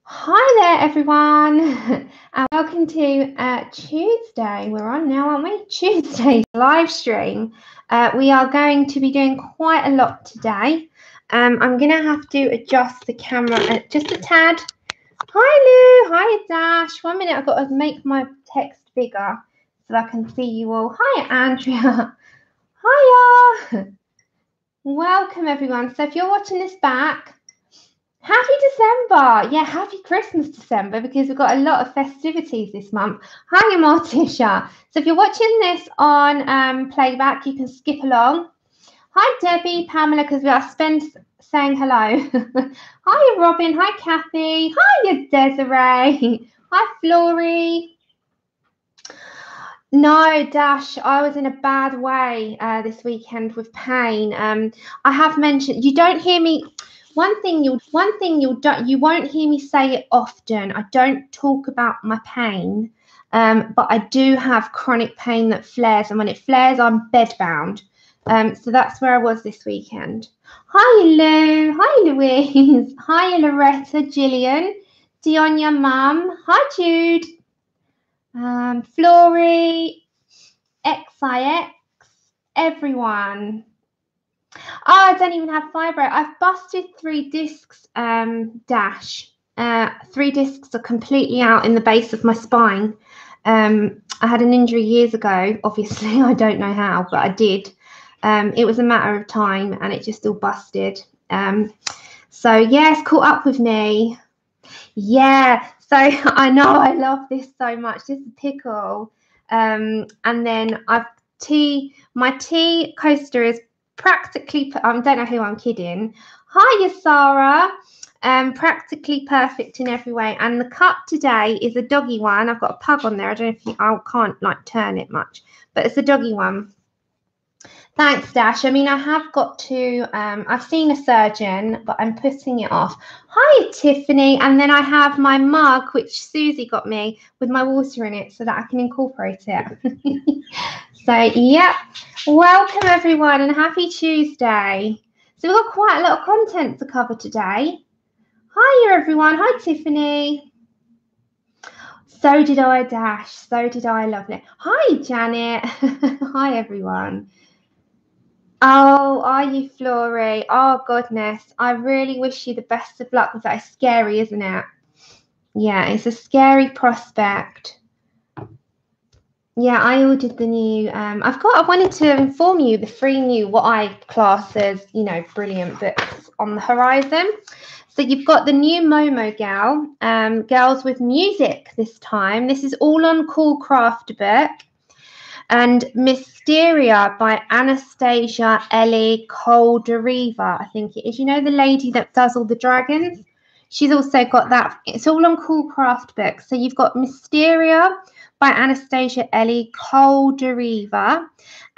Hi there, everyone, and welcome to Tuesday. We're on now, aren't we? Tuesday's live stream. We are going to be doing quite a lot today. I'm going to have to adjust the camera just a tad. Hi, Lou. Hi, Dash. 1 minute. I've got to make my text bigger so I can see you all. Hi, Andrea. Hiya. Welcome, everyone. So if you're watching this back, happy December. Yeah, happy Christmas, December, because we've got a lot of festivities this month. Hi, Morticia. So if you're watching this on playback, you can skip along. Hi, Debbie, Pamela, because we are saying hello. Hi, Robin. Hi, Kathy. Hi, Desiree. Hi, Flory. No, Dash, I was in a bad way this weekend with pain. I have mentioned, you don't hear me. One thing you won't hear me say it often. I don't talk about my pain, but I do have chronic pain that flares, and when it flares, I'm bedbound. So that's where I was this weekend. Hi, Lou. Hi, Louise. Hi, Loretta, Gillian, Dionia, Mum. Hi, Jude. Flory, XIX, everyone. Oh, I don't even have fibro. I've busted 3 discs, Dash. 3 discs are completely out in the base of my spine. I had an injury years ago. Obviously, I don't know how, but I did. It was a matter of time, and it just all busted. So, yes, caught up with me. Yeah, so I know I love this so much. This is pickle. And then my tea coaster is practically, I don't know who I'm kidding. Hiya, Sarah. Practically perfect in every way. And the cup today is a doggy one. I've got a pug on there. I don't know if I can't like turn it much, but it's a doggy one. Thanks, Dash. I mean, I have got to, I've seen a surgeon, but I'm putting it off. Hi, Tiffany. And then I have my mug, which Susie got me with my water in it so that I can incorporate it. So, yeah, welcome everyone and happy Tuesday. So we've got quite a lot of content to cover today. Hi, everyone. Hi, Tiffany. So did I, Dash. So did I. Lovely. Hi, Janet. Hi, everyone. Oh, are you, Flory? Oh, goodness. I really wish you the best of luck with that. It's scary, isn't it? Yeah, it's a scary prospect. Yeah, I ordered the new, I wanted to inform you the 3 new, what I class as, brilliant books on the horizon. So you've got the new Momo Gal, Girls with Music this time. This is all on Cool Craft book. And Mysteria by Anastasia Ellie Koldariva, I think it is. You know, the lady that does all the dragons? She's also got that. It's all on Cool Craft books. So you've got Mysteria by Anastasia Ellie Koldariva,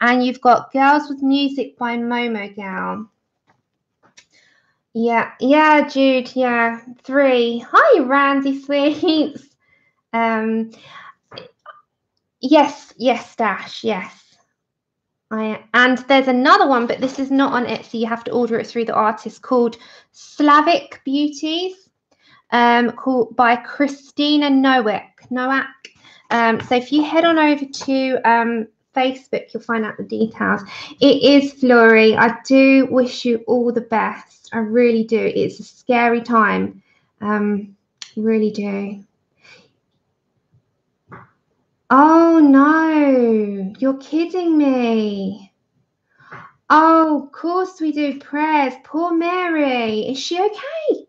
and you've got Girls with Music by Momo Gal. Yeah, Jude, yeah, 3. Hi, Randy Sweets. Yes, Dash, yes. And there's another one, but this is not on Etsy. You have to order it through the artist, called Slavic Beauties, by Christina Nowak. So if you head on over to Facebook, you'll find out the details. It is Flory. I do wish you all the best. I really do. It's a scary time. Really do. Oh no, you're kidding me. Oh, of course we do prayers. Poor Mary. Is she okay?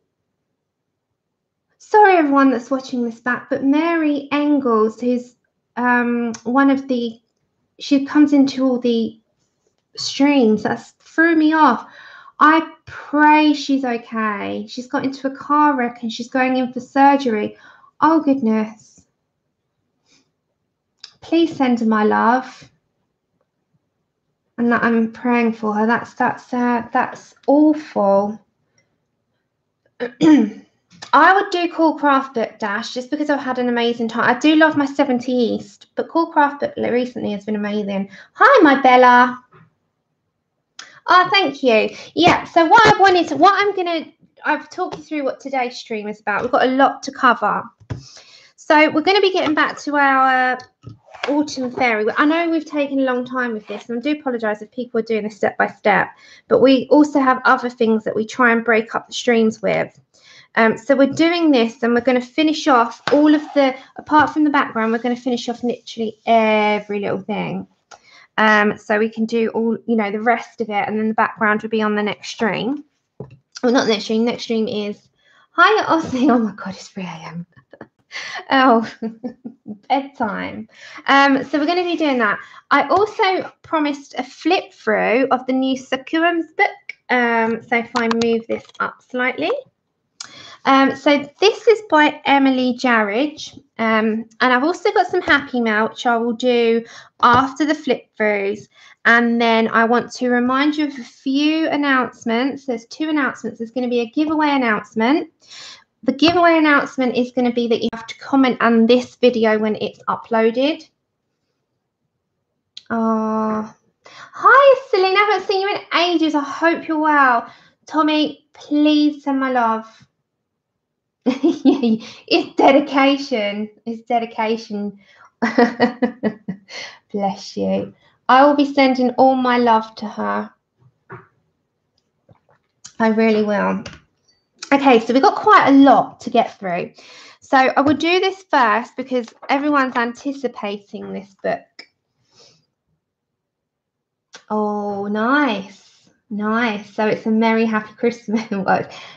Sorry, everyone that's watching this back, but Mary Engels, who's she comes into all the streams. That threw me off. I pray she's okay. She's got into a car wreck and she's going in for surgery. Oh, goodness. Please send her my love. And that I'm praying for her. That's awful. I would do Cool Craft Book, Dash, just because I've had an amazing time. I do love my 70 East, but Cool Craft Book recently has been amazing. Hi, my Bella. Oh, thank you. Yeah, so I've talked you through what today's stream is about. We've got a lot to cover. So we're going to be getting back to our autumn fairy. I know we've taken a long time with this, and I do apologise if people are doing this step by step, but we also have other things that we try and break up the streams with. So we're doing this, and we're going to finish off all of the, apart from the background, we're going to finish off literally every little thing. So we can do all, you know, the rest of it, and then the background will be on the next stream. Well, not next stream. Next stream is Hiya Aussie. Oh my God, it's 3 a.m. Oh, bedtime. So we're going to be doing that. I also promised a flip through of the new Sakurams book. So if I move this up slightly. So this is by Emily Jarridge. And I've also got some happy mail, which I will do after the flip throughs. And then I want to remind you of a few announcements. There's 2 announcements. There's going to be a giveaway announcement. The giveaway announcement is going to be that you have to comment on this video when it's uploaded. Oh, hi, Celine. I haven't seen you in ages. I hope you're well. Tommy, please send my love. It's dedication. It's dedication. Bless you. I will be sending all my love to her. I really will. Okay, so we've got quite a lot to get through. So I will do this first because everyone's anticipating this book. Oh, nice. Nice. So it's a Merry Happy Christmas.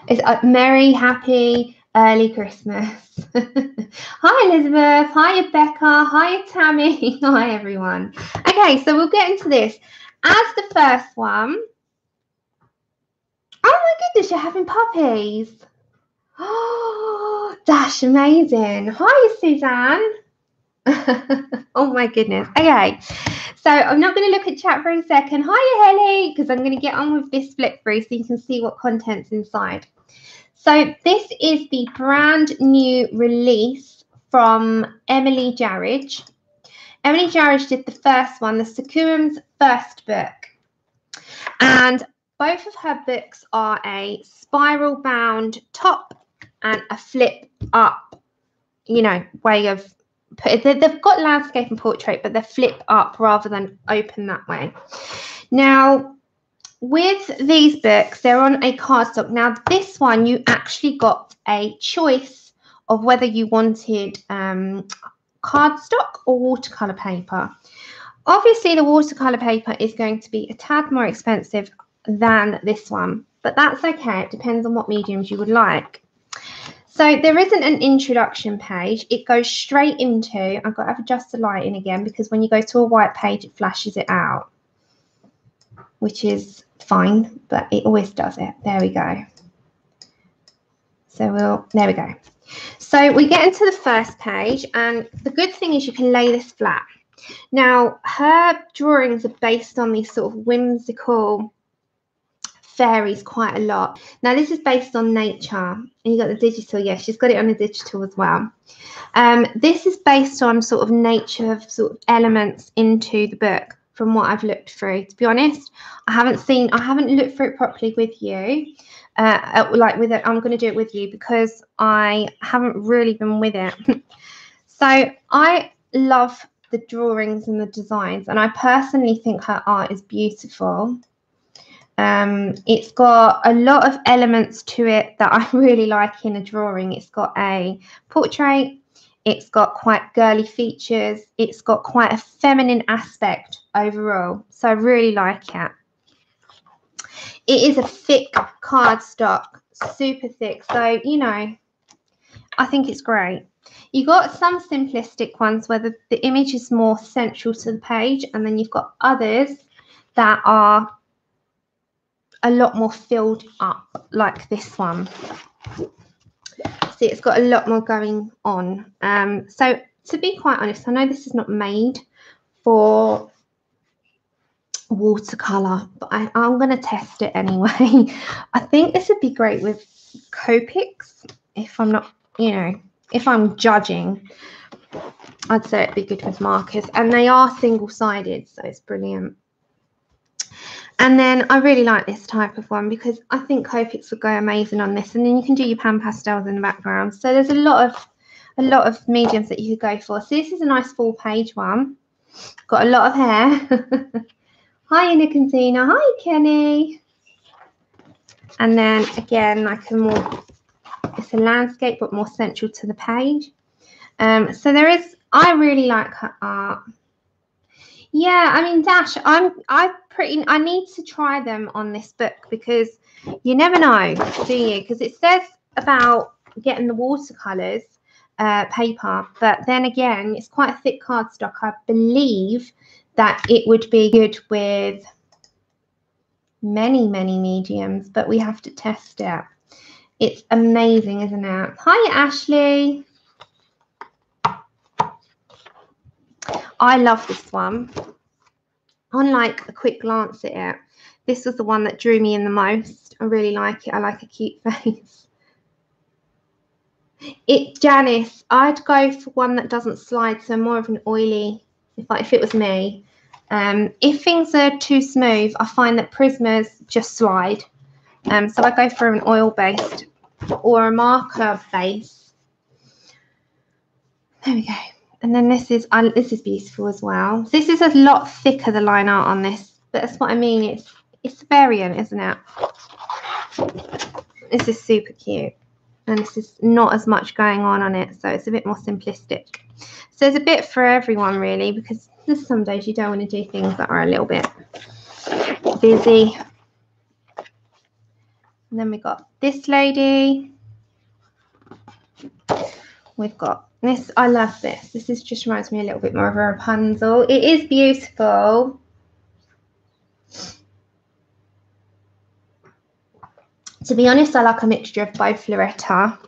It's a Merry Happy Early Christmas. Hi, Elizabeth. Hi, Becca. Hi, Tammy. Hi, everyone. Okay, so we'll get into this. As the first one. Oh my goodness, you're having puppies. Oh, that's amazing. Hi, Suzanne. Oh my goodness. Okay, so I'm not going to look at chat for a second. Hiya, Helly, because I'm going to get on with this flip through so you can see what content's inside. So this is the brand new release from Emily Jarridge. Emily Jarridge did the first one, the Sakurams first book. And both of her books are a spiral bound top and a flip up, you know, way of put it. They've got landscape and portrait, but they're flip up rather than open that way. Now, with these books, they're on a cardstock. Now, this one, you actually got a choice of whether you wanted cardstock or watercolor paper. Obviously, the watercolor paper is going to be a tad more expensive than this one, but that's okay. It depends on what mediums you would like. So there isn't an introduction page. It goes straight into, I've got to adjust the lighting again because when you go to a white page, it flashes it out, which is fine, but it always does it. There we go. So there we go. So we get into the first page, and the good thing is you can lay this flat. Now, her drawings are based on these sort of whimsical fairies quite a lot. Now, this is based on nature, and you got the digital. Yes, she's got it on the digital as well. This is based on sort of nature of sort of elements into the book from what I've looked through. To be honest, I haven't looked through it properly with you. Like with it, I'm going to do it with you because I haven't really been with it. So I love the drawings and the designs, and I personally think her art is beautiful. It's got a lot of elements to it that I really like in a drawing. It's got a portrait, it's got quite girly features, it's got quite a feminine aspect overall, so I really like it. It is a thick cardstock, super thick, so you know, I think it's great. You got some simplistic ones where the image is more central to the page, and then you've got others that are a lot more filled up, like this one. See, it's got a lot more going on. So to be quite honest, I know this is not made for watercolor, but I'm going to test it anyway. I think this would be great with Copics. If I'm not, you know, if I'm judging, I'd say it'd be good with markers, and they are single-sided, so it's brilliant. And then I really like this type of one because I think Copics would go amazing on this. And then you can do your pan pastels in the background. So there's a lot of mediums that you could go for. So this is a nice full page one. Got a lot of hair. Hi, Nicotina. Hi, Kenny. And then again, like it's a landscape, but more central to the page. So I really like her art. Yeah, I mean, Dash, I need to try them on this book because you never know, do you? Because it says about getting the watercolors paper, but then again, it's quite a thick cardstock. I believe that it would be good with many mediums, but we have to test it. It's amazing, isn't it? Hi, Ashley. I love this one. On like a quick glance at it, this was the one that drew me in the most. I really like it. I like a cute face. Janice, I'd go for one that doesn't slide, so more of an oily, if it was me. If things are too smooth, I find that Prismas just slide. So I go for an oil-based or a marker base. There we go. And then this is beautiful as well. This is a lot thicker, the line art on this, but that's what I mean. It's a variant, isn't it? This is super cute. And this is not as much going on it, so it's a bit more simplistic. So there's a bit for everyone, really, because there's some days you don't want to do things that are a little bit busy. And then we've got this lady. We've got this. I love this. This just reminds me a little bit more of a Rapunzel. It is beautiful. To be honest, I like a mixture of both, Loretta.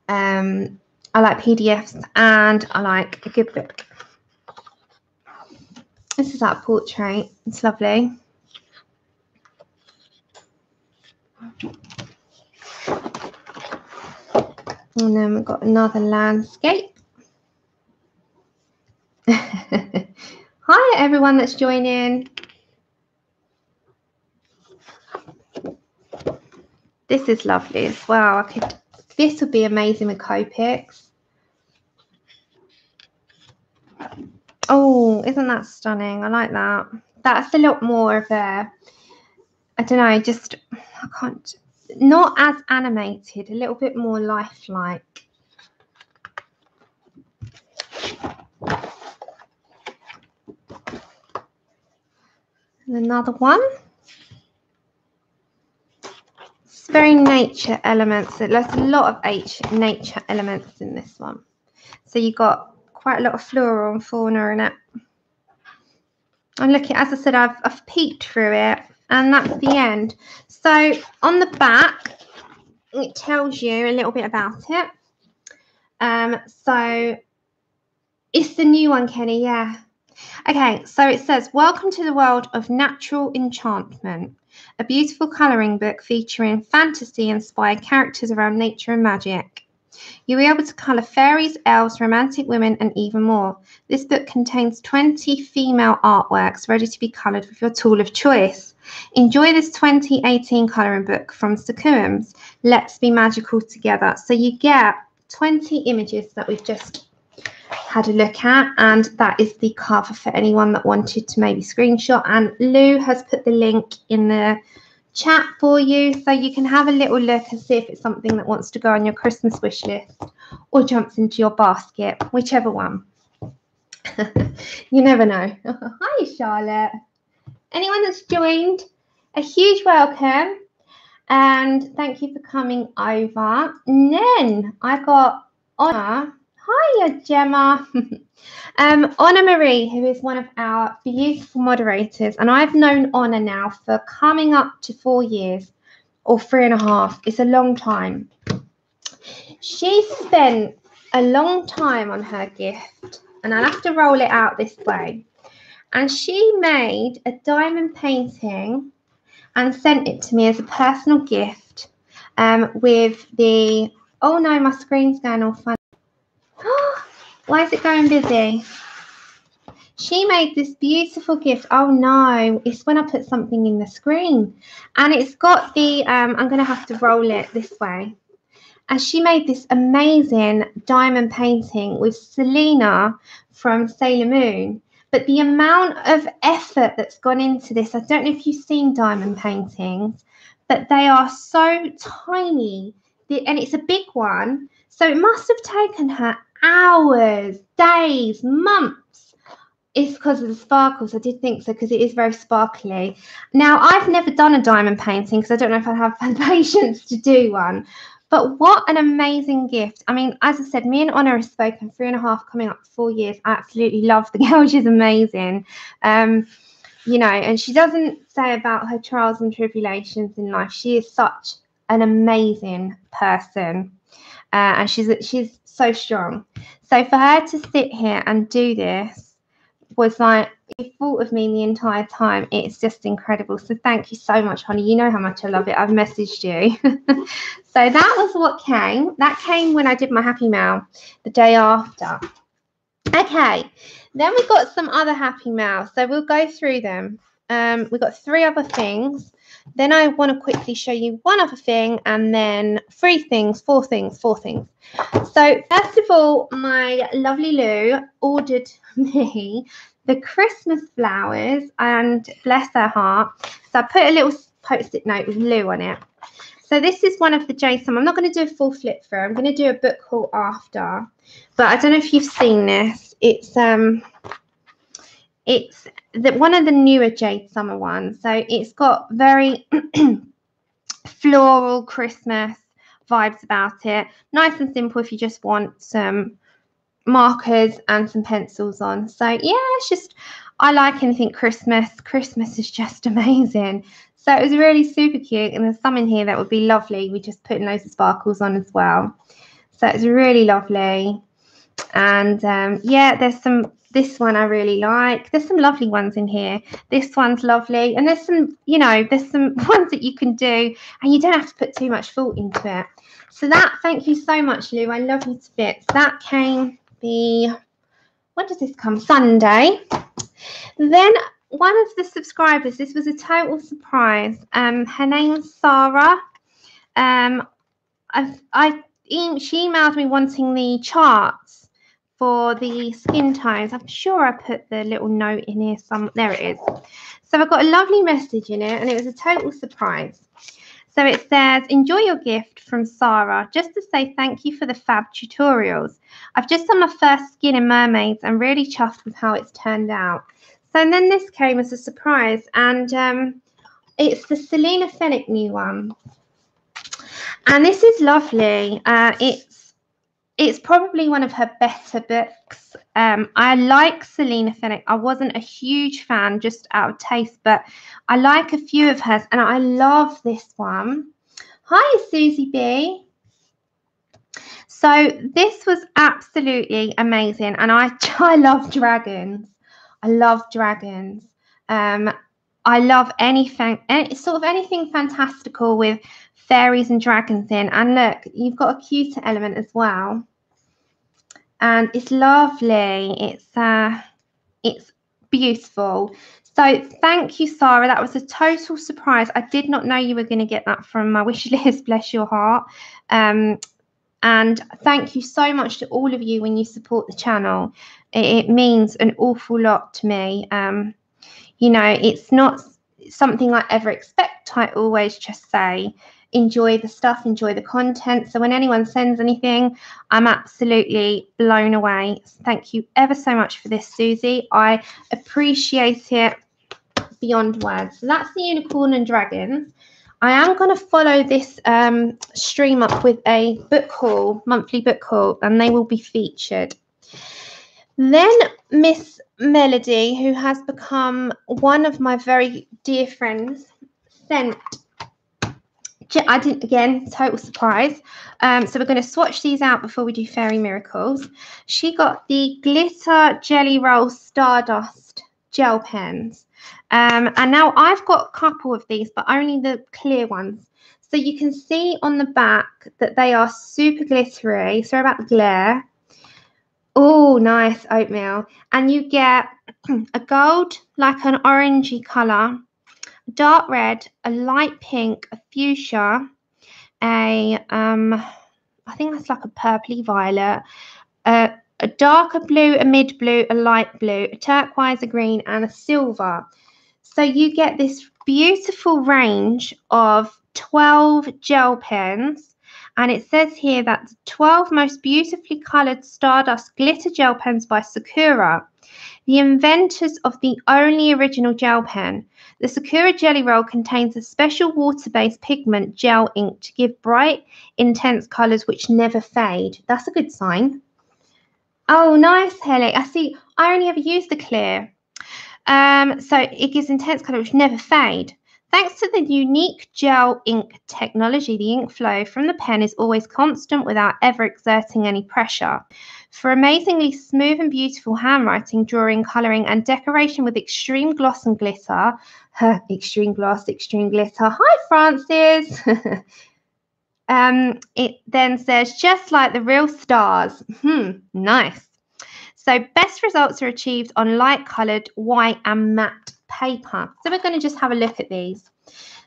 I like PDFs and I like a good book. This is that portrait. It's lovely. And then we've got another landscape. Hi, everyone that's joining. This is lovely as well. This would be amazing with Copics. Oh, isn't that stunning? I like that. That's a lot more of a, I don't know, just, I can't, not as animated, a little bit more lifelike. And another one. It's very nature elements. There's a lot of nature elements in this one. So you've got quite a lot of flora and fauna in it. I'm looking, as I said, I've peeked through it, and that's the end. So on the back, it tells you a little bit about it. So it's the new one, Kenny, yeah. Okay, so it says, welcome to the world of natural enchantment, a beautiful colouring book featuring fantasy-inspired characters around nature and magic. You'll be able to colour fairies, elves, romantic women, and even more. This book contains 20 female artworks ready to be coloured with your tool of choice. Enjoy this 2018 colouring book from Sakura's. Let's be magical together. So you get 20 images that we've just had a look at, and that is the cover for anyone that wanted to maybe screenshot. And Lou has put the link in the chat for you, so you can have a little look and see if it's something that wants to go on your Christmas wish list or jumps into your basket, whichever one. You never know. Hi, Charlotte. Anyone that's joined, a huge welcome, and thank you for coming over. And then I've got Honor. Hiya, Gemma. Honor Marie, who is one of our beautiful moderators, and I've known Honor now for coming up to 4 years or 3.5. It's a long time. She spent a long time on her gift, and I'll have to roll it out this way. And she made a diamond painting and sent it to me as a personal gift with the, oh no, my screen's going all funny. Why is it going busy? She made this beautiful gift. Oh no, it's when I put something in the screen. And it's got the, I'm going to have to roll it this way. And she made this amazing diamond painting with Selena from Sailor Moon. But the amount of effort that's gone into this, I don't know if you've seen diamond paintings, but they are so tiny. And it's a big one. So it must have taken her hours, days, months. It's because of the sparkles. I did think so, because it is very sparkly. Now, I've never done a diamond painting because I don't know if I'd have the patience to do one. But what an amazing gift. I mean, as I said, me and Honor have spoken 3.5, coming up to 4 years. I absolutely love the girl. She's amazing. You know, and she doesn't say about her trials and tribulations in life. She is such an amazing person. And she's so strong. So for her to sit here and do this was like, you thought of me the entire time. It's just incredible. So thank you so much, honey. You know how much I love it. I've messaged you. So that was what came. That came when I did my Happy Mail the day after. Okay, then we got some other Happy Mail. So we'll go through them. We've got 3 other things. Then I want to quickly show you one other thing, and then 4 things. So first of all, my lovely Lou ordered me the Christmas flowers, and bless her heart. So I put a little post-it note with Lou on it. So this is one of the JSON. I'm not going to do a full flip through. I'm going to do a book haul after. But I don't know if you've seen this. It's one of the newer Jade Summer ones. So it's got very floral Christmas vibes about it. Nice and simple if you just want some markers and some pencils on. So yeah, it's just, I like anything Christmas. Christmas is just amazing. So it was really super cute, and there's some in here that would be lovely. We just put loads of sparkles on as well. So it's really lovely. And yeah, there's some, this one I really like. There's some lovely ones in here. This one's lovely. And there's some, you know, there's some ones that you can do, and you don't have to put too much thought into it. So that, thank you so much, Lou. I love you to bits. That came when does this come? Sunday. Then one of the subscribers, this was a total surprise. Her name's Sarah. She emailed me wanting the charts for the skin tones. I'm sure I put the little note in here there it is. So I got a lovely message in it, and it was a total surprise. So it says, enjoy your gift from Sarah. Just to say thank you for the fab tutorials. I've just done my first skin in mermaids and really chuffed with how it's turned out. So and then this came as a surprise, and it's the Selena Fenwick new one. And this is lovely. It's probably one of her better books. I like Selena Fenwick. I wasn't a huge fan, just out of taste, but I like a few of hers, and I love this one. Hi, Susie B. So this was absolutely amazing, and I love dragons. I love dragons. I love anything fantastical with fairies and dragons in. And look, you've got a cuter element as well, and it's lovely. It's beautiful. So thank you, Sarah. That was a total surprise. I did not know you were going to get that from my wish list. Bless your heart. And thank you so much to all of you when you support the channel. It means an awful lot to me. You know, it's not something I ever expect. I always just say, enjoy the stuff, enjoy the content. So when anyone sends anything, I'm absolutely blown away. Thank you ever so much for this, Susie. I appreciate it beyond words. So that's the unicorn and dragons. I am going to follow this stream up with a book haul, monthly book haul, and they will be featured. Then Miss Melody, who has become one of my very dear friends, sent, I didn't, again, total surprise. So we're going to swatch these out before we do Fairy Miracles. She got the Glitter Jelly Roll Stardust gel pens. And now I've got a couple of these, but only the clear ones. So you can see on the back that they are super glittery. Sorry about the glare. Oh, nice oatmeal. And you get a gold, like an orangey colour, dark red, a light pink, a fuchsia, I think that's like a purpley violet, a darker blue, a mid blue, a light blue, a turquoise, a green, and a silver. So you get this beautiful range of 12 gel pens. And it says here that the 12 most beautifully coloured Stardust glitter gel pens by Sakura, the inventors of the only original gel pen. The Sakura Jelly Roll contains a special water-based pigment gel ink to give bright, intense colours which never fade. That's a good sign. Oh, nice, Haley. I see. I only ever use the clear. So it gives intense colour which never fade. Thanks to the unique gel ink technology, the ink flow from the pen is always constant without ever exerting any pressure. For amazingly smooth and beautiful handwriting, drawing, colouring, and decoration with extreme gloss and glitter. Extreme gloss, extreme glitter. Hi, Francis. It then says, just like the real stars. Nice. So best results are achieved on light coloured white and matte paper. So we're going to just have a look at these.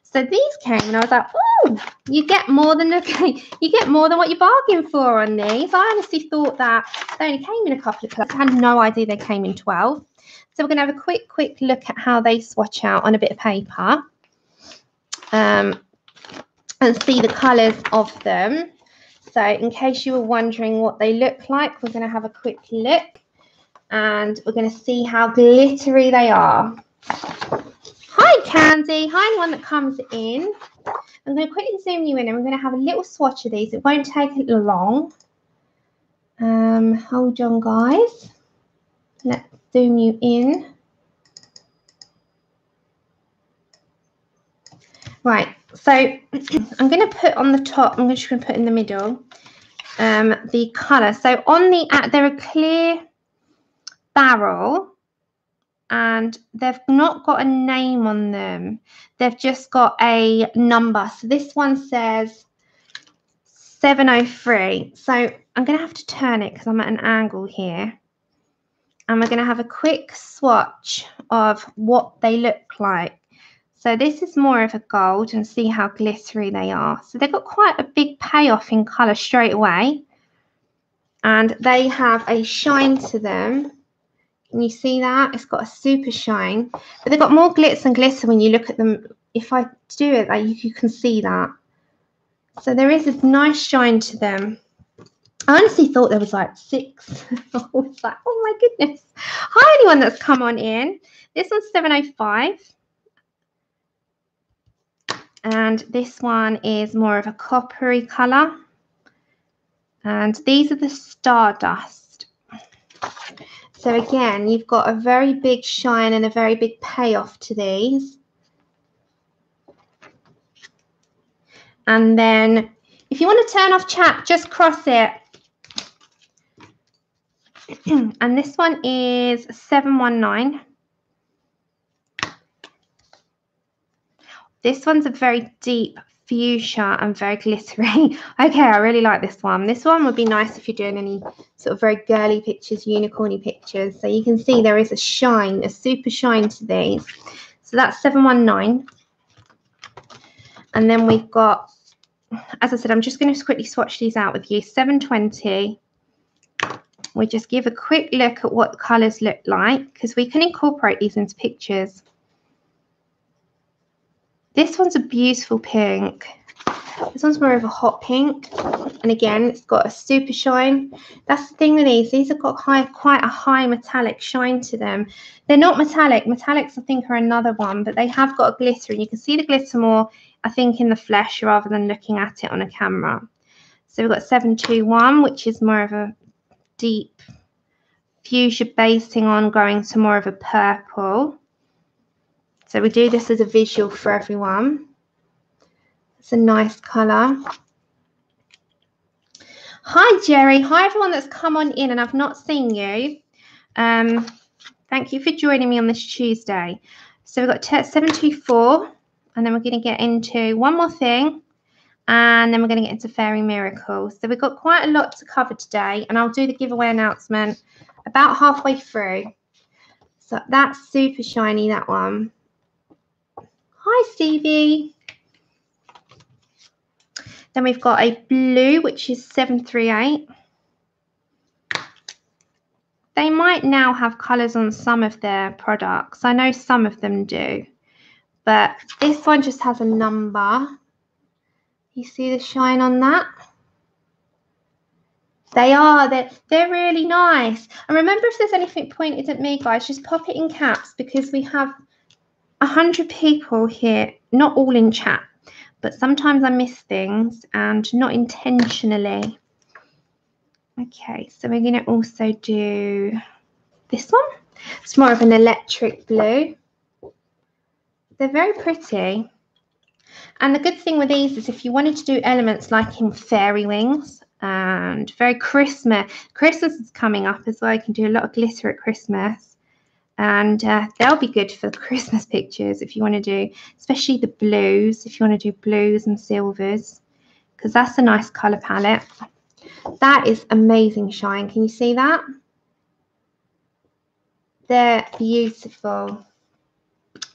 So these came and I was like, oh, you get more than what you bargained for on these. I honestly thought that they only came in a couple of colours. I had no idea they came in 12. So we're going to have a quick look at how they swatch out on a bit of paper. And see the colours of them. So in case you were wondering what they look like, we're going to have a quick look. And we're going to see how glittery they are. Hi, Candy. Hi, anyone that comes in. I'm going to quickly zoom you in and we're going to have a little swatch of these. It won't take long. Hold on, guys. Let's zoom you in. Right, so I'm going to put on the top, I'm just going to put in the middle, the colour. So on the, they're a clear barrel. And they've not got a name on them. They've just got a number. So this one says 703. So I'm going to have to turn it because I'm at an angle here. And we're going to have a quick swatch of what they look like. So this is more of a gold and see how glittery they are. So they've got quite a big payoff in colour straight away. And they have a shine to them. Can you see that? It's got a super shine. But they've got more glitz and glitter when you look at them. If I do it, like, you can see that. So there is a nice shine to them. I honestly thought there was like 6. I was like, oh my goodness. Hi, anyone that's come on in. This one's 705. And this one is more of a coppery colour. And these are the Stardust. So again, you've got a very big shine and a very big payoff to these. And then if you want to turn off chat, just cross it. And this one is 719. This one's a very deep fuchsia and very glittery. Okay, I really like this one. This one would be nice if you're doing any sort of very girly pictures, unicorny pictures. So you can see there is a shine, a super shine to these. So that's 719. And then we've got, as I said, I'm just going to quickly swatch these out with you. 720. We just give a quick look at what the colours look like because we can incorporate these into pictures. This one's a beautiful pink. This one's more of a hot pink. And again, it's got a super shine. That's the thing with these. These have got quite a high metallic shine to them. They're not metallic. Metallics, I think, are another one. But they have got a glitter. And you can see the glitter more, I think, in the flesh rather than looking at it on a camera. So we've got 721, which is more of a deep fuchsia basing on going to more of a purple. So we do this as a visual for everyone. It's a nice colour. Hi, Jerry. Hi, everyone that's come on in and I've not seen you. Thank you for joining me on this Tuesday. So we've got 724, and then we're going to get into one more thing, And then we're going to get into Fairy Miracles. So we've got quite a lot to cover today, and I'll do the giveaway announcement about halfway through. So that's super shiny, that one. Hi, Stevie. Then we've got a blue, which is 738. They might now have colours on some of their products. I know some of them do. But this one just has a number. You see the shine on that? They're really nice. And remember, if there's anything pointed at me, guys, just pop it in caps, because we have 100 people here, not all in chat, but sometimes I miss things, and not intentionally. Okay, so we're going to also do this one. It's more of an electric blue. They're very pretty. And the good thing with these is if you wanted to do elements like in fairy wings and very Christmas is coming up as well. You can do a lot of glitter at Christmas, and they'll be good for Christmas pictures if you want to do, especially the blues, if you want to do blues and silvers, because that's a nice colour palette. That is amazing shine. Can you see that? They're beautiful.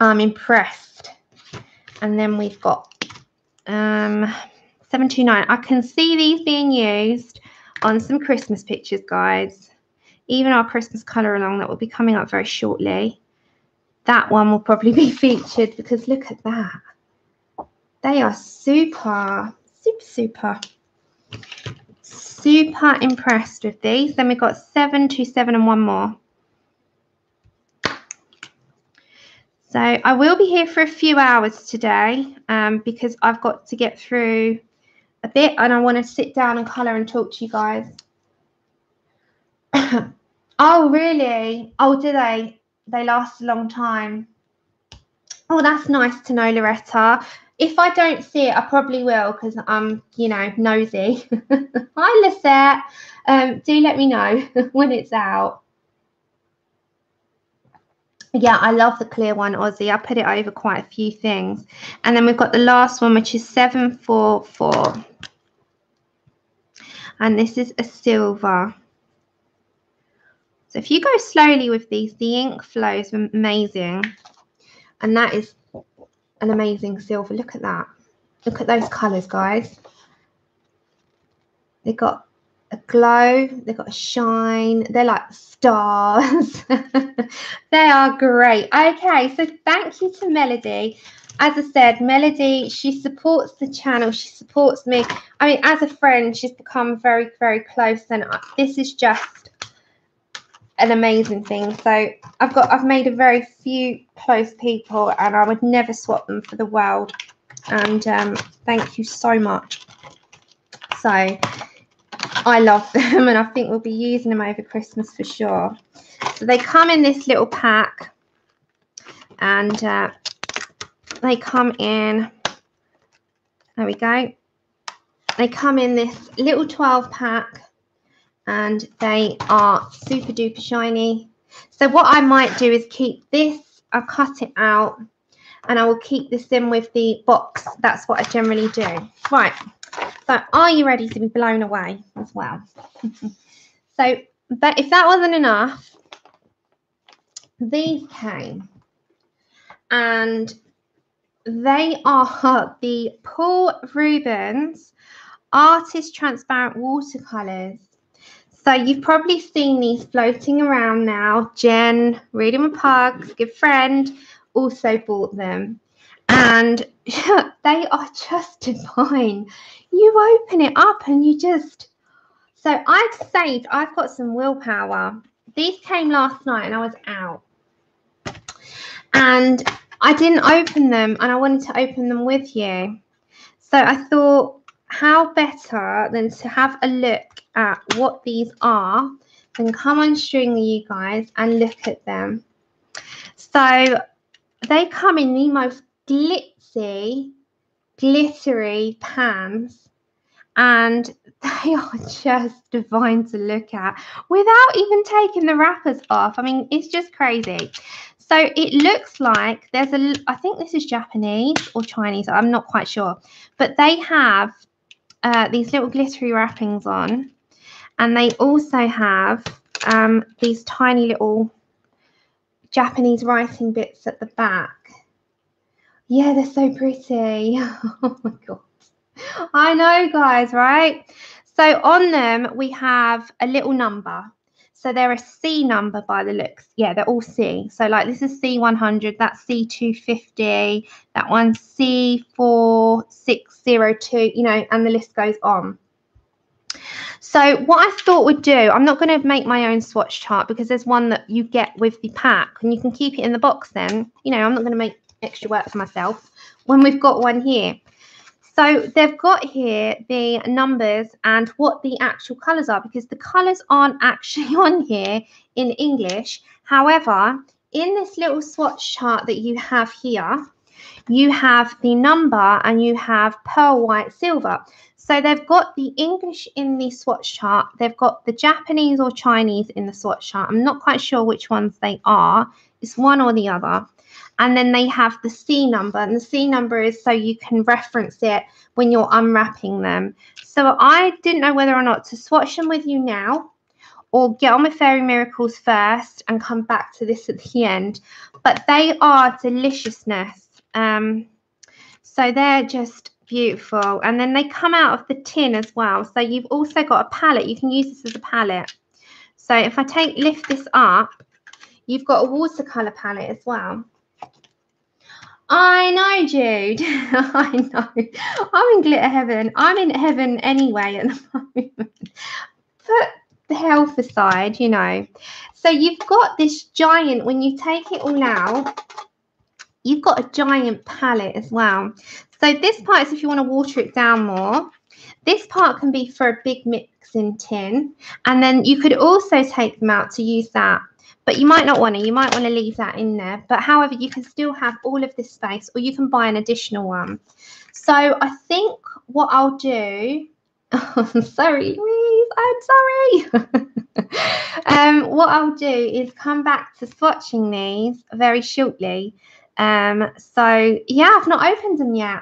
I'm impressed. And then we've got 729. I can see these being used on some Christmas pictures, guys. Even our Christmas colour along that will be coming up very shortly. That one will probably be featured, because look at that. They are super impressed with these. Then we've got 727 and one more. So I will be here for a few hours today, because I've got to get through a bit, and I want to sit down and colour and talk to you guys. Oh, really? Oh, do they? They last a long time. Oh, that's nice to know, Loretta. If I don't see it, I probably will, because I'm, you know, nosy. Hi, Lisette. Do let me know when it's out. Yeah, I love the clear one, Aussie. I put it over quite a few things. And then we've got the last one, which is 744. And this is a silver. So if you go slowly with these, the ink flows amazing. And that is an amazing silver. Look at that. Look at those colours, guys. They've got a glow. They've got a shine. They're like stars. They are great. Okay, so thank you to Melody. As I said, Melody, she supports the channel. She supports me. I mean, as a friend, she's become very, very close. And this is just an amazing thing. So I've made a very few close people, and I would never swap them for the world. And thank you so much. So I love them, and I think we'll be using them over Christmas for sure. So they come in this little pack, and they come in, there we go. They come in this little 12 pack, and they are super duper shiny. So what I might do is keep this, I'll cut it out, and I will keep this in with the box. That's what I generally do. Right, so are you ready to be blown away as well? So, but if that wasn't enough, these came, and they are the Paul Rubens Artist Transparent Watercolours. So you've probably seen these floating around now. Jen, Reading with Pugs, good friend, also bought them. And they are just divine. You open it up and you just... So I've got some willpower. These came last night and I was out. And I didn't open them, and I wanted to open them with you. So I thought, how better than to have a look at what these are, then come on string with you guys and look at them. So they come in the most glittery pans, and they are just divine to look at without even taking the wrappers off. I mean, it's just crazy. So it looks like there's I think this is Japanese or Chinese, I'm not quite sure, but they have these little glittery wrappings on, and they also have these tiny little Japanese writing bits at the back. Yeah, they're so pretty. Oh my god. I know, guys, right? So on them we have a little number. So they're a C number by the looks. Yeah, they're all C. So like this is C100, that's C250, that one's C4602, you know, and the list goes on. So what I thought would do, I'm not going to make my own swatch chart because there's one that you get with the pack and you can keep it in the box then. You know, I'm not going to make extra work for myself when we've got one here. So they've got here the numbers and what the actual colours are, because the colours aren't actually on here in English. However, in this little swatch chart that you have here, you have the number and you have pearl white silver. So they've got the English in the swatch chart. They've got the Japanese or Chinese in the swatch chart. I'm not quite sure which ones they are. It's one or the other. And then they have the C number, and the C number is so you can reference it when you're unwrapping them. So I didn't know whether or not to swatch them with you now or get on with Fairy Miracles first and come back to this at the end. But they are deliciousness. So they're just beautiful. And then they come out of the tin as well. So you've also got a palette. You can use this as a palette. So if I lift this up, you've got a watercolour palette as well. I know, Jude. I know. I'm in glitter heaven. I'm in heaven anyway at the moment. Put the health aside, you know. So you've got this giant, when you take it all out, you've got a giant palette as well. So this part is if you want to water it down more. This part can be for a big mixing tin. And then you could also take them out to use that. But you might not want to. You might want to leave that in there. But however, you can still have all of this space, or you can buy an additional one. So I think what I'll do... Oh, sorry, Louise. I'm sorry. What I'll do is come back to swatching these very shortly. So yeah, I've not opened them yet.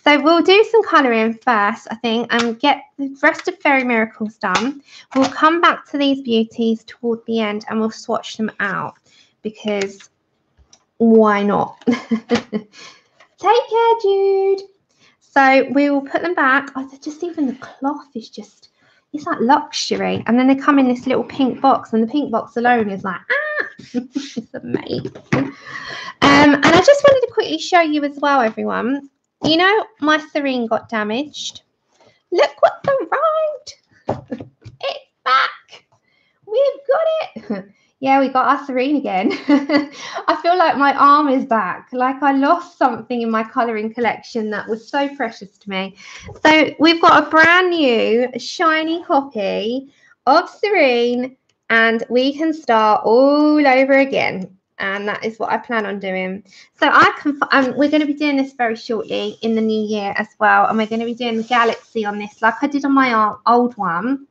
So we'll do some colouring first, I think, and get the rest of Fairy Miracles done. We'll come back to these beauties toward the end and we'll swatch them out, because why not? Take care, Jude. So we will put them back. Oh, just even the cloth is just, it's like luxury. And then they come in this little pink box, and the pink box alone is like, it's amazing. And I just wanted to quickly show you as well, everyone. You know, my Serene got damaged. Look what the right. It's back. We've got it. Yeah, we got our Serene again. I feel like my arm is back. Like I lost something in my colouring collection that was so precious to me. So we've got a brand new shiny copy of Serene, and we can start all over again. And that is what I plan on doing. So we're going to be doing this very shortly in the new year as well. And we're going to be doing the Galaxy on this like I did on my old one,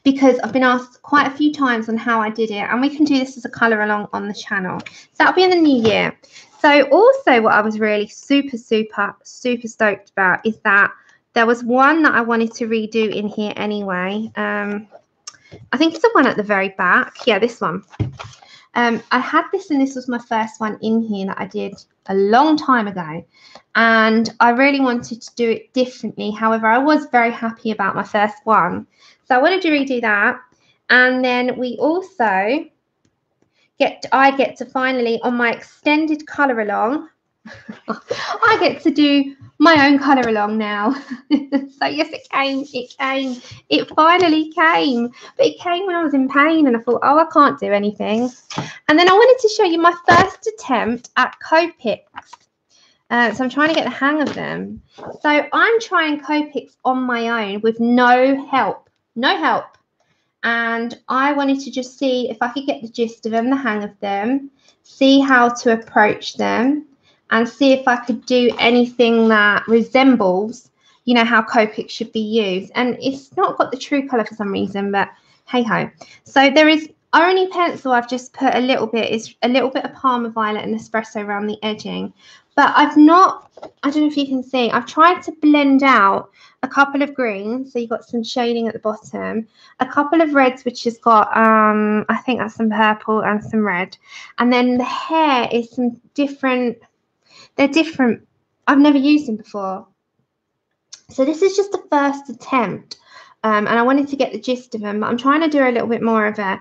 because I've been asked quite a few times on how I did it. And we can do this as a colour along on the channel. So that'll be in the new year. So also what I was really super stoked about is that there was one that I wanted to redo in here anyway. I think it's the one at the very back. Yeah, this one. I had this, and this was my first one in here that I did a long time ago, and I really wanted to do it differently. However, I was very happy about my first one, so I wanted to redo that. And then we also I get to finally, on my extended colour along, I get to do my own colour along now. So yes, it finally came, but it came when I was in pain, and I thought, oh, I can't do anything. And then I wanted to show you my first attempt at Copics. So I'm trying to get the hang of them. So I'm trying Copics on my own with no help. And I wanted to just see if I could get the gist of them, the hang of them, see how to approach them, and see if I could do anything that resembles, you know, how Copic should be used. And it's not got the true colour for some reason, but hey ho. So only pencil I've just put a little bit is a little bit of Parma Violet and Espresso around the edging. But I've not, I don't know if you can see, I've tried to blend out a couple of greens. So you've got some shading at the bottom, a couple of reds, which has got, I think that's some purple and some red. And then the hair is some different, they're different. I've never used them before. So this is just the first attempt. And I wanted to get the gist of them. But I'm trying to do a little bit more of a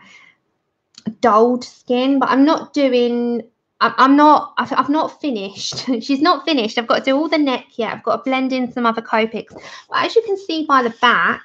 dulled skin, but I'm not doing, I've not finished. She's not finished. I've got to do all the neck yet. I've got to blend in some other Copics. But as you can see by the back,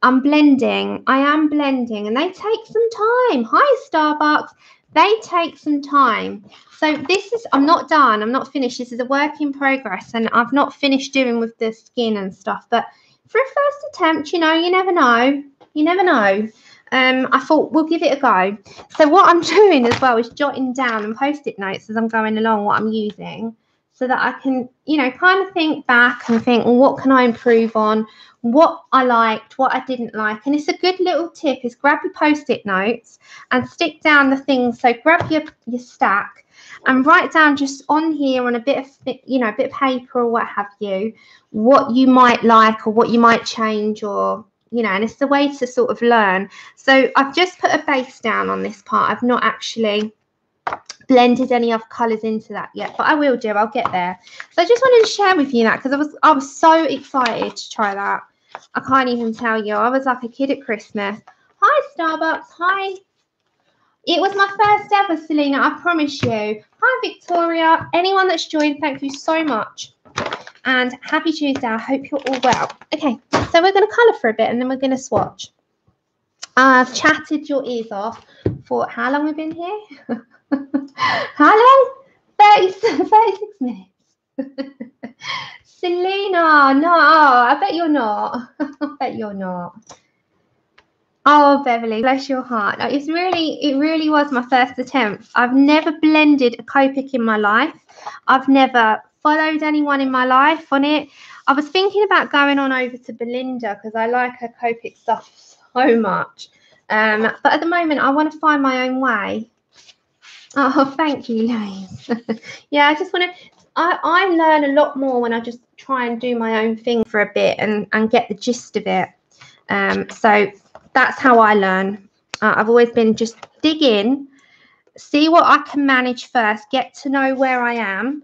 I'm blending. I am blending, and they take some time. Hi, Starbucks. They take some time. So this is, I'm not done. I'm not finished. This is a work in progress, and I've not finished doing with the skin and stuff. But for a first attempt, you know, you never know. You never know. I thought we'll give it a go. So what I'm doing as well is jotting down and post-it notes as I'm going along what I'm using, so that I can, you know, kind of think back and think, well, what can I improve on? What I liked, what I didn't like. And it's a good little tip is grab your post-it notes and stick down the things. So grab your stack and write down just on here on a bit of, you know, a bit of paper or what have you, what you might like or what you might change, or, you know, and it's the way to sort of learn. So I've just put a base down on this part. I've not actually blended any other colours into that yet, but I will do. I'll get there. So I just wanted to share with you that because I was so excited to try that. I can't even tell you. I was like a kid at Christmas. Hi, Starbucks. Hi. It was my first ever, Selena. I promise you. Hi, Victoria. Anyone that's joined, thank you so much. And happy Tuesday. I hope you're all well. Okay, so we're going to colour for a bit and then we're going to swatch. I've chatted your ears off for how long we've been here? How long? 36 minutes. Selena, no, I bet you're not. I bet you're not. Oh, Beverly, bless your heart. It really was my first attempt. I've never blended a Copic in my life. I've never followed anyone in my life on it. I was thinking about going on over to Belinda because I like her Copic stuff so much. But at the moment, I want to find my own way. Oh, thank you, Louise. Yeah, I just want to, I learn a lot more when I just try and do my own thing for a bit and get the gist of it. So that's how I learn. I've always been just dig in, see what I can manage first, get to know where I am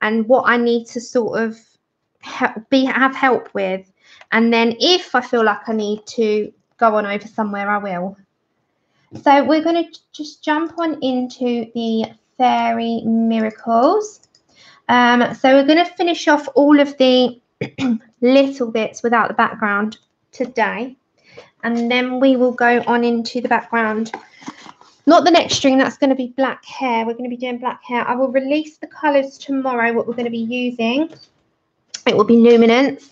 and what I need to sort of have help with. And then if I feel like I need to go on over somewhere, I will. So we're going to just jump on into the Fairy Miracles. So we're going to finish off all of the little bits without the background today. And then we will go on into the background. Not the next string, that's going to be black hair. We're going to be doing black hair. I will release the colours tomorrow, what we're going to be using. It will be luminance.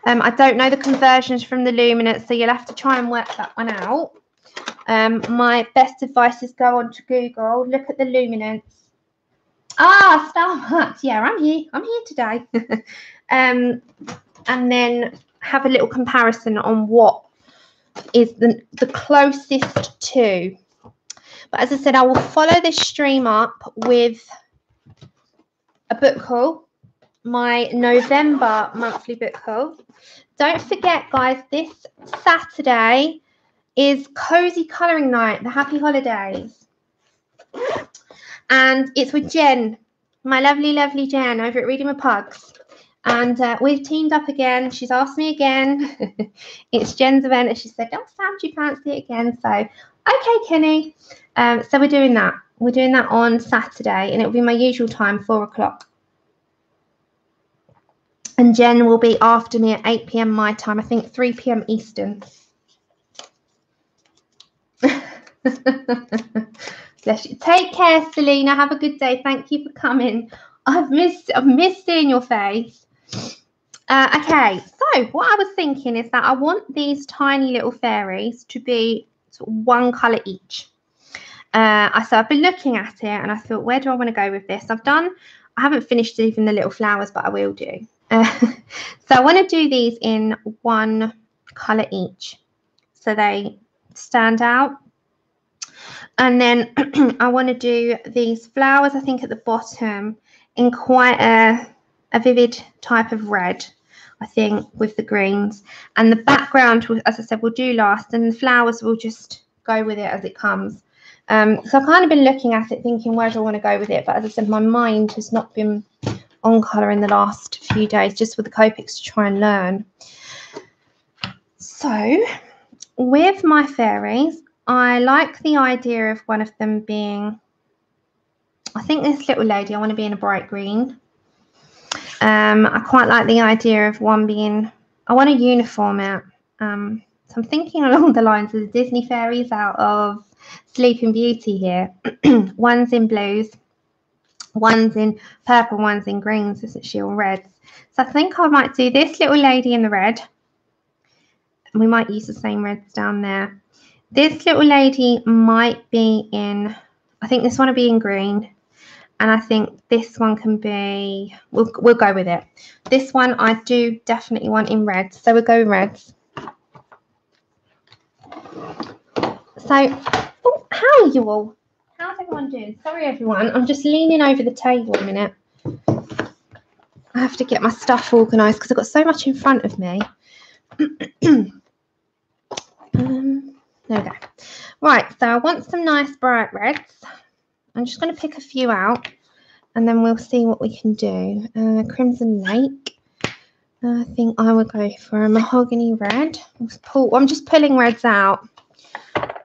I don't know the conversions from the luminance, so you'll have to try and work that one out. My best advice is go on to Google, look at the luminance. Ah, Starbucks. Yeah, I'm here today. And then have a little comparison on what is the closest to. But as I said, I will follow this stream up with a book haul, my November monthly book haul. Don't forget, guys, this Saturday is Cozy Colouring Night, the Happy Holidays. And it's with Jen, my lovely, lovely Jen over at Reading with Pugs. And we've teamed up again. She's asked me again. It's Jen's event. And she said, oh, Sam, do you fancy it again? So, okay, Kenny. So we're doing that. We're doing that on Saturday. And it'll be my usual time, 4 o'clock. And Jen will be after me at 8 p.m. my time. I think 3 p.m. Eastern. Bless you. Take care, Selena. Have a good day. Thank you for coming. I've missed seeing your face. Okay, so what I was thinking is that I want these tiny little fairies to be sort of one colour each. So I've been looking at it and I thought, where do I want to go with this? I haven't finished even the little flowers, but I will do. So I want to do these in one colour each so they stand out. And then I want to do these flowers, I think, at the bottom in quite a vivid type of red, I think, with the greens. And the background, as I said, will do last, and the flowers will just go with it as it comes. So I've kind of been looking at it thinking, where do I want to go with it? But as I said, my mind has not been on colour in the last few days, just with the Copics to try and learn. So with my fairies, I like the idea of one of them being, I think this little lady, I want to be in a bright green. I quite like the idea of one being, I want to uniform it. So I'm thinking along the lines of the Disney fairies out of Sleeping Beauty here. One's in blues, one's in purple, one's in greens, isn't she, or reds. So I think I might do this little lady in the red. We might use the same reds down there. This little lady might be in, I think this one will be in green. And I think this one can be, we'll go with it. This one I do definitely want in red. So we'll go with reds. So, oh, how are you all? How's everyone doing? Sorry, everyone. I'm just leaning over the table a minute. I have to get my stuff organised because I've got so much in front of me. There we go. Right, so I want some nice bright reds. I'm just going to pick a few out and then we'll see what we can do. Crimson Lake. I think I would go for a mahogany red. I'm just pulling reds out.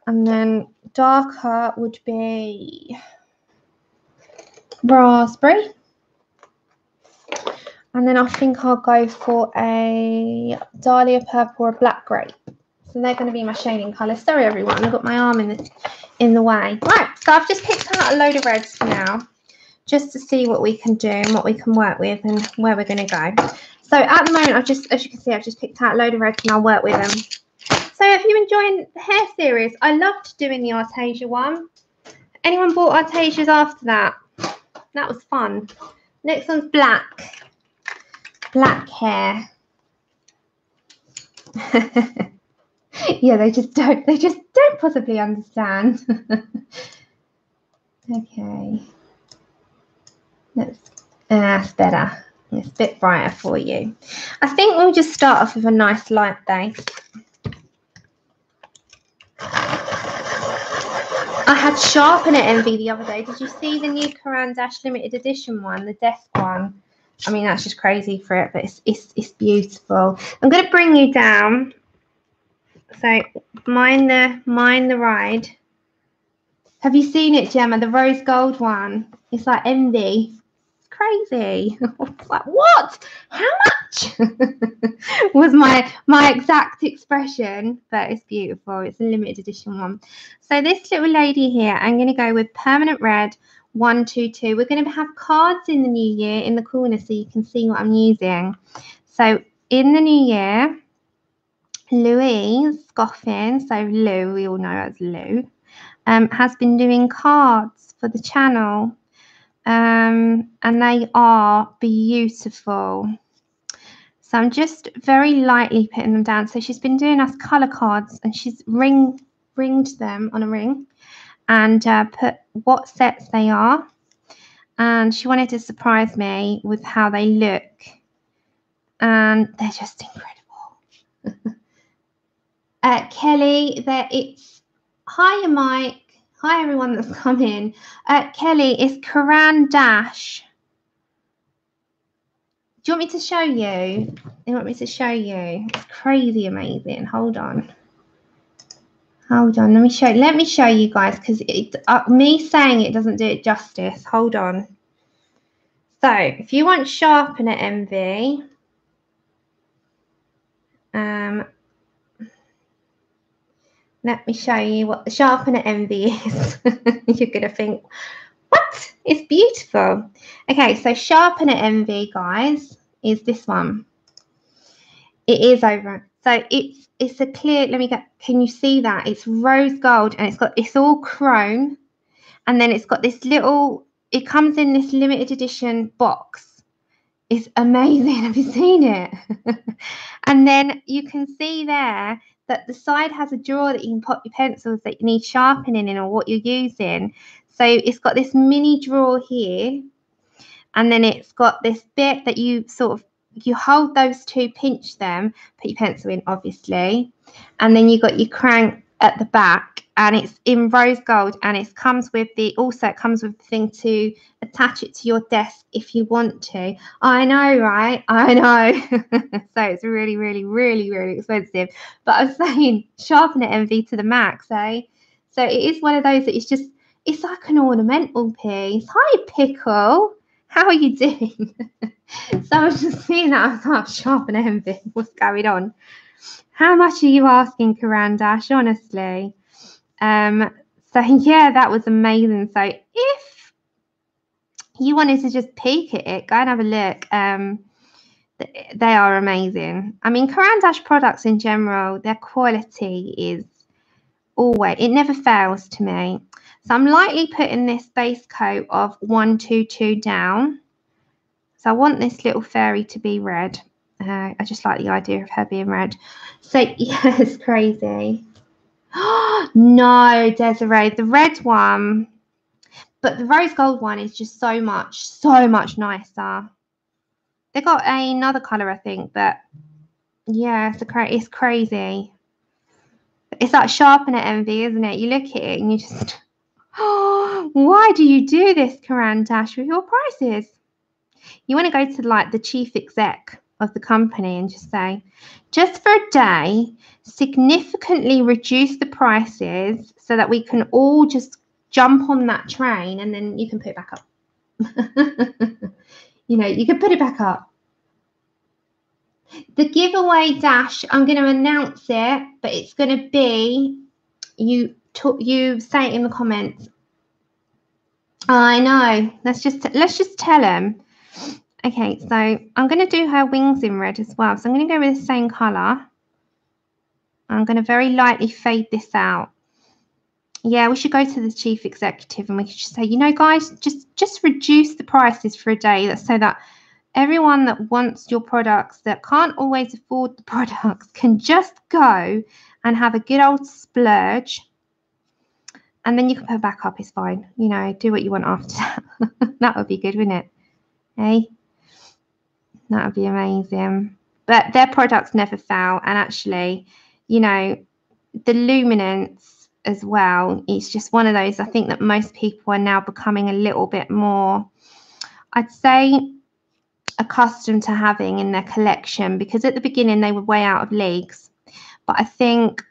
And then darker would be raspberry. And then I think I'll go for a dahlia purple or a black grape. So they're going to be my shading colours. Sorry, everyone, I've got my arm in the way. Right, so I've just picked out a load of reds for now, just to see what we can do and what we can work with and where we're going to go. So at the moment, as you can see, I've just picked out a load of reds and I'll work with them. So if you're enjoying the hair series, I loved doing the Artesia one. Anyone bought Artesias after that? That was fun. Next one's black. Black hair. Yeah, they just don't possibly understand. Okay. That's better. It's a bit brighter for you. I think we'll just start off with a nice light base. I had Sharpen at Envy the other day. Did you see the new Caran d'Ache limited edition one, the desk one? I mean, that's just crazy for it, but it's beautiful. I'm going to bring you down. So mind the ride. Have you seen it, Gemma? The rose gold one. It's like Envy. It's crazy. It's like, what? How much? Was my exact expression, but it's beautiful. It's a limited edition one. So this little lady here, I'm going to go with permanent red 122. We're going to have cards in the new year in the corner so you can see what I'm using. So in the new year, Louise Scoffin, so Lou, we all know as Lou, has been doing cards for the channel, and they are beautiful. So I'm just very lightly putting them down. So she's been doing us colour cards, and she's ringed them on a ring and put what sets they are. And she wanted to surprise me with how they look, and they're just incredible. Kelly, it's hi Mike, hi everyone that's come in. Kelly, it's Caran d'Ache. Do you want me to show you? You want me to show you? It's crazy amazing. Hold on. Let me show you guys, because me saying it doesn't do it justice. Hold on. So if you want Sharpen at Envy, let me show you what the Sharpen at Envy is. You're going to think, what? It's beautiful. Okay, so Sharpen at Envy, guys, is this one. It is over. So it's a clear, can you see that? It's rose gold, and it's all chrome. And then it's got this little, it comes in this limited edition box. It's amazing. Have you seen it? And then you can see there that the side has a drawer that you can pop your pencils that you need sharpening in or what you're using. So it's got this mini drawer here, and then it's got this bit that you sort of, you hold those two, pinch them, put your pencil in obviously, and then you got your crank at the back, and it's in rose gold, and it comes with the thing to attach it to your desk if you want to. I know, right? I know. So it's really, really, really, really expensive. But I was saying, sharpen it envy to the max, eh? So it is one of those that it's like an ornamental piece. Hi, Pickle. How are you doing? So I was just seeing that. I was like, sharpen envy. What's going on? How much are you asking, Karan Dash? Honestly. So yeah, that was amazing. So if you wanted to just peek at it, go and have a look. They are amazing. I mean, Karan Dash products in general, their quality is always, it never fails to me. So I'm lightly putting this base coat of 122 down. So I want this little fairy to be red. I just like the idea of her being red. So yeah, it's crazy. No, Desiree, the red one, but the rose gold one is just so much nicer. They got another color, I think, but yeah, it's crazy. It's like sharpen at envy, isn't it? You look at it and you just, oh, why do you do this, Karan Dash, with your prices? You want to go to like the chief exec of the company and just say, just for a day, significantly reduce the prices so that we can all just jump on that train, and then you can put it back up. You know, you can put it back up. The giveaway, Dash, I'm going to announce it, but it's going to be, you say it in the comments. I know. Let's just tell them. Okay, so I'm going to do her wings in red as well. So I'm going to go with the same colour. I'm going to very lightly fade this out. Yeah, we should go to the chief executive and we should just say, you know, guys, just reduce the prices for a day, so that everyone that wants your products, that can't always afford the products, can just go and have a good old splurge. And then you can put it back up, it's fine. You know, do what you want after that. That would be good, wouldn't it? Hey? That would be amazing. But their products never fail. And actually, you know, the luminance as well, it's just one of those, I think, that most people are now becoming a little bit more, I'd say, accustomed to having in their collection, because at the beginning they were way out of leagues. But I think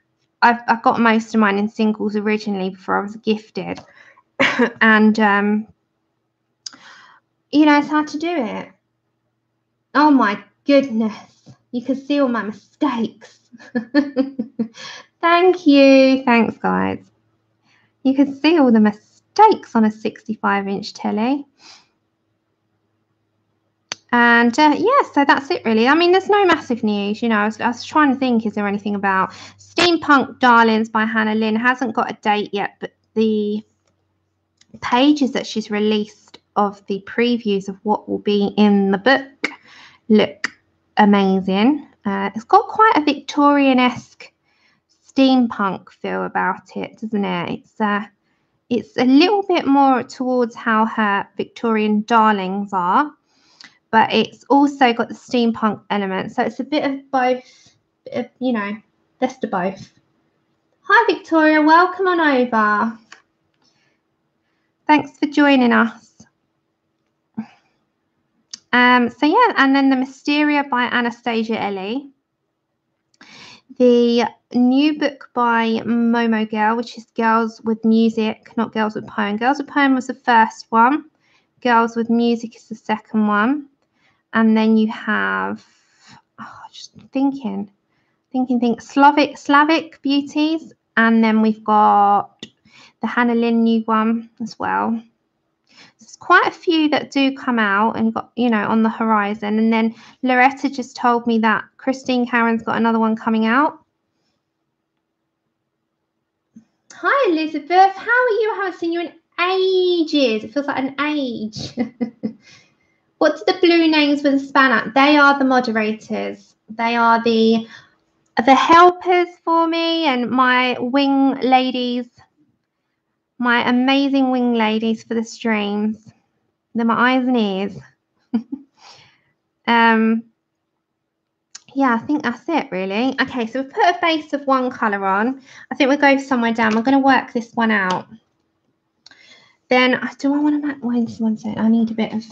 I've got most of mine in singles originally before I was gifted. And, you know, it's hard to do it. Oh my goodness, you can see all my mistakes. Thank you. Thanks, guys. You can see all the mistakes on a 65-inch telly. And yeah, so that's it really. I mean, there's no massive news. You know, I was trying to think, is there anything about Steampunk Darlings by Hannah Lynn? Hasn't got a date yet, but the pages that she's released of the previews of what will be in the book look amazing. It's got quite a Victorian-esque steampunk feel about it, doesn't it? It's a little bit more towards how her Victorian darlings are, but it's also got the steampunk element. So it's a bit of both, you know, best of both. Hi, Victoria. Welcome on over. Thanks for joining us. So yeah, and then the Mysteria by Anastasia Ellie. The new book by Momo Girl, which is Girls with Music, not Girls with Poem. Girls with Poem was the first one. Girls with Music is the second one. And then you have, just thinking, Slavic Beauties. And then we've got the Hannah Lynn new one as well. There's quite a few that do come out and got, you know, on the horizon. And then Loretta just told me that Christine Karen's got another one coming out. Hi, Elizabeth. How are you? I haven't seen you in ages. It feels like an age. What do the blue names with a span at? They are the moderators. They are the the helpers for me and my wing ladies, my amazing wing ladies for the streams. They're my eyes and ears. Yeah, I think that's it really. Okay, so we've put a base of one colour on. I think we'll go somewhere down. I'm going to work this one out. Then do I want to match? Wait, one second. I need a bit of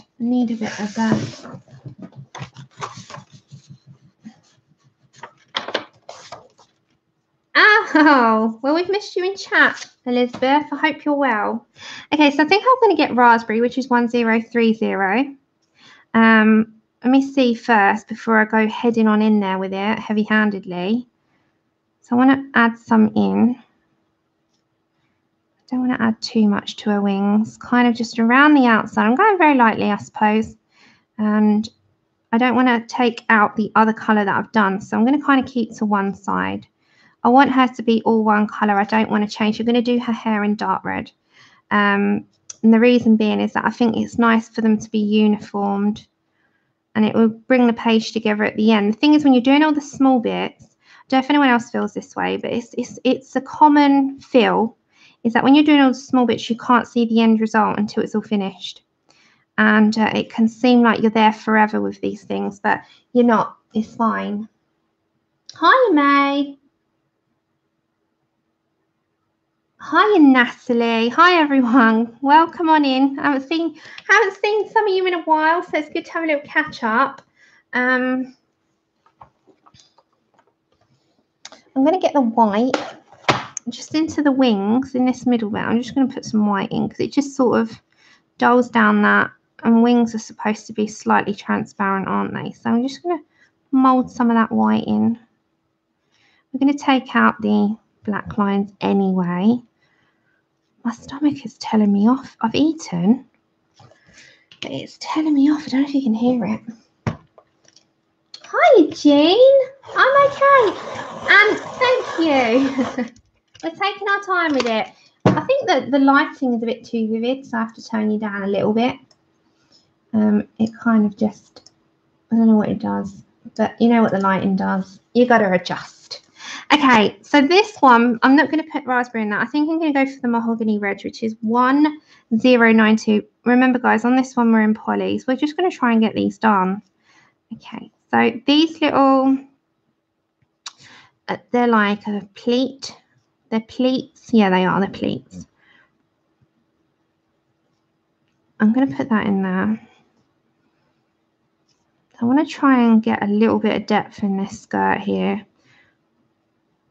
Oh, well, we've missed you in chat, Elizabeth. I hope you're well. Okay, so I think I'm going to get raspberry, which is 1030. Let me see first before I go heading on in there with it heavy-handedly. So I want to add some in. I don't want to add too much to her wings, kind of just around the outside. I'm going very lightly, I suppose. And I don't want to take out the other colour that I've done. So I'm going to kind of keep to one side. I want her to be all one colour. I don't want to change. We're going to do her hair in dark red. And the reason being is that I think it's nice for them to be uniformed. And it will bring the page together at the end. The thing is, when you're doing all the small bits, I don't know if anyone else feels this way, but it's a common feel, is that when you're doing all the small bits, you can't see the end result until it's all finished. And it can seem like you're there forever with these things, but you're not. It's fine. Hi, May. Hi, Natalie. Hi, everyone. Welcome on in. I haven't seen some of you in a while, so it's good to have a little catch up. I'm going to get the white just into the wings in this middle bit. I'm just going to put some white in because it just sort of dulls down that. And wings are supposed to be slightly transparent, aren't they? So I'm just going to mold some of that white in. We're going to take out the black lines anyway. My stomach is telling me off. I've eaten, but it's telling me off. I don't know if you can hear it. Hi, Jean. I'm okay. And thank you. We're taking our time with it. I think that the lighting is a bit too vivid, so I have to tone you down a little bit. It kind of just, I don't know what it does, but you know what the lighting does. You got to adjust. Okay, so this one, I'm not going to put raspberry in that. I think I'm going to go for the mahogany red, which is 1092. Remember, guys, on this one, we're in polys. We're just going to try and get these done. Okay, so these little, they're like a pleat. They're pleats. Yeah, they are. They're pleats. I'm going to put that in there. I want to try and get a little bit of depth in this skirt here.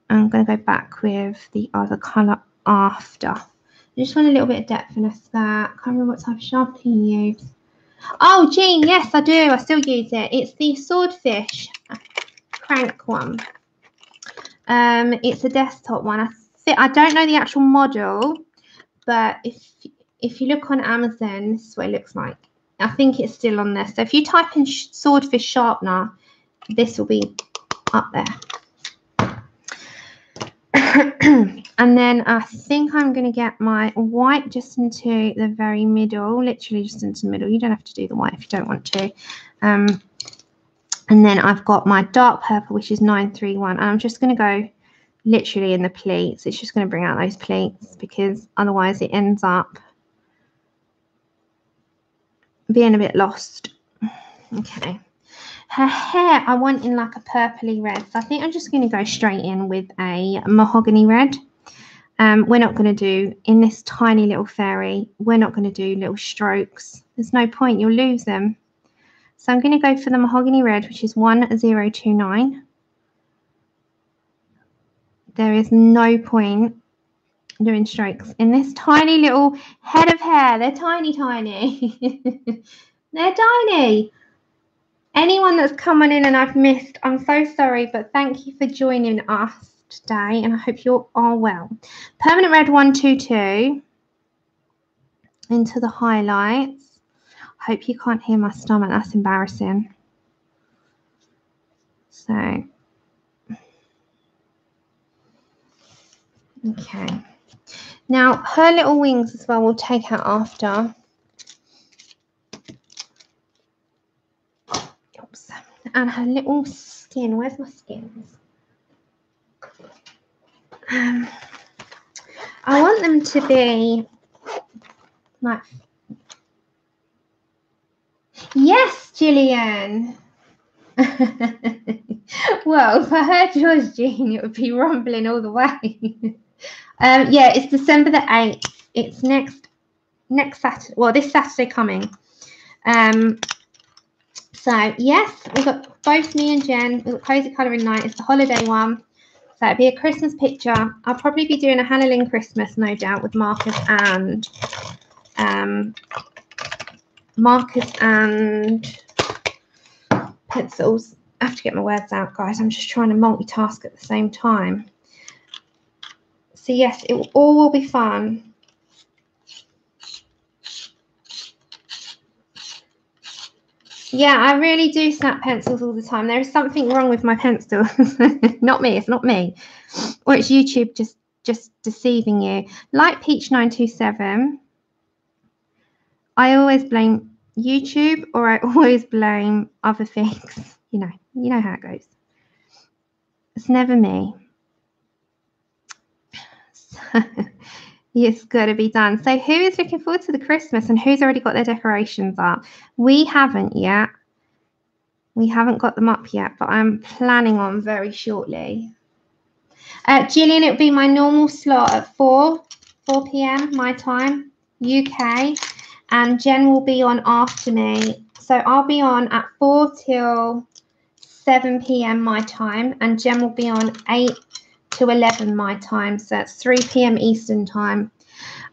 I'm going to go back with the other colour after. I just want a little bit of depth in a skirt. I can't remember what type of sharpening you use. Oh, Jean, yes, I do. I still use it. It's the Swordfish crank one. It's a desktop one. I don't know the actual model, but if you look on Amazon, this is what it looks like. I think it's still on there. So if you type in Swordfish sharpener, this will be up there. And then I think I'm going to get my white just into the very middle, literally just into the middle. You don't have to do the white if you don't want to. And then I've got my dark purple, which is 931. And I'm just going to go literally in the pleats. It's just going to bring out those pleats because otherwise it ends up being a bit lost. Okay. Her hair I want in like a purpley red. So I think I'm just going to go straight in with a mahogany red. We're not going to do, in this tiny little fairy, we're not going to do little strokes. There's no point. You'll lose them. So I'm going to go for the mahogany red, which is 1029. There is no point doing strokes in this tiny little head of hair. They're tiny, tiny. They're tiny. Anyone that's come on in and I've missed, I'm so sorry, but thank you for joining us today, and I hope you all well. Permanent red 122 into the highlights. Hope you can't hear my stomach. That's embarrassing. So, okay. Now, her little wings as well we'll take out after. Oops. And her little skin. Where's my skins? I want them to be like, yes, Gillian. Well, if I heard yours, Jean, it would be rumbling all the way. Yeah, it's December the 8th. It's next Saturday. Well, this Saturday coming. So yes, we've got both me and Jen. We've got Cozy Colouring Night. It's the holiday one. So it'd be a Christmas picture. I'll probably be doing a Hannah Lynn Christmas, no doubt, with markers and pencils. I have to get my words out, guys. I'm just trying to multitask at the same time. So yes, it all will be fun. Yeah, I really do snap pencils all the time. There is something wrong with my pencil. Not me, it's not me. Or it's YouTube just deceiving you. Like Peach 927, I always blame YouTube, or I always blame other things. You know how it goes. It's never me. It's got to be done. So who is looking forward to the Christmas and who's already got their decorations up? We haven't yet. We haven't got them up yet, but I'm planning on very shortly. Gillian, it will be my normal slot at 4 p.m. my time, UK, and Jen will be on after me. So I'll be on at 4 till 7 p.m. my time, and Jen will be on 8 to 11 my time, so that's 3 p.m. Eastern time.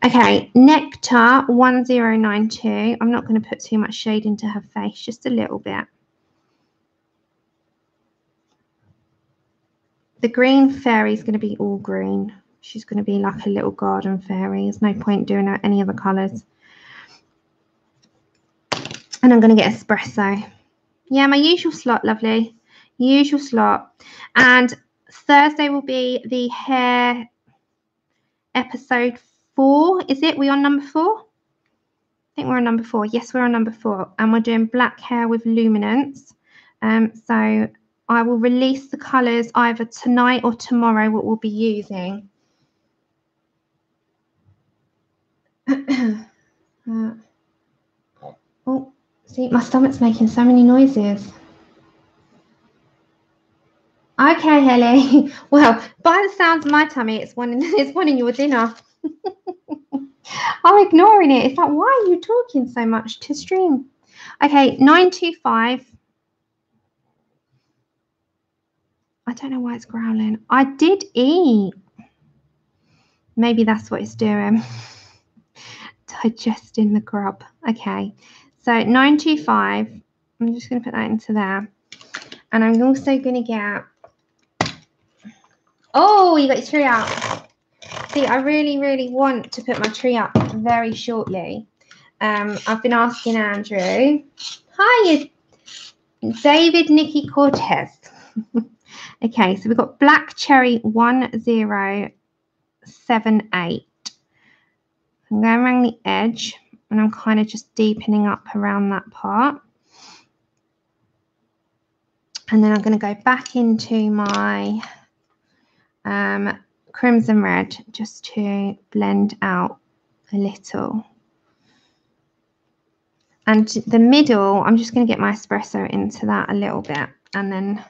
Okay, Nectar 1092. I'm not going to put too much shade into her face, just a little bit. The green fairy is going to be all green. She's going to be like a little garden fairy. There's no point doing any other colours. And I'm going to get espresso. Yeah, my usual slot, lovely. Usual slot. And Thursday will be the hair episode 4. Is it? We on number 4? I think we're on number 4. Yes, we're on number 4. And we're doing black hair with luminance. So I will release the colours either tonight or tomorrow, what we'll be using. Oh, see, my stomach's making so many noises. Okay, Helly. Well, by the sounds of my tummy, it's one in your dinner. I'm ignoring it. It's like, why are you talking so much to stream? Okay, 925. I don't know why it's growling. I did eat. Maybe that's what it's doing. Digesting the grub. Okay, so 925. I'm just going to put that into there. And I'm also going to get... Oh, you got your tree up. See, I really, really want to put my tree up very shortly. I've been asking Andrew. Hi, David Nikki Cortez. Okay, so we've got Black Cherry 1078. I'm going around the edge and I'm kind of just deepening up around that part. And then I'm going to go back into my Crimson Red just to blend out a little. And the middle, I'm just going to get my espresso into that a little bit. And then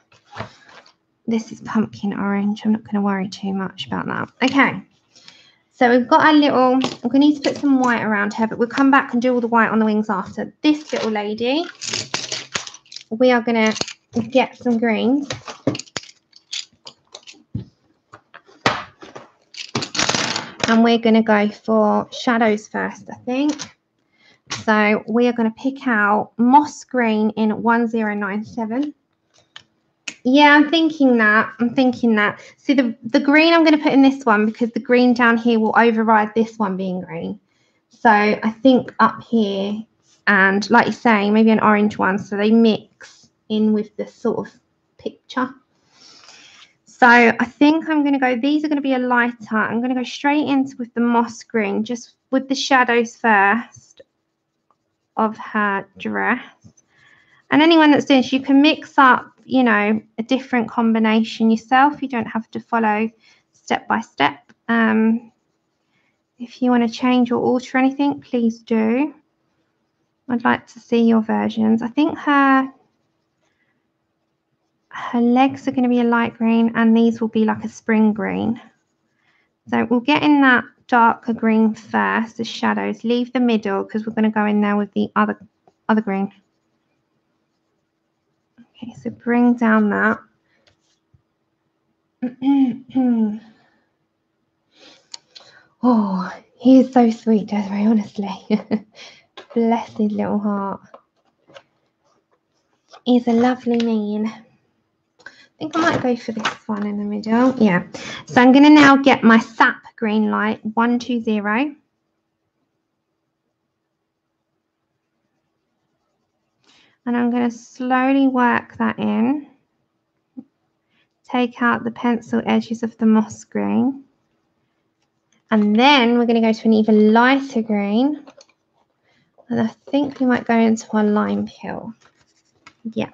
this is pumpkin orange. I'm not going to worry too much about that. Okay. So we've got our little, we're going to need to put some white around her, but we'll come back and do all the white on the wings after. This little lady, we are going to get some greens. And we're going to go for shadows first, I think. So we are going to pick out Moss Green in 1097. Yeah, I'm thinking that. See, the green I'm going to put in this one because the green down here will override this one being green. So I think up here, and like you're saying, maybe an orange one, so they mix in with the sort of picture. So I think I'm going to go, these are going to be a lighter. I'm going to go straight into with the Moss Green, just with the shadows first of her dress. And anyone that's doing this, you can mix up, you know, a different combination yourself. You don't have to follow step by step. If you want to change or alter anything, please do. I'd like to see your versions. I think her legs are going to be a light green and these will be like a spring green. So we'll get in that darker green first, the shadows. Leave the middle because we're going to go in there with the other green. Okay, so bring down that. Oh, he is so sweet, Desiree, honestly. Bless his little heart. He's a lovely mean. I think I might go for this one in the middle. Yeah. So I'm going to now get my sap green light, 120. And I'm going to slowly work that in. Take out the pencil edges of the moss green. And then we're going to go to an even lighter green. And I think we might go into our lime peel. Yeah.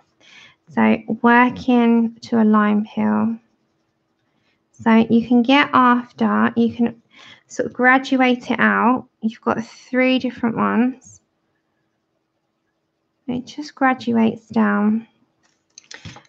So working to a lime peel. So you can get after, you can sort of graduate it out. You've got 3 different ones. It just graduates down.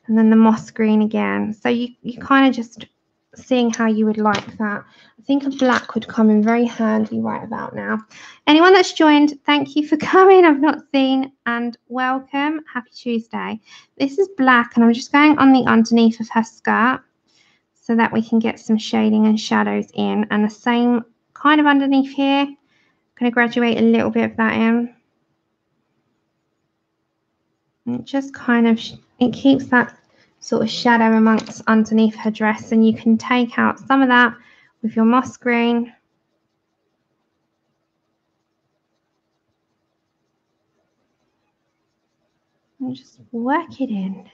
And then the moss green again. So you kind of just seeing how you would like that. I think a black would come in very handy right about now. Anyone that's joined, thank you for coming. I've not seen, and welcome. Happy Tuesday. This is black and I'm just going on the underneath of her skirt so that we can get some shading and shadows in, and the same kind of underneath here. I'm going to graduate a little bit of that in. And it just kind of, it keeps that sort of shadow amongst underneath her dress, and you can take out some of that with your moss green. And just work it in.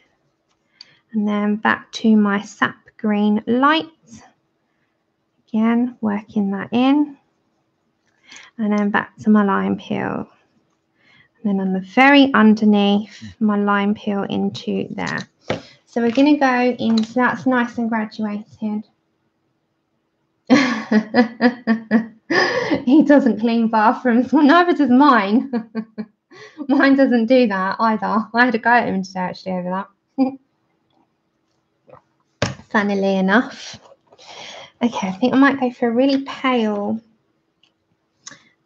And then back to my sap green light. Again, working that in. And then back to my lime peel. And then on the very underneath, my lime peel into there. So we're going to go into, that's nice and graduated. He doesn't clean bathrooms. Well, neither does mine. Mine doesn't do that either. I had a go at him today actually over that. Funnily enough. Okay, I think I might go for a really pale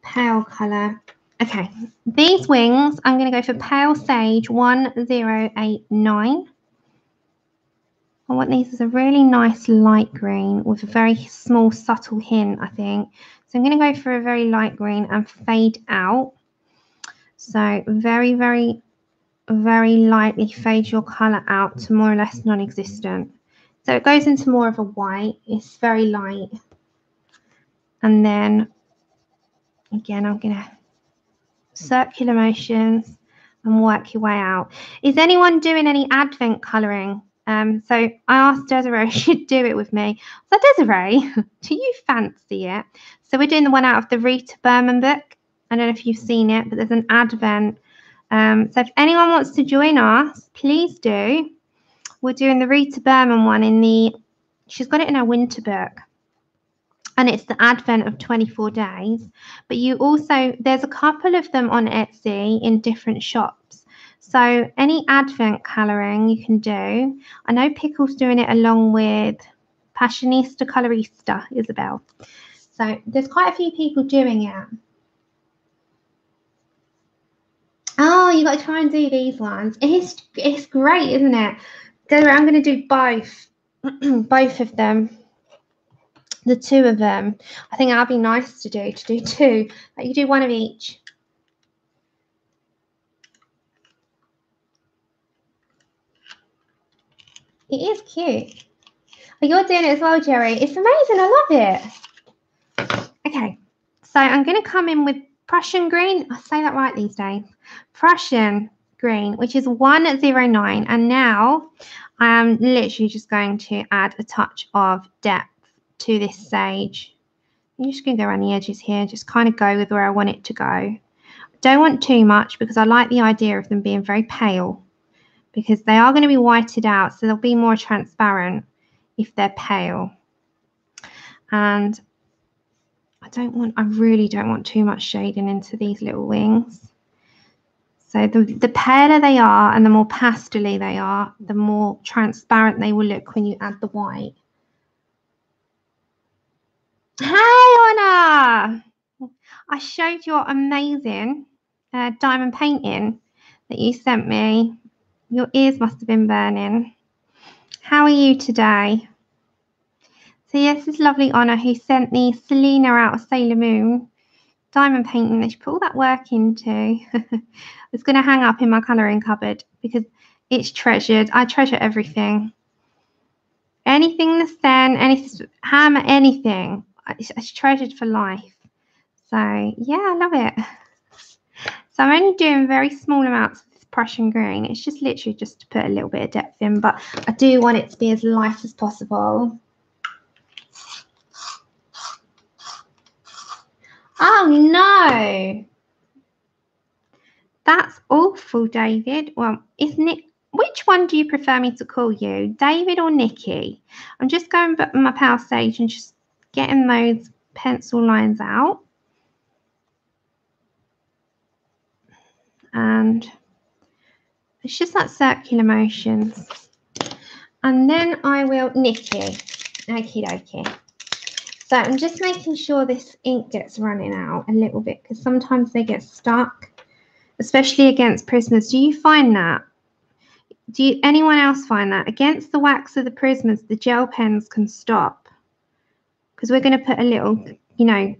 colour. Okay, these wings, I'm going to go for Pale Sage 1089. I want these as a really nice light green with a very small subtle hint, I think. So I'm going to go for a very light green and fade out. So very, very, very lightly fade your colour out to more or less non-existent. So it goes into more of a white. It's very light. And then, again, I'm going to circular motions and work your way out. Is anyone doing any advent colouring? So I asked Desiree if she'd do it with me. So Desiree, do you fancy it? So we're doing the one out of the Rita Berman book. I don't know if you've seen it, but there's an advent. So if anyone wants to join us, please do. We're doing the Rita Berman one in the, she's got it in her winter book. And it's the advent of 24 days. But you also, there's a couple of them on Etsy in different shops. So any advent colouring you can do. I know Pickle's doing it along with Passionista Colorista, Isabel. So there's quite a few people doing it. Oh, you got to try and do these ones. It's great, isn't it? I'm going to do both. Both of them. The 2 of them. I think that'd be nice to do 2. Like you do 1 of each. It is cute. Oh, you're doing it as well, Jerry. It's amazing. I love it. Okay. So I'm going to come in with Prussian green. I say that right these days. Prussian green, which is 109. And now I am literally just going to add a touch of depth to this sage. I'm just going to go around the edges here, just kind of go with where I want it to go. Don't want too much because I like the idea of them being very pale. because they are going to be whited out, so they'll be more transparent if they're pale. And I really don't want too much shading into these little wings. So the paler they are and the more pastel-y they are, the more transparent they will look when you add the white. Hey, Anna! I showed your amazing diamond painting that you sent me. Your ears must have been burning. How are you today? So yes, this lovely Anna who sent the Selena out of Sailor Moon diamond painting that she put all that work into. It's going to hang up in my colouring cupboard because it's treasured. I treasure everything. Anything the Sen, anything hammer, anything. It's treasured for life. So yeah, I love it. So I'm only doing very small amounts of this Prussian green. It's just literally just to put a little bit of depth in, but I do want it to be as light as possible. Oh no! That's awful, David. Well, isn't it? Which one do you prefer me to call you, David or Nikki? I'm just going back on my power stage and just getting those pencil lines out. And it's just that circular motions. And then I will Nikki. Okie dokie. So I'm just making sure this ink gets running out a little bit because sometimes they get stuck, especially against prismas. Do you find that? Anyone else find that? Against the wax of the prismas, the gel pens can stop. Because we're going to put a little, you know,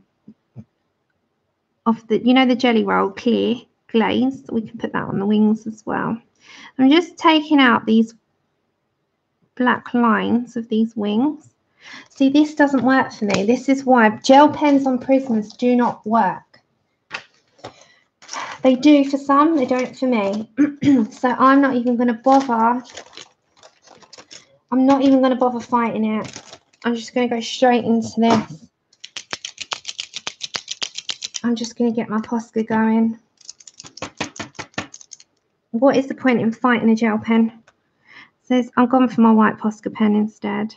of the, you know, the jelly roll clear glaze. We can put that on the wings as well. I'm just taking out these black lines of these wings. See, this doesn't work for me. This is why gel pens on prismas do not work. They do for some, they don't for me. So I'm not even going to bother. I'm not even going to bother fighting it. I'm just going to go straight into this. I'm just going to get my Posca going. What is the point in fighting a gel pen? So I'm gone for my white Posca pen instead.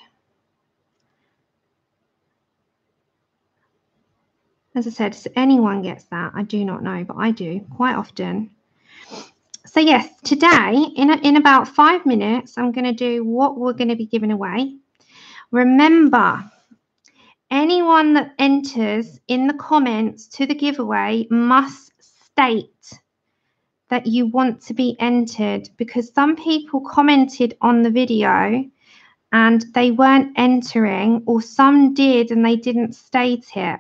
As I said, so anyone gets that, I do not know, but I do quite often. So yes, today, in about 5 minutes, I'm going to do what we're going to be giving away. Remember, anyone that enters in the comments to the giveaway must state that you want to be entered, because some people commented on the video and they weren't entering, or some did and they didn't state it.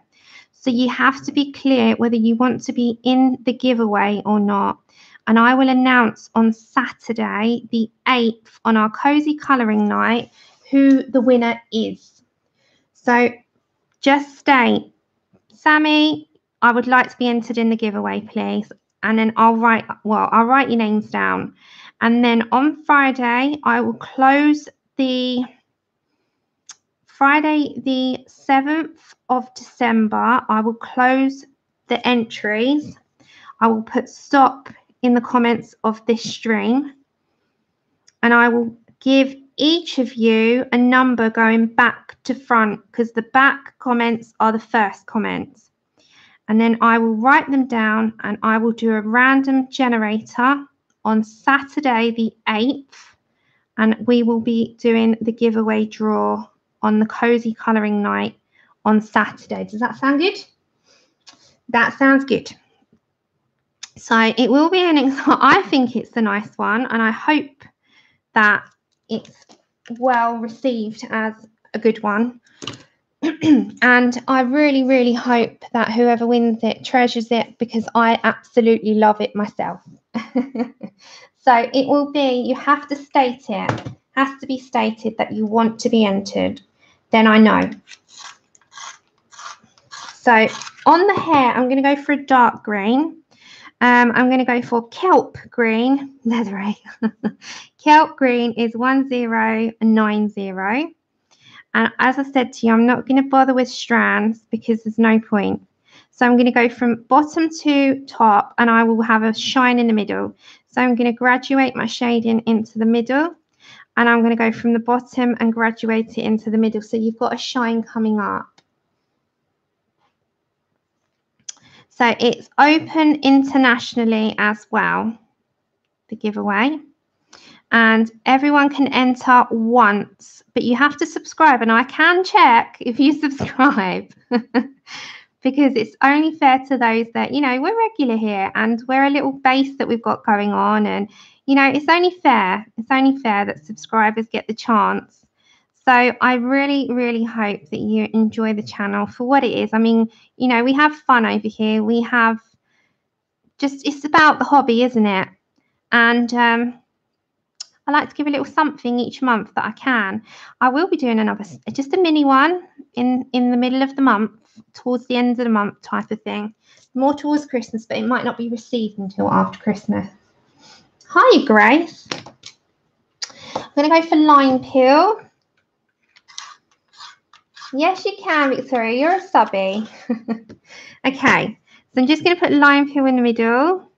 So you have to be clear whether you want to be in the giveaway or not. And I will announce on Saturday, the 8th, on our cozy colouring night, who the winner is. So just state, Sammy, I would like to be entered in the giveaway, please. And then I'll write your names down. And then on Friday, I will close Friday the 7th of December, I will close the entries. I will put stop in the comments of this stream. And I will give each of you a number going back to front, because the back comments are the first comments. And then I will write them down and I will do a random generator on Saturday the 8th. And we will be doing the giveaway draw on the cozy colouring night on Saturday. Does that sound good? That sounds good. So it will be I think it's a nice one, and I hope that it's well received as a good one. And I really, really hope that whoever wins it treasures it, because I absolutely love it myself. So it will be, you have to state it, has to be stated that you want to be entered. Then I know. So on the hair, I'm going to go for a dark green. I'm going to go for kelp green, leathery. Kelp green is 1090. And as I said to you, I'm not going to bother with strands because there's no point. So I'm going to go from bottom to top, and I will have a shine in the middle. So I'm going to graduate my shading into the middle, and I'm going to go from the bottom and graduate it into the middle. So you've got a shine coming up. So it's open internationally as well, the giveaway. And everyone can enter once, but you have to subscribe. And I can check if you subscribe because it's only fair to those that, you know, we're regular here and we're a little base that we've got going on. And, you know, it's only fair. It's only fair that subscribers get the chance. So I really, really hope that you enjoy the channel for what it is. I mean, you know, we have fun over here. We have just, it's about the hobby, isn't it? And I like to give a little something each month that I can. I will be doing another, just a mini one in the middle of the month, towards the end of the month type of thing. More towards Christmas, but it might not be received until after Christmas. Hi, Grace. I'm going to go for lime peel. Yes, you can, Victoria. You're a subby. Okay, so I'm just going to put lime peel in the middle.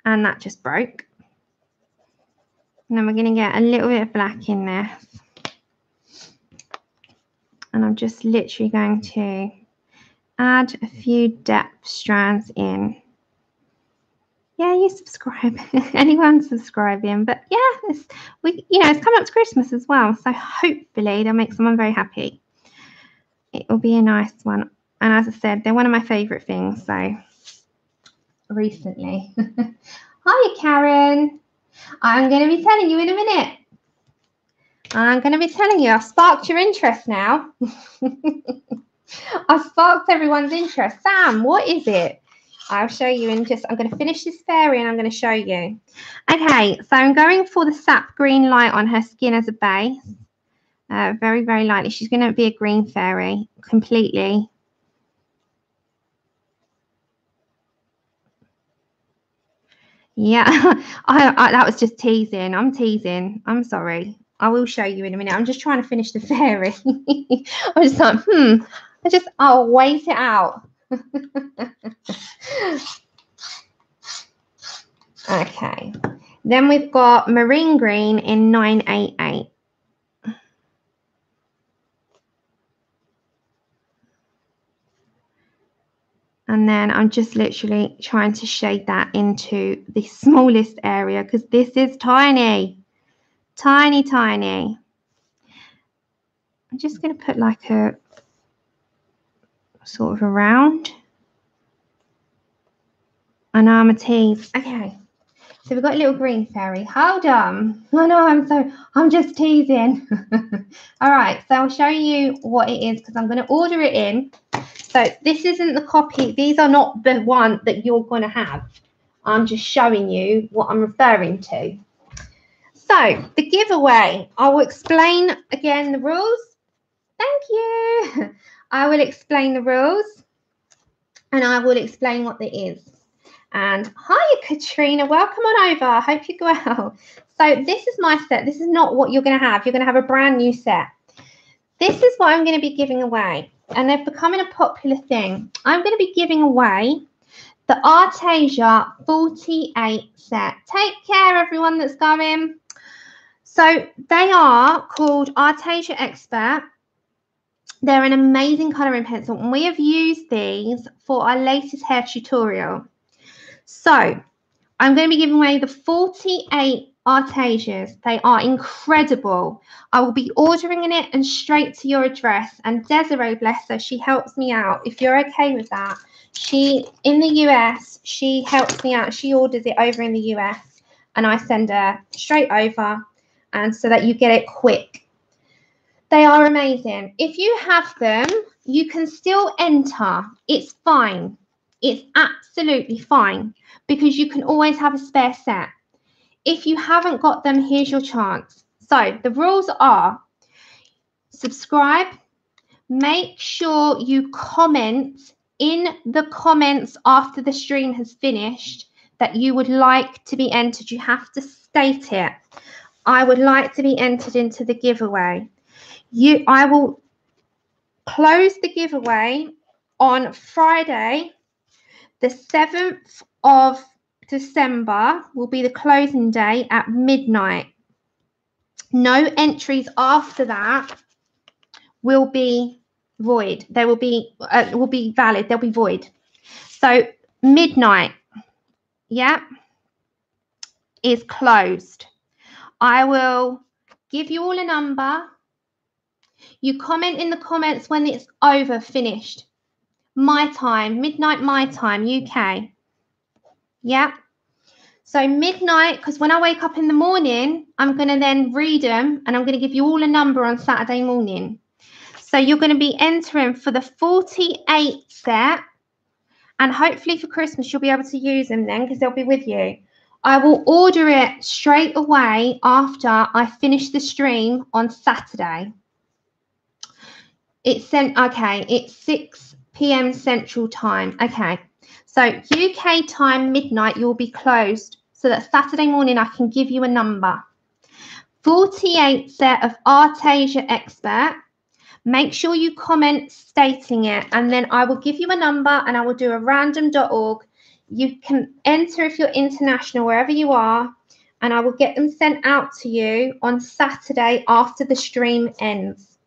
And that just broke. And then we're going to get a little bit of black in there. And I'm just literally going to add a few depth strands in. Yeah, you subscribe. Anyone subscribing. But yeah, it's coming up to Christmas as well. So hopefully they'll make someone very happy. It will be a nice one. And as I said, they're one of my favourite things. So recently. Hi, Karen. I'm going to be telling you in a minute. I'm going to be telling you. I've sparked your interest now. I've sparked everyone's interest. Sam, what is it? I'll show you in just, I'm going to finish this fairy and I'm going to show you. Okay, so I'm going for the sap green light on her skin as a base. Very, very lightly. She's going to be a green fairy completely. Yeah, that was just teasing. I'm teasing. I'm sorry. I will show you in a minute. I'm just trying to finish the fairy. I'm just like, I'll wait it out. Okay. Then we've got marine green in 988. And then I'm just literally trying to shade that into the smallest area because this is tiny. Tiny, tiny. I'm just going to put like a sort of a round. I know I'm a tease. Okay. So we've got a little green fairy. Hold on. I know I'm just teasing. All right. So I'll show you what it is because I'm going to order it in. So this isn't the copy. These are not the one that you're going to have. I'm just showing you what I'm referring to. So the giveaway, I will explain again the rules. Thank you. I will explain the rules and I will explain what it is. And hi, Katrina. Welcome on over. I hope you're well. So this is my set. This is not what you're going to have. You're going to have a brand new set. This is what I'm going to be giving away. And they're becoming a popular thing. I'm going to be giving away the Artasia 48 set. Take care, everyone that's going. So they are called Artasia Expert. They're an amazing colouring pencil. And we have used these for our latest hair tutorial. So I'm going to be giving away the 48 Artasias. They are incredible. I will be ordering it and straight to your address. And Desiree, bless her, she helps me out. If you're okay with that, she, in the US, she helps me out. She orders it over in the US and I send her straight over and so that you get it quick. They are amazing. If you have them, you can still enter. It's fine. It's absolutely fine because you can always have a spare set. If you haven't got them, here's your chance. So the rules are subscribe. Make sure you comment in the comments after the stream has finished that you would like to be entered. You have to state it. I would like to be entered into the giveaway. I will close the giveaway on Friday, the 7th of December will be the closing day at midnight. No entries after that will be void. They will be valid. They'll be void. So midnight, yeah, is closed. I will give you all a number. You comment in the comments when it's over, finished. My time, midnight my time, UK. Yeah. So midnight, because when I wake up in the morning, I'm going to then read them and I'm going to give you all a number on Saturday morning. So you're going to be entering for the 48 set, and hopefully for Christmas you'll be able to use them then because they'll be with you. I will order it straight away after I finish the stream on Saturday. It's 6 p.m. Central Time. Okay. So UK time midnight, you'll be closed so that Saturday morning I can give you a number. 48 set of Artasia Expert. Make sure you comment stating it, and then I will give you a number and I will do a random.org. You can enter if you're international, wherever you are, and I will get them sent out to you on Saturday after the stream ends.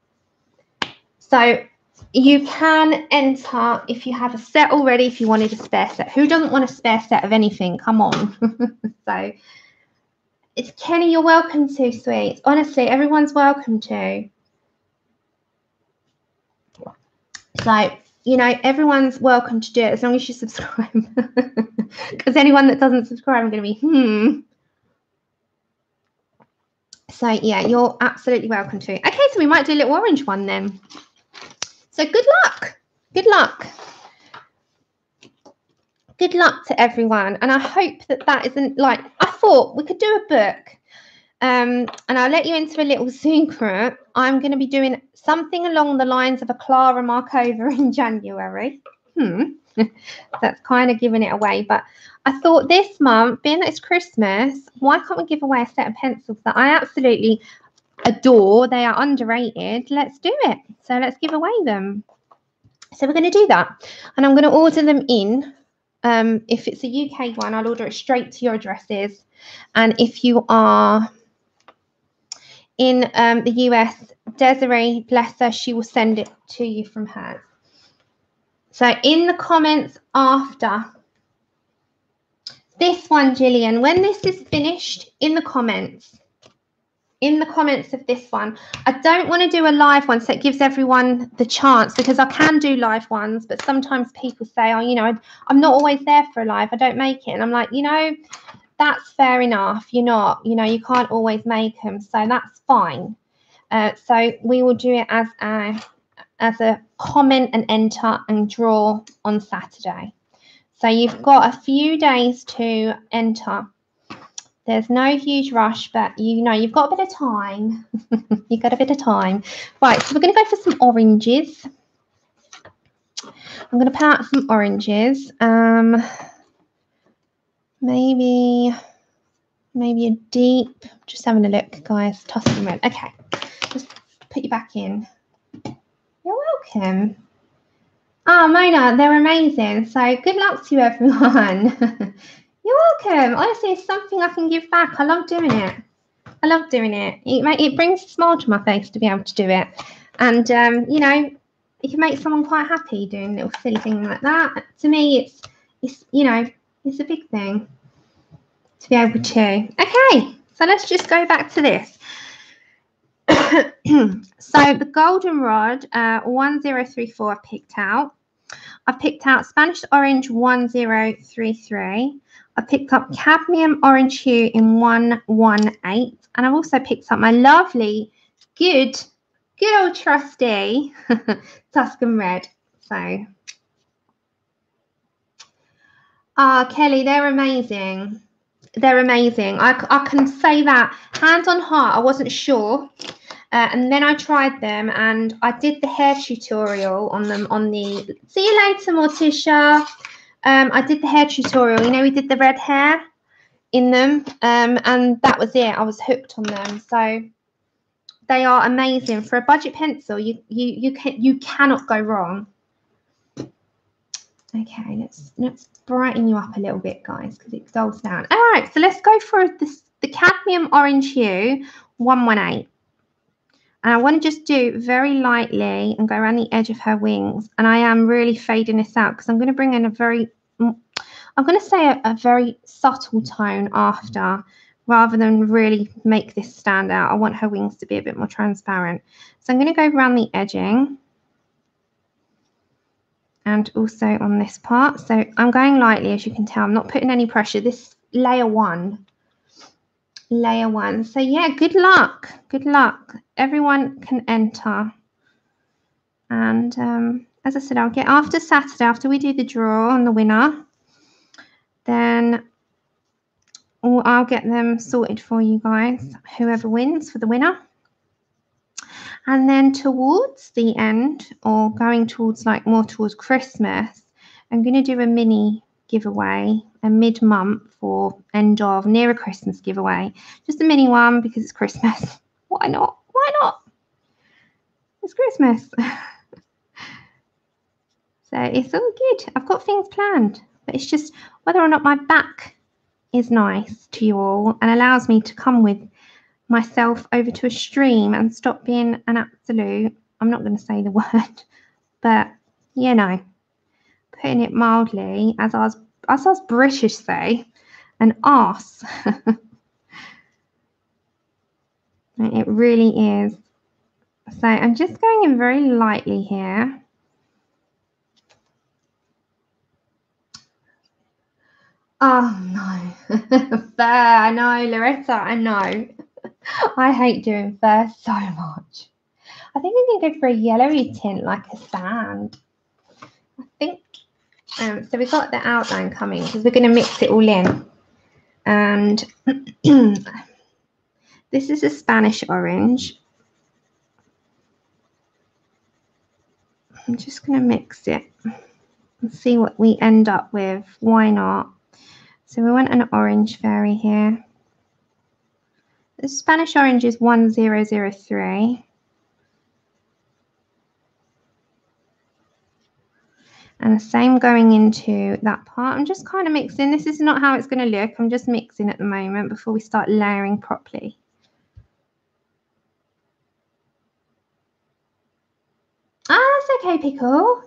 So you can enter if you have a set already, if you wanted a spare set. Who doesn't want a spare set of anything? Come on. So it's Kenny, you're welcome to, sweet. Honestly, everyone's welcome to. So, you know, everyone's welcome to do it as long as you subscribe. Because anyone that doesn't subscribe, I'm going to be, So, yeah, you're absolutely welcome to. Okay, so we might do a little orange one then. So good luck. Good luck. Good luck to everyone. And I hope that that isn't like, I thought we could do a book. And I'll let you into a little secret. I'm going to be doing something along the lines of a Clara Markova in January. That's kind of giving it away. But I thought this month, being that it's Christmas, why can't we give away a set of pencils that I absolutely adore? They are underrated. Let's do it. So let's give away them. So we're going to do that. And I'm going to order them in. If it's a UK one, I'll order it straight to your addresses. And if you are in the US, Desiree, bless her, she will send it to you from hers. So in the comments after this one, Gillian, when this is finished, in the comments of this one, I don't want to do a live one so it gives everyone the chance, because I can do live ones, but sometimes people say, oh, you know, I'm not always there for a live, I don't make it. And I'm like, you know, that's fair enough. You're not, you know, you can't always make them, so that's fine. So we will do it as a comment and enter and draw on Saturday. So you've got a few days to enter. There's no huge rush, but you know, you've got a bit of time. You've got a bit of time. Right, so we're going to go for some oranges. I'm going to pull out some oranges. Maybe a deep, just having a look, guys, Tuscan red. Okay, just put you back in. You're welcome. Oh, Mona, they're amazing. So good luck to you, everyone. You're welcome. Honestly, it's something I can give back. I love doing it. I love doing it. It brings a smile to my face to be able to do it. And, you know, you can make someone quite happy doing a little silly thing like that. To me, it's you know, it's a big thing to be able to. Okay, so let's just go back to this. So the goldenrod 1034 I've picked out. I've picked out Spanish orange 1033. I picked up cadmium orange hue in 118. And I've also picked up my lovely, good old trusty Tuscan red. So, Kelly, they're amazing. They're amazing. I can say that hand on heart, I wasn't sure. And then I tried them and I did the hair tutorial on them on the, see you later, Morticia. I did the hair tutorial, you know, we did the red hair in them, and that was it. I was hooked on them. So they are amazing for a budget pencil. You cannot go wrong. Okay, let's brighten you up a little bit, guys, because it dulls down. All right, so let's go for the cadmium orange hue 118. And I want to just do very lightly and go around the edge of her wings. And I am really fading this out because I'm going to bring in a very, I'm going to say a very subtle tone after, rather than really make this stand out. I want her wings to be a bit more transparent. So I'm going to go around the edging. And also on this part. So I'm going lightly, as you can tell. I'm not putting any pressure. This layer one. So yeah, good luck. Good luck. Everyone can enter. And as I said, I'll get after Saturday, after we do the draw on the winner, then I'll get them sorted for you guys, whoever wins for the winner. And then towards the end, or going towards like more towards Christmas, I'm going to do a mini giveaway, a mid-month or end of near a Christmas giveaway. Just a mini one because it's Christmas. Why not? Why not? It's Christmas. So it's all good. I've got things planned, but it's just whether or not my back is nice to you all and allows me to come with myself over to a stream and stop being an absolute, I'm not going to say the word, but you know, putting it mildly, as us British say, an arse. It really is. So I'm just going in very lightly here. Oh no. Fur, I know, Loretta, I know. I hate doing fur so much. I think I'm going to go for a yellowy tint like a sand. I think. So we've got the outline coming because we're going to mix it all in. And this is a Spanish orange. I'm just going to mix it and see what we end up with. Why not? So we want an orange fairy here. The Spanish orange is 1003. And the same going into that part. I'm just kind of mixing. This is not how it's going to look. I'm just mixing at the moment before we start layering properly. Ah, that's okay, Pickle.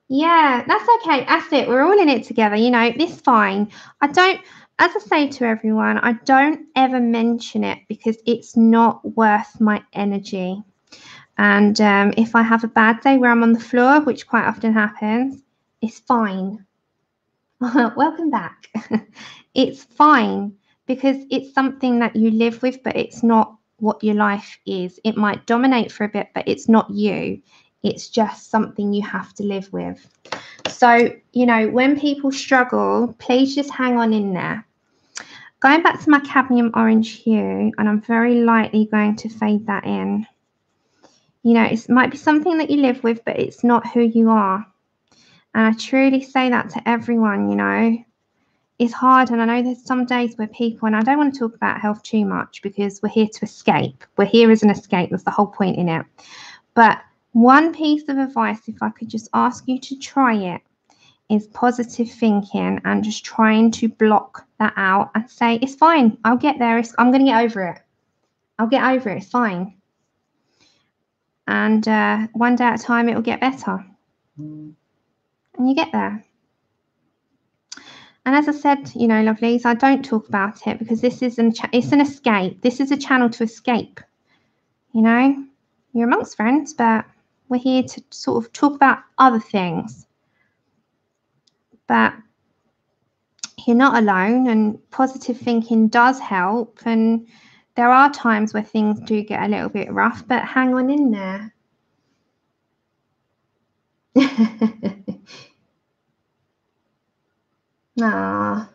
Yeah, that's okay. That's it. We're all in it together. You know, it's fine. I don't, as I say to everyone, I don't ever mention it because it's not worth my energy. And if I have a bad day where I'm on the floor, which quite often happens, it's fine. Welcome back. It's fine because it's something that you live with, but it's not what your life is. It might dominate for a bit, but it's not you. It's just something you have to live with. So, you know, when people struggle, please just hang on in there. Going back to my cadmium orange hue, and I'm very lightly going to fade that in. You know, it might be something that you live with, but it's not who you are. And I truly say that to everyone, you know. It's hard, and I know there's some days where people, and I don't want to talk about health too much because we're here to escape. We're here as an escape. That's the whole point in it. But one piece of advice, if I could just ask you to try it, is positive thinking and just trying to block that out and say, it's fine. I'll get there. I'm going to get over it. I'll get over it. It's fine. And one day at a time, it will get better. And you get there. And as I said, you know, lovelies, I don't talk about it because this is it's an escape. This is a channel to escape. You know, you're amongst friends, but we're here to sort of talk about other things. But you're not alone, and positive thinking does help. And there are times where things do get a little bit rough, but hang on in there. Ah.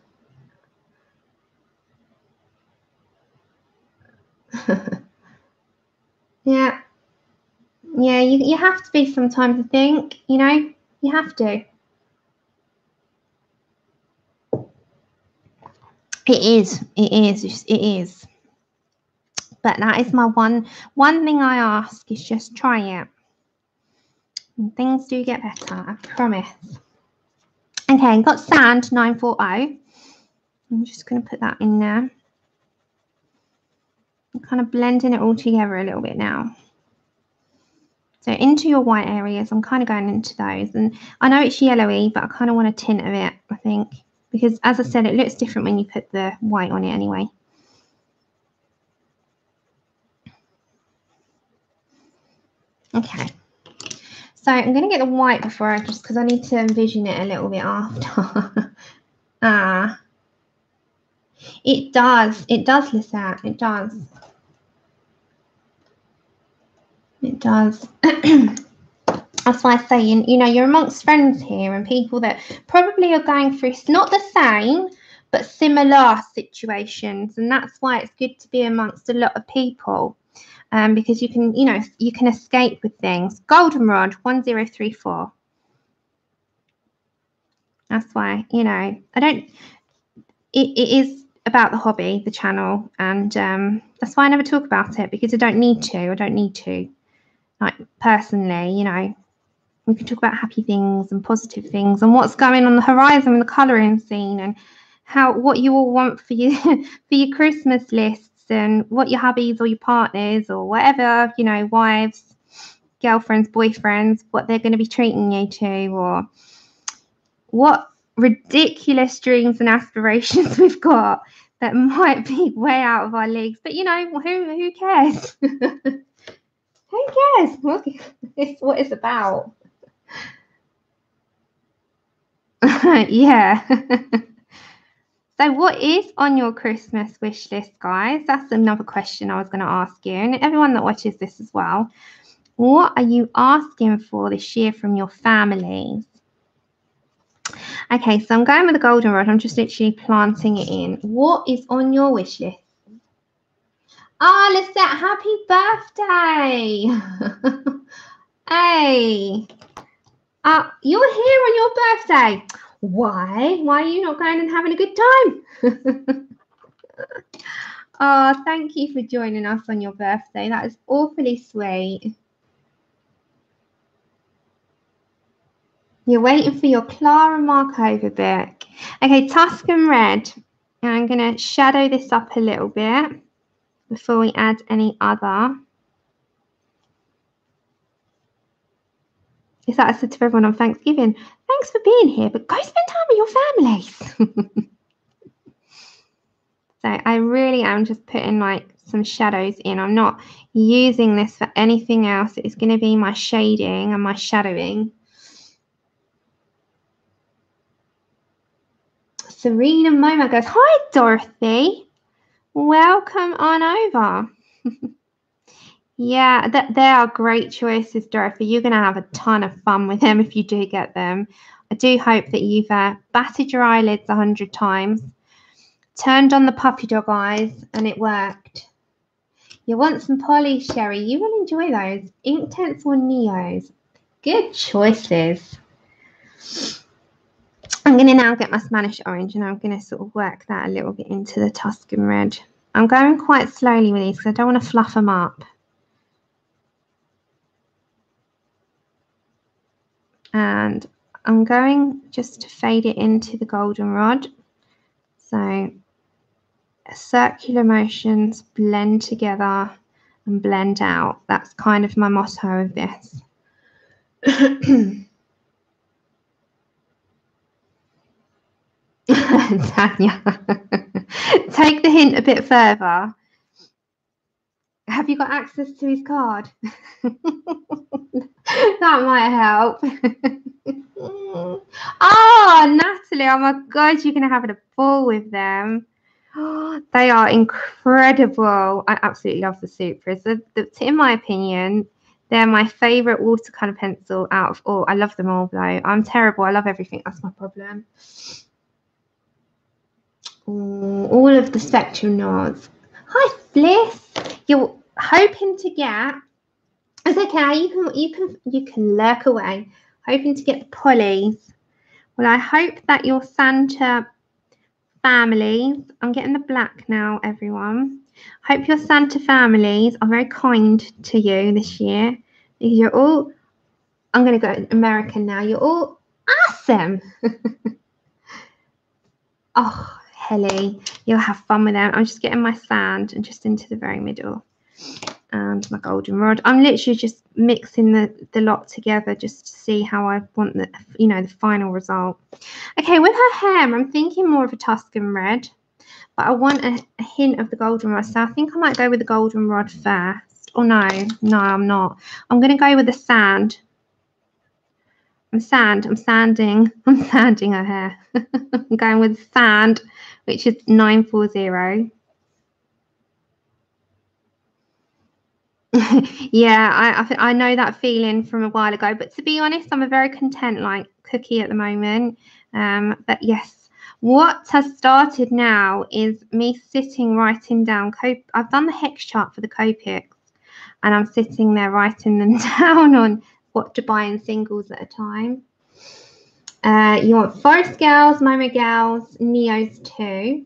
Yeah. Yeah, you have to be sometimes, I think, you know, you have to. It is. But that is my one thing I ask is just try it. And things do get better, I promise. Okay, got sand 940. I'm just going to put that in there. I'm kind of blending it all together a little bit now. So into your white areas, I'm kind of going into those. And I know it's yellowy, but I kind of want a tint of it, I think. Because as I said, it looks different when you put the white on it anyway. Okay. So I'm going to get the white before just because I need to envision it a little bit after. It does, Lisa. It does. It does. That's why I say, you know, you're amongst friends here and people that probably are going through not the same, but similar situations. And that's why it's good to be amongst a lot of people, because you can, you know, you can escape with things. Goldenrod 1034. That's why, you know, it is about the hobby, the channel, and that's why I never talk about it, because I don't need to. Like, personally, you know, we can talk about happy things and positive things and what's going on the horizon in the colouring scene and what you all want for you for your Christmas lists and what your hubbies or your partners or whatever, you know, wives, girlfriends, boyfriends, what they're going to be treating you to, or what ridiculous dreams and aspirations we've got that might be way out of our leagues. But, you know, who cares? Who cares? It's what it's about. Yeah. So what is on your Christmas wish list, guys? That's another question I was going to ask you, and everyone that watches this as well. What are you asking for this year from your families? Okay, so I'm going with the goldenrod. I'm just literally planting it in. What is on your wish list? Ah, Lisette, happy birthday. Hey. You're here on your birthday. Why? Why are you not going and having a good time? Oh, thank you for joining us on your birthday. That is awfully sweet. You're waiting for your Clara Markova book. Okay, Tuscan Red. And I'm going to shadow this up a little bit before we add any other. Is that I said to everyone on Thanksgiving, thanks for being here, but go spend time with your families. So I really am just putting like some shadows in. I'm not using this for anything else. It's going to be my shading and my shadowing. Serena Moma goes, hi, Dorothy. Welcome on over. Yeah, they are great choices, Dorothy. You're going to have a ton of fun with them if you do get them. I do hope that you've batted your eyelids 100 times, turned on the puppy dog eyes, and it worked. You want some poly, Sherry? You will enjoy those. Inktense or Neos? Good choices. I'm going to now get my Spanish orange and I'm going to sort of work that a little bit into the Tuscan red. I'm going quite slowly with these because I don't want to fluff them up. And I'm going just to fade it into the goldenrod. So circular motions, blend together and blend out. That's kind of my motto of this. Tanya, take the hint a bit further. Have you got access to his card? That might help. Oh, Natalie, oh my God, you're going to have a ball with them. They are incredible. I absolutely love the Supras. In my opinion, they're my favourite watercolour pencil out of all. I love them all, though. I'm terrible. I love everything. That's my problem. All of the Spectrum Nods. Hi, Bliss. You're hoping to get. It's okay. You can lurk away. Hoping to get the polys. Well, I hope that your Santa families. I'm getting the black now, everyone. Hope your Santa families are very kind to you this year. You're all. I'm going to go American now. You're all Awesome. Oh, Helly, you'll have fun with them. I'm just getting my sand and just into the very middle. And my goldenrod. I'm literally just mixing the lot together just to see how I want the, the final result. Okay, with her hair, I'm thinking more of a Tuscan red, but I want a hint of the goldenrod. So I think I might go with the goldenrod first. Oh no, I'm not. I'm going to go with the sand. I'm sanding her hair. I'm going with sand, which is 940. Yeah, I know that feeling from a while ago, but to be honest, I'm a very content like cookie at the moment. But yes, what has started now is me sitting writing down I've done the hex chart for the Copics, and I'm sitting there writing them down on what to buy in singles at a time. You want Forest Gals, Momo Gals, Neos 2,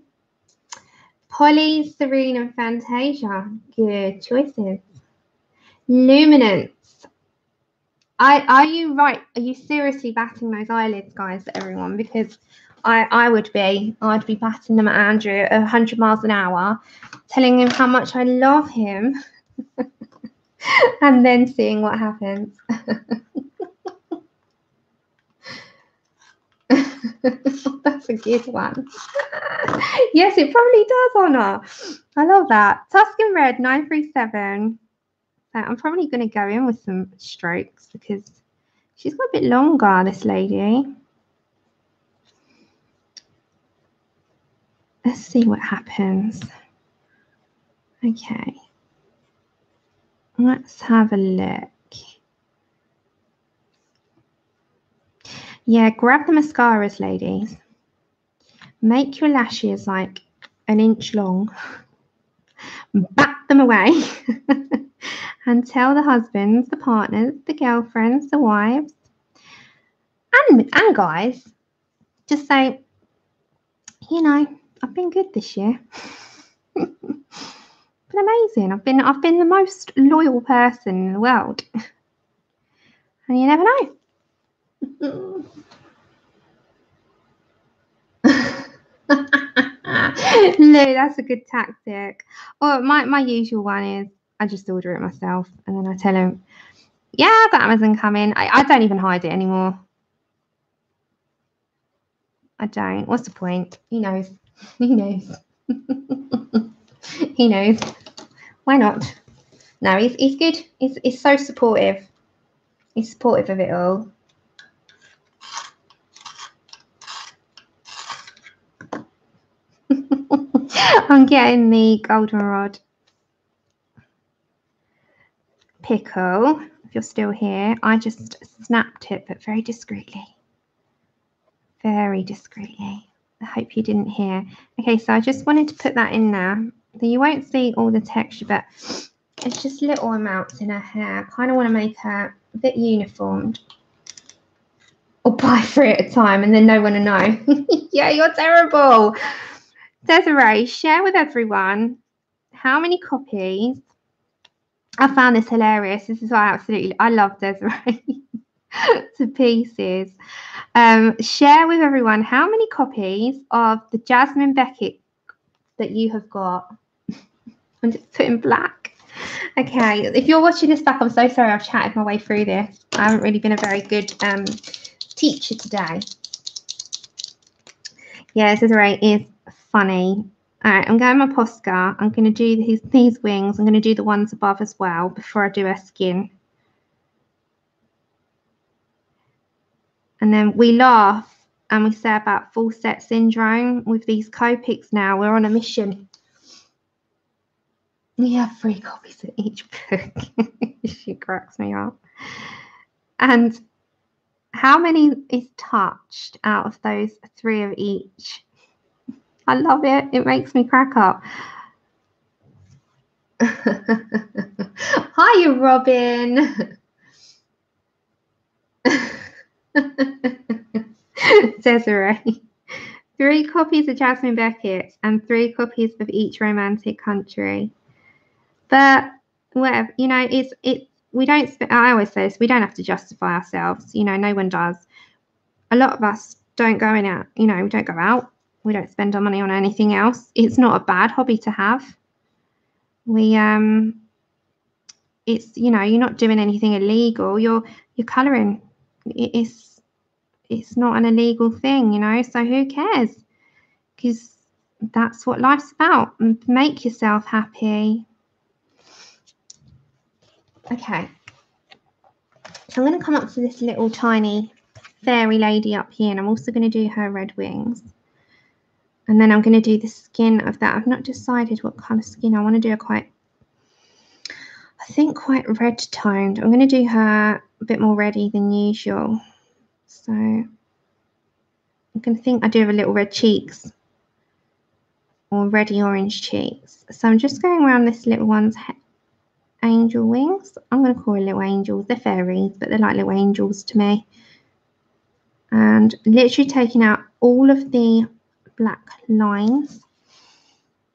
Polly, Serene, and Fantasia. Good choices. Luminance. Are you right? Are you seriously batting those eyelids, guys, to everyone? Because I'd be batting them at Andrew at 100 miles an hour, telling him how much I love him, and then seeing what happens. That's a good one. Yes, it probably does, Honor. I love that. Tuscan Red 937. So I'm probably going to go in with some strokes because she's got a bit longer, this lady. Let's see what happens. Okay. Let's have a look. Yeah, grab the mascaras, ladies. Make your lashes like an inch long. Bat them away. And tell the husbands, the partners, the girlfriends, the wives, and guys, just say, I've been good this year. Been amazing. I've been the most loyal person in the world. And you never know. No, that's a good tactic. Or my usual one is I just order it myself and then I tell him, yeah, I've got Amazon coming. I don't even hide it anymore. I don't. What's the point? He knows. He knows. He knows. Why not? No, he's good. He's so supportive. He's supportive of it all. I'm getting the goldenrod pickle. If you're still here, I just snapped it, but very discreetly. Very discreetly. I hope you didn't hear. Okay, so I just wanted to put that in there. You won't see all the texture, but it's just little amounts in her hair. I kind of want to make her a bit uniformed. Or buy 3 at a time and then no one will know. Yeah, you're terrible. Desiree, share with everyone how many copies. I found this hilarious. This is why I love Desiree to pieces. Share with everyone how many copies of the Jasmine Beckett that you have got. I'm just putting black. Okay, if you're watching this back, I'm so sorry I've chatted my way through this. I haven't really been a very good teacher today. Yeah, Desiree is funny. All right, I'm going my Posca. I'm going to do these wings. I'm going to do the ones above as well before I do her skin. And then we laugh and we say about full set syndrome with these Copics now. We're on a mission. We have 3 copies of each book. She cracks me up. And how many is touched out of those 3 of each? I love it. It makes me crack up. Hiya, Robin. Desiree. 3 copies of Jasmine Beckett and 3 copies of each romantic country. But whatever, we don't. I always say this. We don't have to justify ourselves. No one does. a lot of us don't go in out, you know, we don't go out. We don't spend our money on anything else. It's not a bad hobby to have. It's, you know, you're not doing anything illegal. You're colouring. It's not an illegal thing, you know, so who cares? Because that's what life's about. Make yourself happy. Okay. So I'm going to come up to this little tiny fairy lady up here, and I'm also going to do her red wings. And then I'm going to do the skin of that. I've not decided what colour skin. I want to do a quite red toned. I'm going to do her a bit more reddy than usual. So I'm going to think I do have a little red cheeks or reddy orange cheeks. So I'm just going around this little one's angel wings. I'm going to call her little angels. They're fairies, but they're like little angels to me. And literally taking out all of the black lines.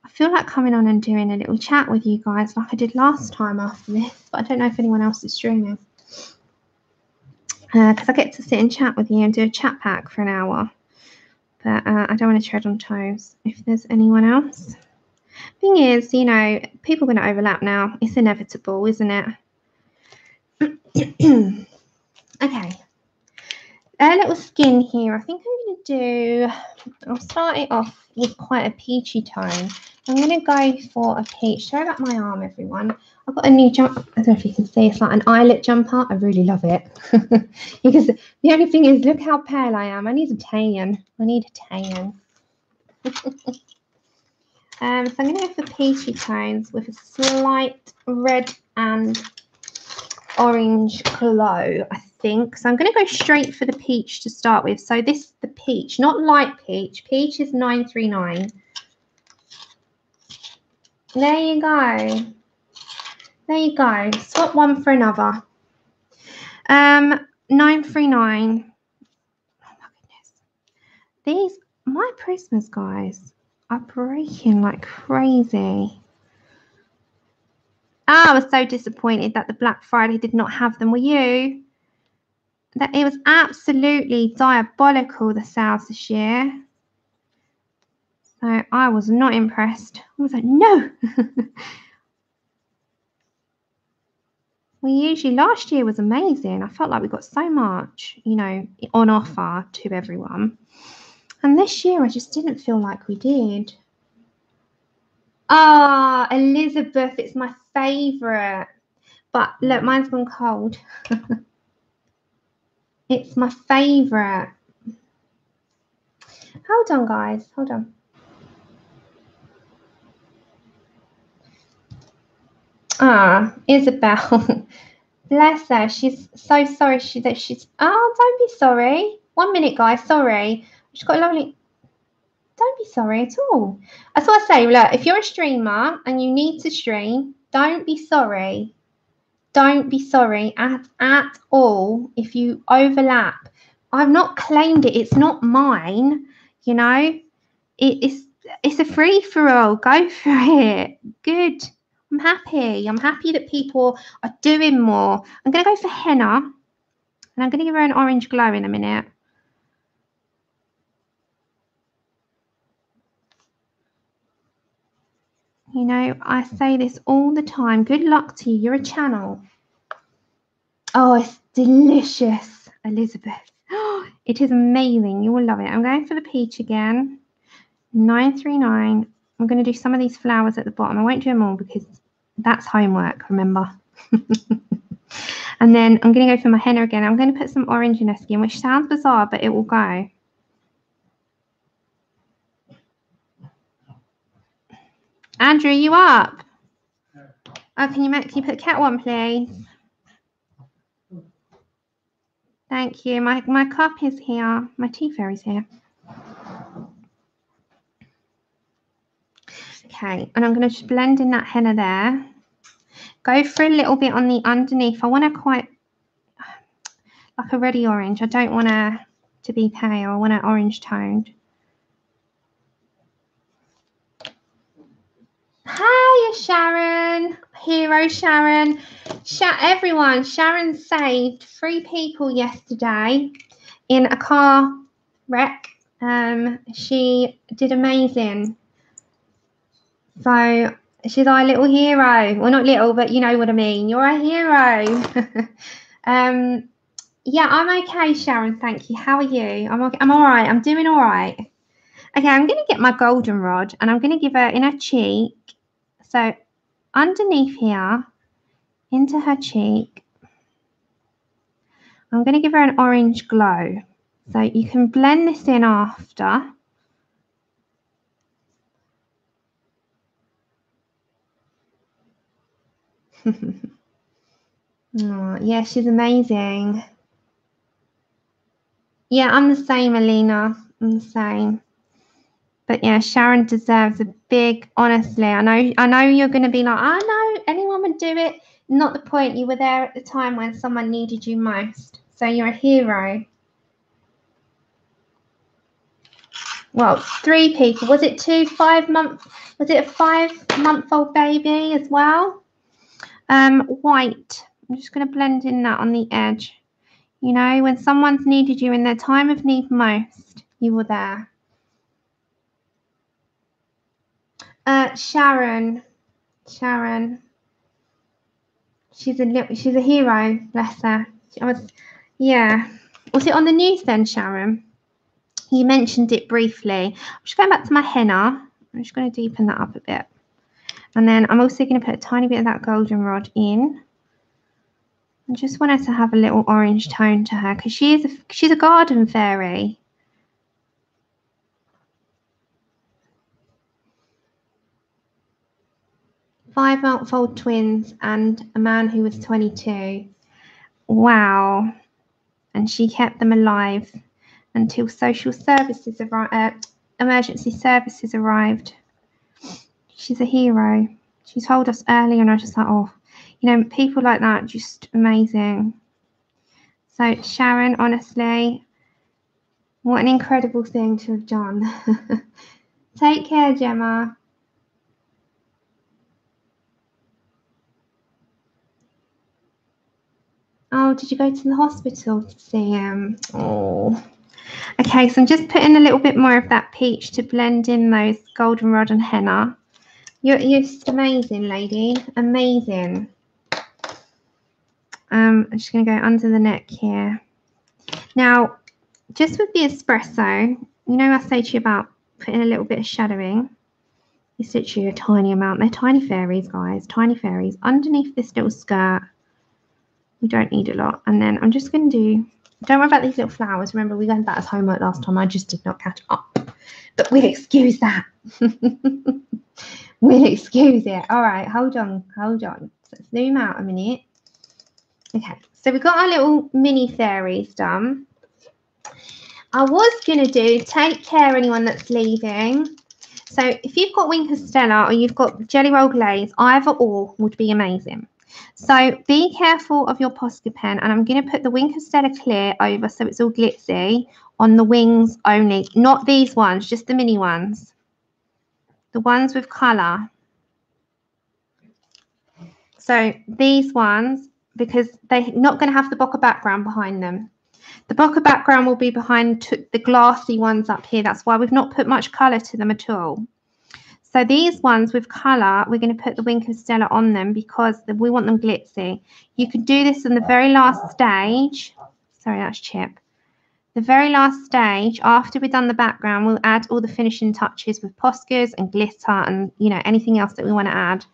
I feel like coming on and doing a little chat with you guys like I did last time after this, but I don't know if anyone else is streaming. Because I get to sit and chat with you and do a chat pack for an hour. But I don't want to tread on toes if there's anyone else. Thing is, you know, people are going to overlap now. It's inevitable, isn't it? Okay. A little skin here. I think I'm going to do, I'll start it off with quite a peachy tone. I'm going to go for a peach. Sorry about my arm, everyone. I've got a new jumper. I don't know if you can see. It's like an eyelet jumper. I really love it. Because the only thing is, look how pale I am. I need a tan. So I'm going to go for peachy tones with a slight red and orange glow, I think. So I'm going to go straight for the peach to start with. So this, the peach, not light peach. Peach is 939. There you go. There you go. Swap one for another. 939. Oh my goodness. My Prismas, guys, are breaking like crazy. I was so disappointed that the Black Friday did not have them. Were you? That it was absolutely diabolical, the sales this year. So I was not impressed. I was like, no. Last year was amazing. I felt like we got so much, you know, on offer to everyone. And this year I just didn't feel like we did. Ah, Elizabeth, it's my favourite. But look, mine's gone cold. It's my favourite. Hold on, guys. Hold on. Ah, Isabel. Bless her. She's so sorry oh, don't be sorry. 1 minute, guys. Sorry. She's got a lovely... Don't be sorry at all. That's what I say. Look, if you're a streamer and you need to stream, don't be sorry. Don't be sorry at all if you overlap. I've not claimed it. It's not mine. You know, it's a free-for-all. Go for it. Good. I'm happy. I'm happy that people are doing more. I'm going to go for henna. And I'm going to give her an orange glow in a minute. You know, I say this all the time. Good luck to you. You're a channel. Oh, it's delicious, Elizabeth. It is amazing. You will love it. I'm going for the peach again. 939. I'm going to do some of these flowers at the bottom. I won't do them all because that's homework, remember. And then I'm going to go for my henna again. I'm going to put some orange in her skin, which sounds bizarre, but it will go. Andrew, you up? Oh, can you put cat one, please? Thank you. My cup is here. My tea fairy's here. Okay, and I'm going to just blend in that henna there. Go for a little bit on the underneath. I want to quite like a reddy orange. I don't want to be pale. I want it orange toned. Hiya, Sharon. Hero Sharon. Everyone, Sharon saved 3 people yesterday. in a car wreck. She did amazing. So she's our little hero. Well, not little, but you know what I mean. You're a hero. Yeah, I'm okay, Sharon. Thank you. How are you? I'm okay. I'm all right. I'm doing all right. Okay, I'm going to get my goldenrod and I'm going to give her in her cheek. So underneath here, into her cheek, I'm going to give her an orange glow. So you can blend this in after. Oh, yeah, she's amazing. Yeah, I'm the same, Alina. I'm the same. But yeah, Sharon deserves a big, honestly, I know you're going to be like, I know anyone would do it. Not the point. You were there at the time when someone needed you most. So you're a hero. Well, 3 people. Was it 2 5-month? Was it a 5-month-old baby as well? White. I'm just going to blend in that on the edge. You know, when someone's needed you in their time of need most, you were there. Sharon. She's a hero, bless her. Yeah. Was it on the news then, Sharon? You mentioned it briefly. I'm just going back to my henna. I'm just going to deepen that up a bit. And then I'm also going to put a tiny bit of that goldenrod in. I just want her to have a little orange tone to her because she's a garden fairy. Five-month-old twins and a man who was 22. Wow. And she kept them alive until social services arrived, emergency services arrived. She's a hero. She told us earlier and I was just like, oh, you know, people like that, just amazing. So Sharon, honestly, what an incredible thing to have done. Take care, Gemma. Oh, did you go to the hospital to see him? Oh. Okay, so I'm just putting a little bit more of that peach to blend in those goldenrod and henna. You're just amazing, lady. Amazing. I'm just going to go under the neck here. Now, just with the espresso, you know I say to you about putting a little bit of shadowing. It's literally a tiny amount. They're tiny fairies, guys. Tiny fairies. Underneath this little skirt. We don't need a lot. And then I'm just going to do... Don't worry about these little flowers. Remember, we had that as homework last time. I just did not catch up. But we'll excuse that. We'll excuse it. All right, hold on. So zoom out a minute. Okay, so we've got our little mini fairies done. I was going to do take care anyone that's leaving. So if you've got Wink of Stella or you've got Jelly Roll Glaze, either or would be amazing. So be careful of your Posca pen, and I'm going to put the Wink of Stella clear over so it's all glitzy on the wings only. Not these ones, just the mini ones. The ones with colour. So these ones, because they're not going to have the bokeh background behind them. The bokeh background will be behind the glassy ones up here. That's why we've not put much colour to them at all. So these ones with colour, we're going to put the Wink of Stella on them because we want them glitzy. You could do this in the very last stage. Sorry, that's Chip. The very last stage, after we've done the background, we'll add all the finishing touches with Poscas and glitter and, you know, anything else that we want to add.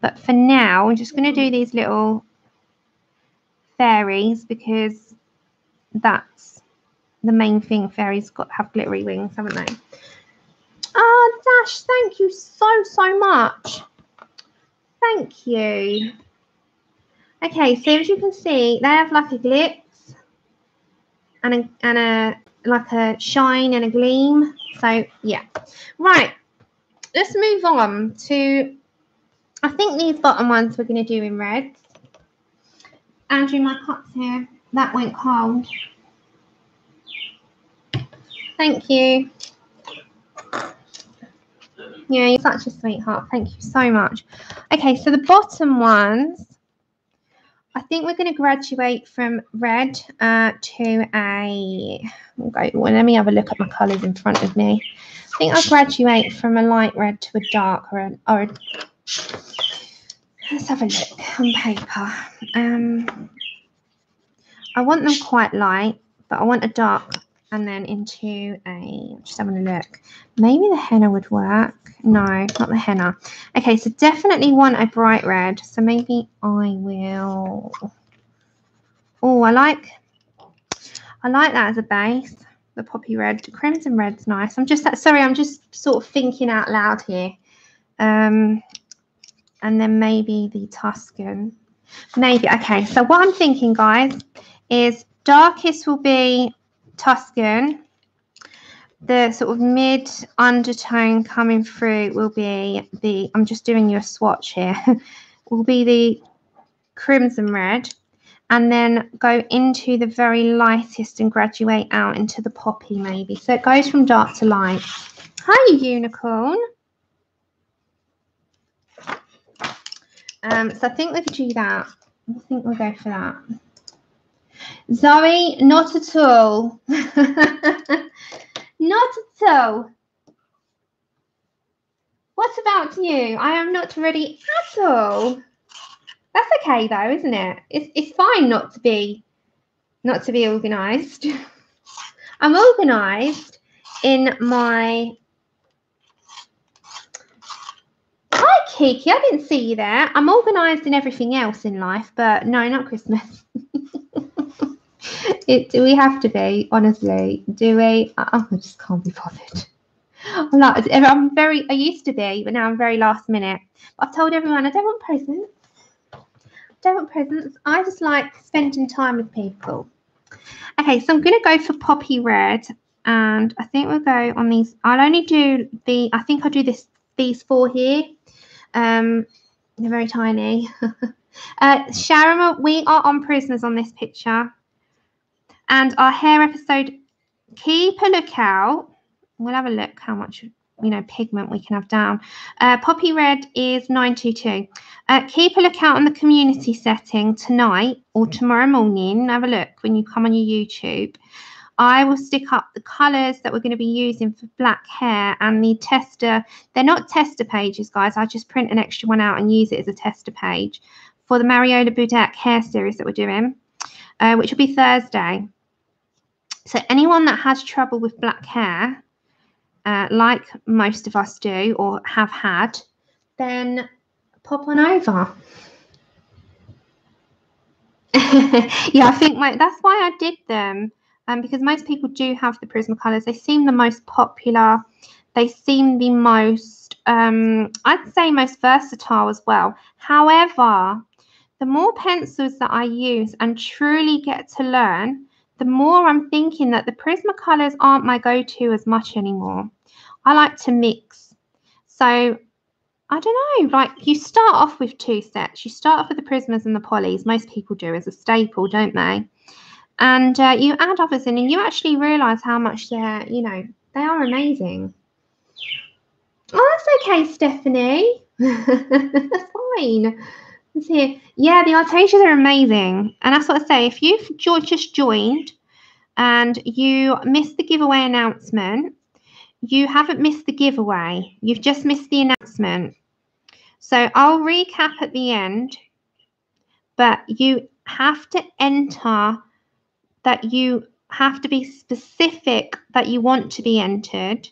But for now, I'm just going to do these little fairies because that's the main thing. Fairies got to have glittery wings, haven't they? Oh, Dash, thank you so much. Thank you. Okay, so as you can see, they have like a glitz and a like a shine and a gleam. So yeah. Right. Let's move on to, I think these bottom ones we're going to do in reds. Andrew, my cup's here. That went cold. Thank you. Yeah, you're such a sweetheart. Thank you so much. Okay, so the bottom ones, I think we're going to graduate from red to a, okay, well, let me have a look at my colours in front of me. I think I'll graduate from a light red to a dark red. Or let's have a look on paper. I want them quite light, but I want a dark and then into a, just having a look. Maybe the henna would work. No, not the henna. Okay, so definitely want a bright red. So maybe I will. Oh, I like that as a base. The poppy red, the crimson red's nice. I'm just sort of thinking out loud here. And then maybe the Tuscan. Maybe. Okay, so what I'm thinking, guys, is darkest will be Tuscan. The sort of mid undertone coming through will be the, I'm just doing you a swatch here, will be the crimson red, and then go into the very lightest and graduate out into the poppy maybe. So it goes from dark to light. Hi, unicorn. So I think we could do that. I think we'll go for that. Zoe, not at all. Not at all. What about you? I am not ready at all. That's okay though, isn't it? It's fine not to be organised. I'm organised in my. Hi Kiki, I didn't see you there. I'm organised in everything else in life, but no, not Christmas. Do we have to be? Honestly, do we? I just can't be bothered. I used to be, but now I'm very last minute. I've told everyone I don't want presents. I just like spending time with people. Okay, so I'm going to go for poppy red, and I think we'll go on these. I'll only do the. I think I'll do these 4 here. They're very tiny. Sharon, we are on Prisoners on this picture, and our hair episode. Keep a lookout. We'll have a look how much pigment we can have down. Poppy red is 922. Keep a lookout on the community setting tonight or tomorrow morning. Have a look when you come on your YouTube. I will stick up the colours that we're going to be using for black hair and the tester. They're not tester pages, guys. I just print an extra one out and use it as a tester page for the Mariola Budek hair series that we're doing, which will be Thursday. So anyone that has trouble with black hair, like most of us do or have had, then pop on over. Yeah, I think that's why I did them, because most people do have the Prismacolors. They seem the most popular. They seem the most, I'd say most versatile as well. However, the more pencils that I use and truly get to learn, the more I'm thinking that the Prismacolors aren't my go-to as much anymore. I like to mix. So, I don't know, like you start off with 2 sets. You start off with the Prismas and the Polys. Most people do as a staple, don't they? And you add others in and you actually realise how much they're, they are amazing. Oh, that's okay, Stephanie. That's fine. Here. Yeah, the Artesias are amazing. And that's what I say. If you've just joined and you missed the giveaway announcement, you haven't missed the giveaway. You've just missed the announcement. So I'll recap at the end. But you have to enter that you have to be specific that you want to be entered.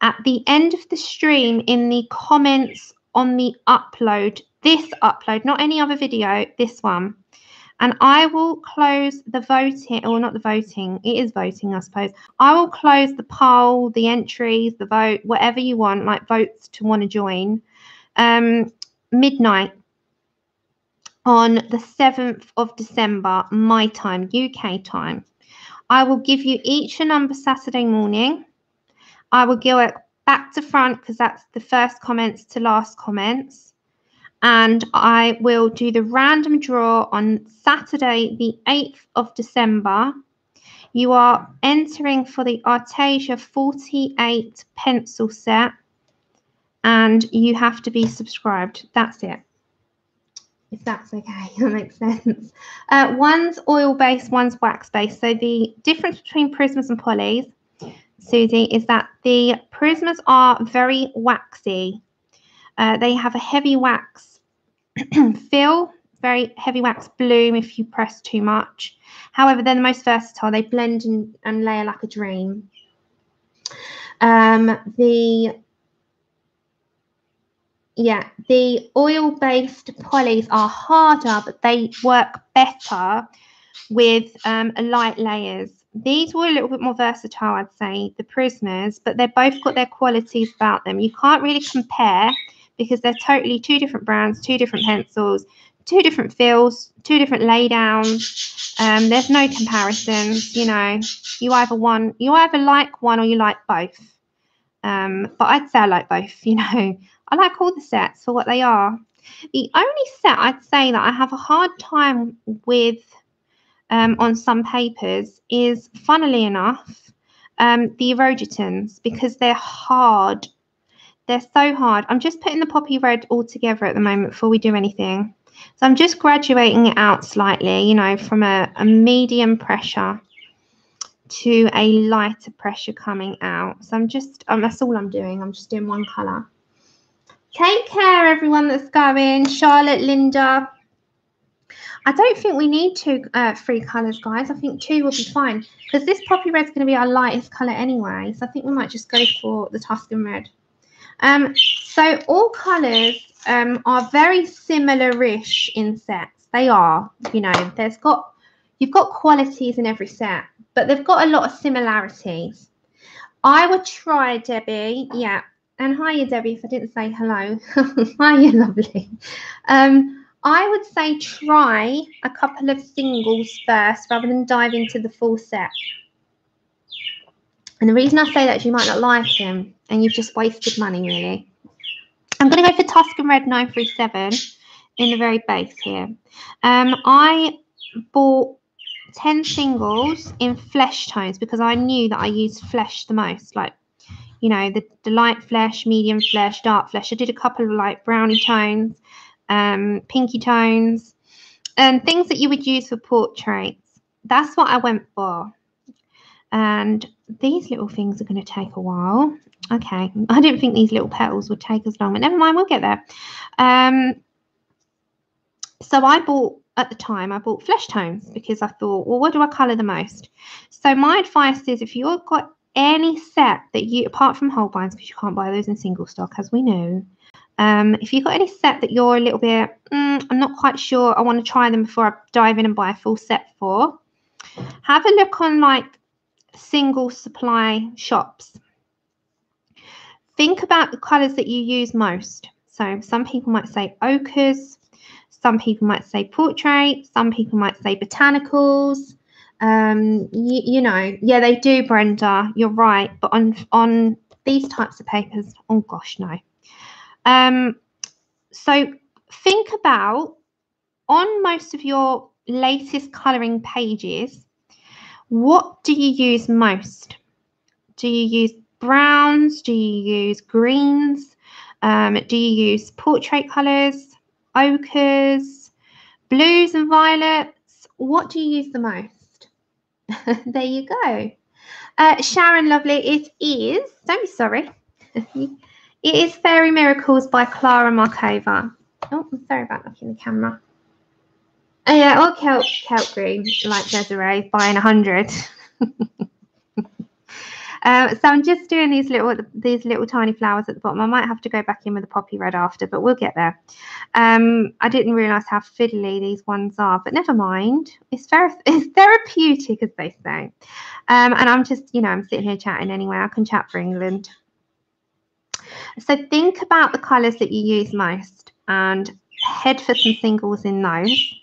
At the end of the stream, in the comments on the upload, this upload, not any other video, this one. And I will close the voting, or not the voting, it is voting, I suppose. I will close the poll, the entries, the vote, whatever you want, like votes to want to join, midnight on the 7th of December, my time, UK time. I will give you each a number Saturday morning. I will go back to front because that's the first comments to last comments. And I will do the random draw on Saturday, the 8th of December. You are entering for the Artesia 48 pencil set. And you have to be subscribed. That's it. if that's okay. That makes sense. One's oil-based, one's wax-based. So the difference between Prismas and Polys, Susie, is that the Prismas are very waxy. They have a heavy wax feel, very heavy wax bloom if you press too much. However, they're the most versatile. They blend and layer like a dream. The oil-based polys are harder, but they work better with light layers. These were a little bit more versatile, I'd say, the Prismas, but they've both got their qualities about them. You can't really compare because they're totally two different brands, two different pencils, two different feels, two different laydowns. There's no comparisons, you know. You either like one or you like both. But I'd say I like both, you know. I like all the sets for what they are. The only set I'd say that I have a hard time with on some papers is, funnily enough, the Erogitons, because they're hard. They're so hard. I'm just putting the poppy red all together at the moment before we do anything. So I'm just graduating it out slightly, you know, from a medium pressure to a lighter pressure coming out. So I'm just, that's all I'm doing. I'm just doing one colour. Take care, everyone that's going. Charlotte, Linda. I don't think we need three colours, guys. I think two will be fine because this poppy red's going to be our lightest colour anyway. So I think we might just go for the Tuscan red. So all colours are very similar-ish in sets. They are, you know, you've got qualities in every set, but they've got a lot of similarities. I would try, Debbie. Yeah. And hiya, Debbie, if I didn't say hello. Hiya, lovely. I would say try a couple of singles first rather than dive into the full set. And the reason I say that is you might not like him and you've just wasted money, really. I'm going to go for Tuscan Red 937 in the very base here. I bought 10 singles in flesh tones because I knew that I used flesh the most, like, you know, the light flesh, medium flesh, dark flesh. I did a couple of like brownie tones, pinky tones, and things that you would use for portraits. That's what I went for. And these little things are going to take a while. Okay, I didn't think these little petals would take as long, but never mind, we'll get there. So I bought, at the time, I bought flesh tones because I thought, well, what do I colour the most? So my advice is, if you've got any set that you, apart from Holbein's, because you can't buy those in single stock, as we know, if you've got any set that you're a little bit, I'm not quite sure, I want to try them before I dive in and buy a full set for, have a look on like single supply shops. Think about the colours that you use most. So some people might say ochres, some people might say portrait, some people might say botanicals. You know, yeah, they do, Brenda, you're right, but on these types of papers, oh gosh, no. So think about, on most of your latest colouring pages, what do you use most? Do you use browns? Do you use greens? Do you use portrait colours, ochres, blues and violets? What do you use the most? There you go. Sharon, lovely, it is, don't be sorry. It is Fairy Miracles by Clara Markova. Oh, I'm sorry about knocking the camera. Oh yeah, or kelp green, like Desiree, buying 100. So I'm just doing these little tiny flowers at the bottom. I might have to go back in with the poppy red after, but we'll get there. I didn't realise how fiddly these ones are, but never mind. It's therapeutic, as they say. And I'm just, you know, I'm sitting here chatting anyway. I can chat for England. So think about the colours that you use most and head for some singles in those.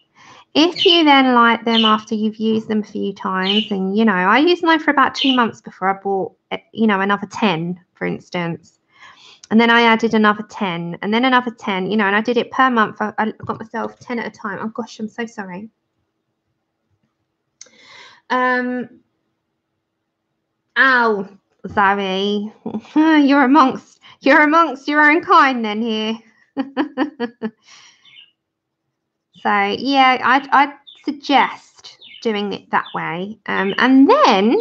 If you then like them after you've used them a few times, and, you know, I used mine for about 2 months before I bought, you know, another 10, for instance. And then I added another 10 and then another 10, you know, and I did it per month. I got myself 10 at a time. Oh, gosh, I'm so sorry. Ow, Zoe. You're amongst your own kind then here. So yeah, I'd suggest doing it that way. And then,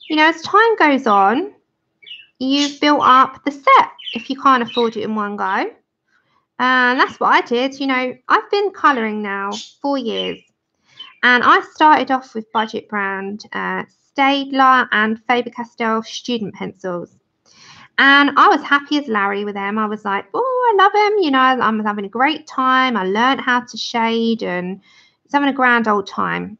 you know, as time goes on, you've built up the set if you can't afford it in one go. And that's what I did. You know, I've been colouring now 4 years. And I started off with budget brand Staedtler and Faber-Castell student pencils. And I was happy as Larry with them. I was like, oh, I love them. You know, I'm having a great time. I learned how to shade and it's having a grand old time.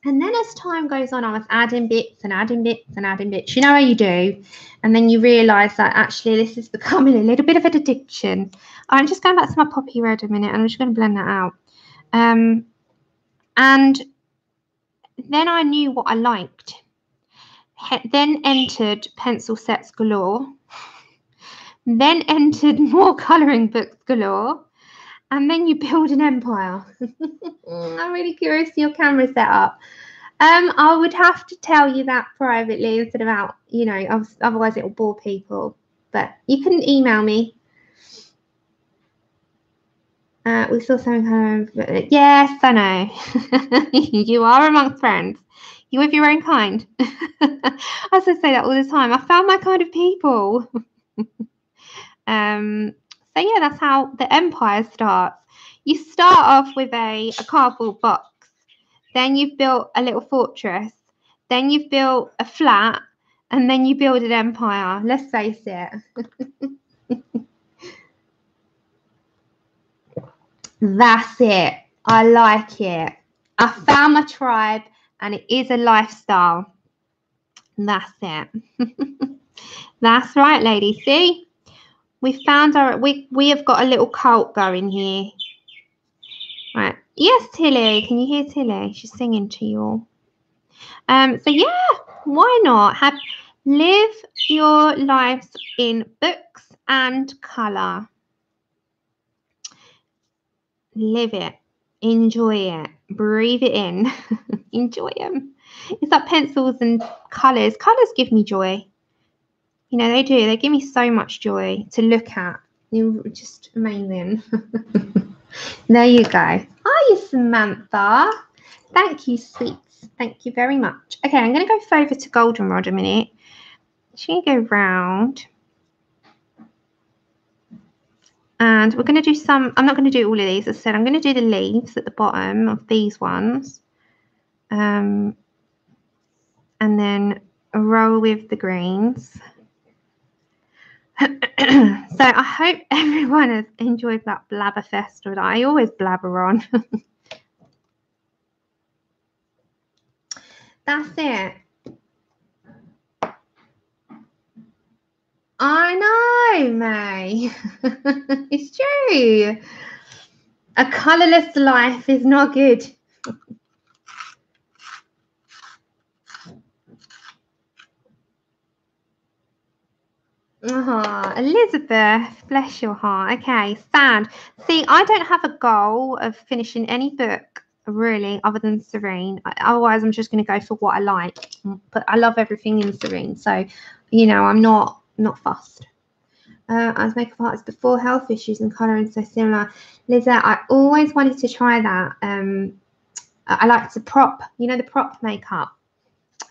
And then as time goes on, I was adding bits and adding bits and adding bits. You know how you do. And then you realise that actually this is becoming a little bit of an addiction. I'm just going back to my poppy red a minute and I'm just going to blend that out. And then I knew what I liked. Then entered pencil sets galore. Then entered more colouring books galore. And then you build an empire. I'm really curious to your camera setup. I would have to tell you that privately instead of out, you know, otherwise it will bore people. But you can email me. We saw something kind of, yes, I know. You are amongst friends. You're with your own kind. I say that all the time. I found my kind of people. So yeah, that's how the empire starts. You start off with a cardboard box. Then you've built a little fortress. Then you've built a flat. And then you build an empire. Let's face it. That's it. I like it. I found my tribe and it is a lifestyle. That's it. That's right, ladies. See? We found we have got a little cult going here. Right. Yes, Tilly. Can you hear Tilly? She's singing to you all. So yeah, why not? Live your lives in books and colour. Live it. Enjoy it. Breathe it in. Enjoy them. It's like pencils and colours. Colours give me joy. You know, they do. They give me so much joy to look at. You're just amazing. There you go. Hi, Samantha. Thank you, sweets. Thank you very much. Okay, I'm going to go over to goldenrod a minute. Just going to go round. And we're going to do some, I'm not going to do all of these. As I said, I'm going to do the leaves at the bottom of these ones. And then roll with the greens. So I hope everyone has enjoyed that blabberfest that I always blabber on. That's it. I know, May. It's true. A colourless life is not good. Oh, Elizabeth, bless your heart. Okay, Sand. See, I don't have a goal of finishing any book, really, other than Serene. Otherwise, I'm just going to go for what I like. But I love everything in Serene. So, you know, I'm not fussed. As makeup artist before health issues and colouring so similar. Lizette, I always wanted to try that. I liked the prop, you know, the prop makeup.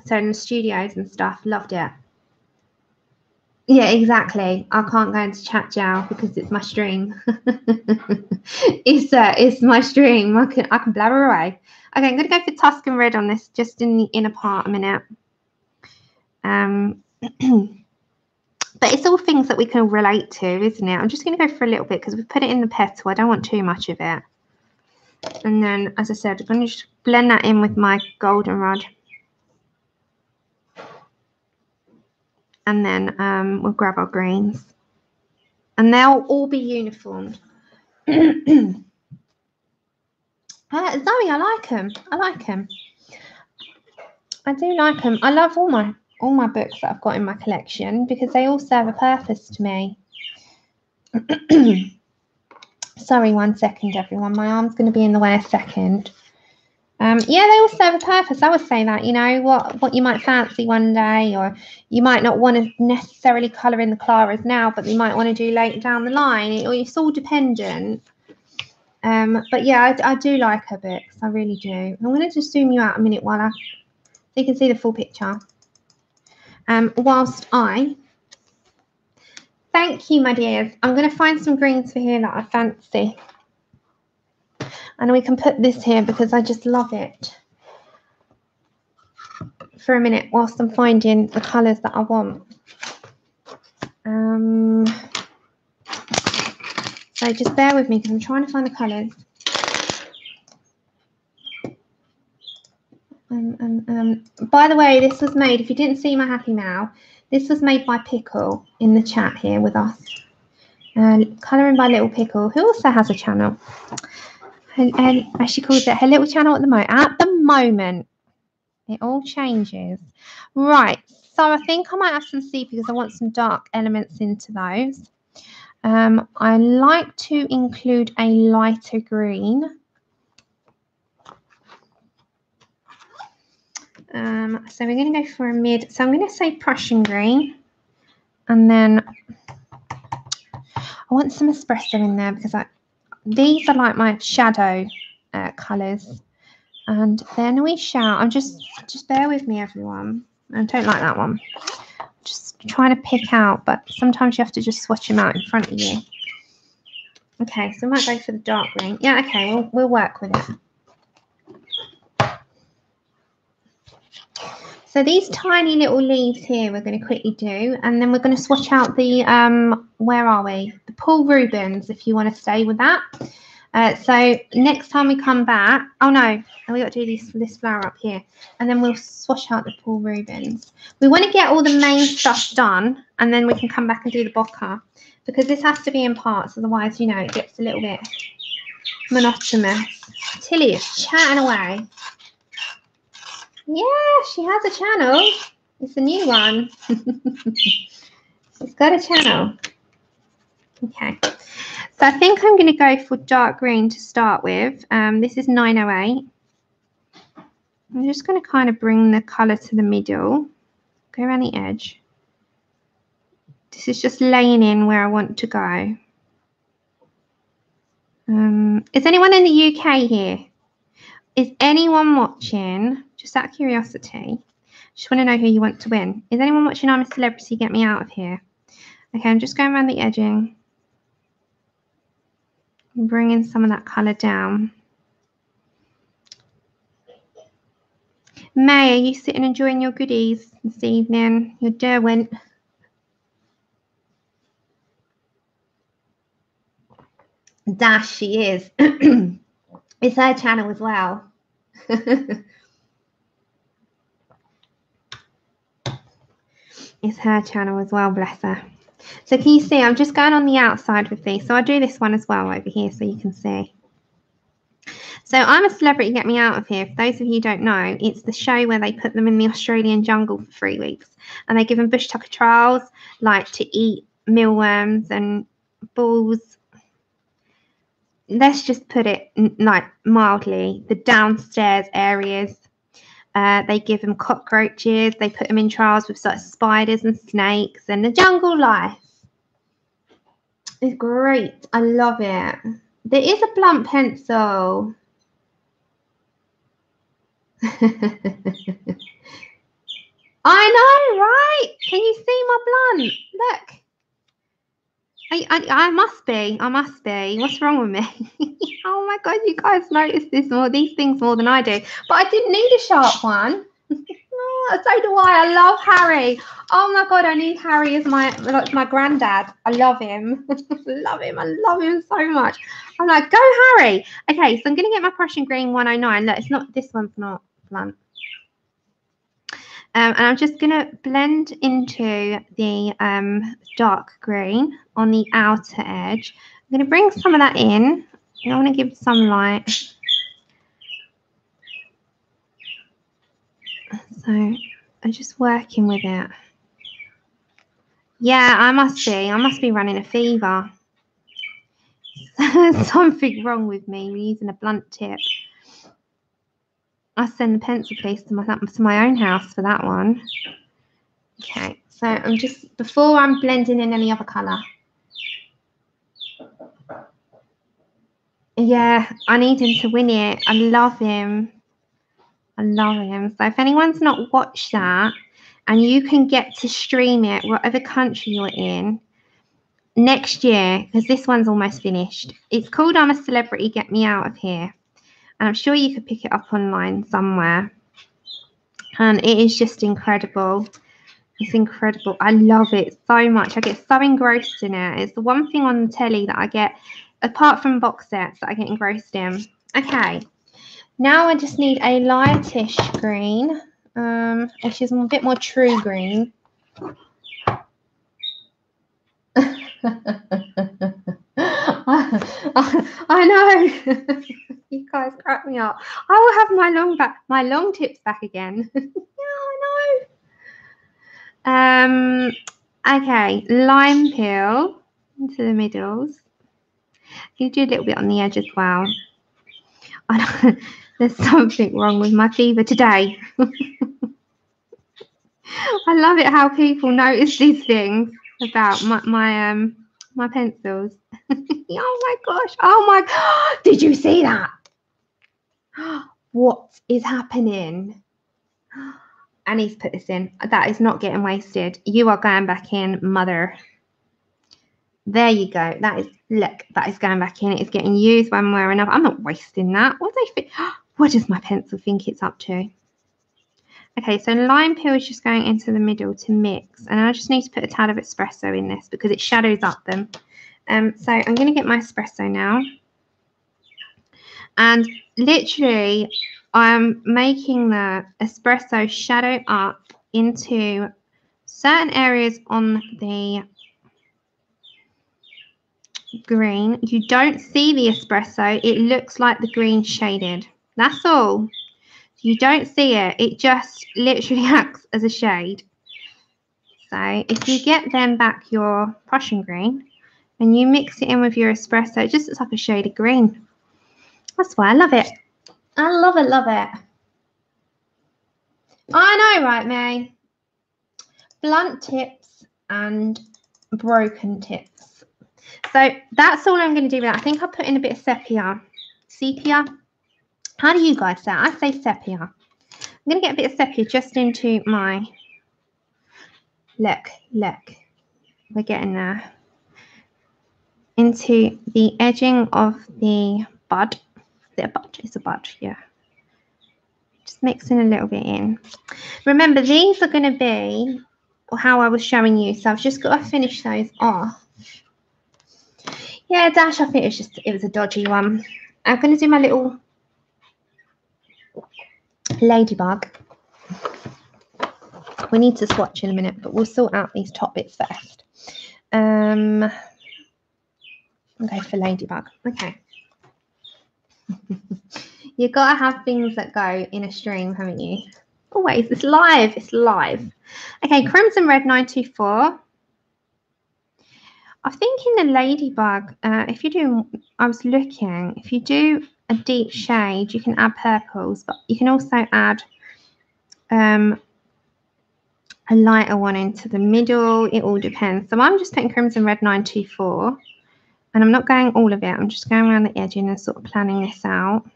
So in the studios and stuff, loved it. Yeah, exactly. I can't go into chat now because it's my stream. It's my stream. I can blabber away. Okay, I'm gonna go for Tuscan red on this, just in the inner part a minute. But it's all things that we can relate to, isn't it? I'm just gonna go for a little bit because we put it in the petal. I don't want too much of it. And then, as I said, I'm gonna just blend that in with my goldenrod. And then we'll grab our greens. And they'll all be uniform. Zoe, I like them. I like them. I do like them. I love all my books that I've got in my collection because they all serve a purpose to me. Sorry, 1 second, everyone. My arm's going to be in the way a second. Yeah, they all serve a purpose. I would say that, you know, what you might fancy one day, or you might not want to necessarily colour in the Claras now, but you might want to do later down the line. It's all dependent. But yeah, I do like her books. I really do. I'm going to just zoom you out a minute so you can see the full picture. Whilst thank you, my dears. I'm going to find some greens for here that I fancy. And we can put this here because I just love it. For a minute whilst I'm finding the colours that I want. So just bear with me because I'm trying to find the colours. By the way, this was made, if you didn't see my Happy Mail, this was made by Pickle in the chat here with us. Colouring by Little Pickle, who also has a channel. And as she calls it, her little channel at the moment. At the moment, it all changes. Right, so I think I might have some sea because I want some dark elements into those. I like to include a lighter green. So we're going to go for a mid. So I'm going to say Prussian green. And then I want some espresso in there because these are like my shadow colours. And then we shall, just bear with me, everyone. I don't like that one. Just trying to pick out, but sometimes you have to just swatch them out in front of you. Okay, so I might go for the dark green. Yeah, okay, we'll work with it. So these tiny little leaves here we're going to quickly do, and then we're going to swatch out the, where are we? The Paul Rubens, if you want to stay with that. So next time we come back, oh no, we got to do this flower up here, and then we'll swatch out the Paul Rubens. We want to get all the main stuff done, and then we can come back and do the bokeh, because this has to be in parts, otherwise, you know, it gets a little bit monotonous. Tilly is chatting away. Yeah, she has a channel. It's a new one. She's got a channel. Okay. So I think I'm going to go for dark green to start with. This is 908. I'm just going to kind of bring the colour to the middle. Go around the edge. This is just laying in where I want to go. Is anyone in the UK here? Is anyone watching? Just out of curiosity. Just want to know who you want to win. Is anyone watching I'm a Celebrity? Get me out of here. Okay, I'm just going around the edging. And bringing some of that colour down. May, are you sitting enjoying your goodies this evening? Your Derwent. Dash, she is. It's her channel as well. It's her channel as well, bless her. So can you see, I'm just going on the outside with these. So I'll do this one as well over here so you can see. So I'm a Celebrity, Get Me Out of Here. For those of you who don't know, it's the show where they put them in the Australian jungle for 3 weeks. And they give them bush tucker trials, like to eat mealworms and balls. Let's just put it like mildly, the downstairs areas. They give them cockroaches. They put them in trials with sort of spiders and snakes, and the jungle life. It's great. I love it. There is a blunt pencil. I know, right? Can you see my blunt? Look. I must be. I must be. What's wrong with me? Oh my God, you guys notice these things more than I do. But I didn't need a sharp one. Oh, so do I. I love Harry. Oh my God, I need Harry as my granddad. I love him. Love him. I love him so much. I'm like, go Harry. Okay, so I'm going to get my Prussian green 109. Look, it's not, this one's not blunt. And I'm just going to blend into the dark green on the outer edge. I'm going to bring some of that in. I want to give some light. So I'm just working with it. Yeah, I must be running a fever. Something wrong with me. We're using a blunt tip. I send the pencil case to my own house for that one. Okay, so I'm just, before I'm blending in any other colour. Yeah, I need him to win it. I love him. I love him. So if anyone's not watched that and you can get to stream it, whatever country you're in, next year, because this one's almost finished. It's called I'm a Celebrity, Get Me Out of Here. And I'm sure you could pick it up online somewhere. And it is just incredible. It's incredible. I love it so much. I get so engrossed in it. It's the one thing on the telly that I get, apart from box sets, that I get engrossed in. Okay. Now I just need a lightish green, which is a bit more true green. I know. You guys crack me up. I will have my long tips back again. Yeah, I know. Okay, lime peel into the middles. You do a little bit on the edge as well. There's something wrong with my fever today. I love it how people notice these things about my pencils. Oh my gosh! Oh my! Did you see that? What is happening? And he's put this in. That is not getting wasted. You are going back in, mother. There you go. That is, look, that is going back in. It is getting used one way or another. I'm not wasting that. What do they think? What does my pencil think it's up to? Okay, so lime peel is just going into the middle to mix. And I just need to put a tad of espresso in this because it shadows up them. So I'm going to get my espresso now. And literally, I'm making the espresso shadow up into certain areas on the green. You don't see the espresso. It looks like the green shaded. That's all. You don't see it. It just literally acts as a shade. So if you get then back your Prussian green and you mix it in with your espresso, it just looks like a shade of green. That's why I love it. I love it, love it. I know, right, May? Blunt tips and broken tips. So that's all I'm going to do with that. I think I'll put in a bit of sepia. Sepia? How do you guys say it? I say sepia. I'm going to get a bit of sepia just into my... Look. We're getting there. Into the edging of the bud. Is it a bud? It's a bud, yeah. Just mixing a little bit in. Remember, these are going to be how I was showing you. So I've just got to finish those off. Yeah, Dash, I think it was a dodgy one. I'm going to do my little ladybug. We need to swatch in a minute, but we'll sort out these top bits first. Okay, for ladybug. Okay. You've got to have things that go in a stream, haven't you? Always. It's live. It's live. Okay, Crimson Red 924. I think in the ladybug, if you do, I was looking, if you do a deep shade, you can add purples, but you can also add a lighter one into the middle. It all depends. So I'm just putting Crimson Red 924, and I'm not going all of it. I'm just going around the edging and sort of planning this out.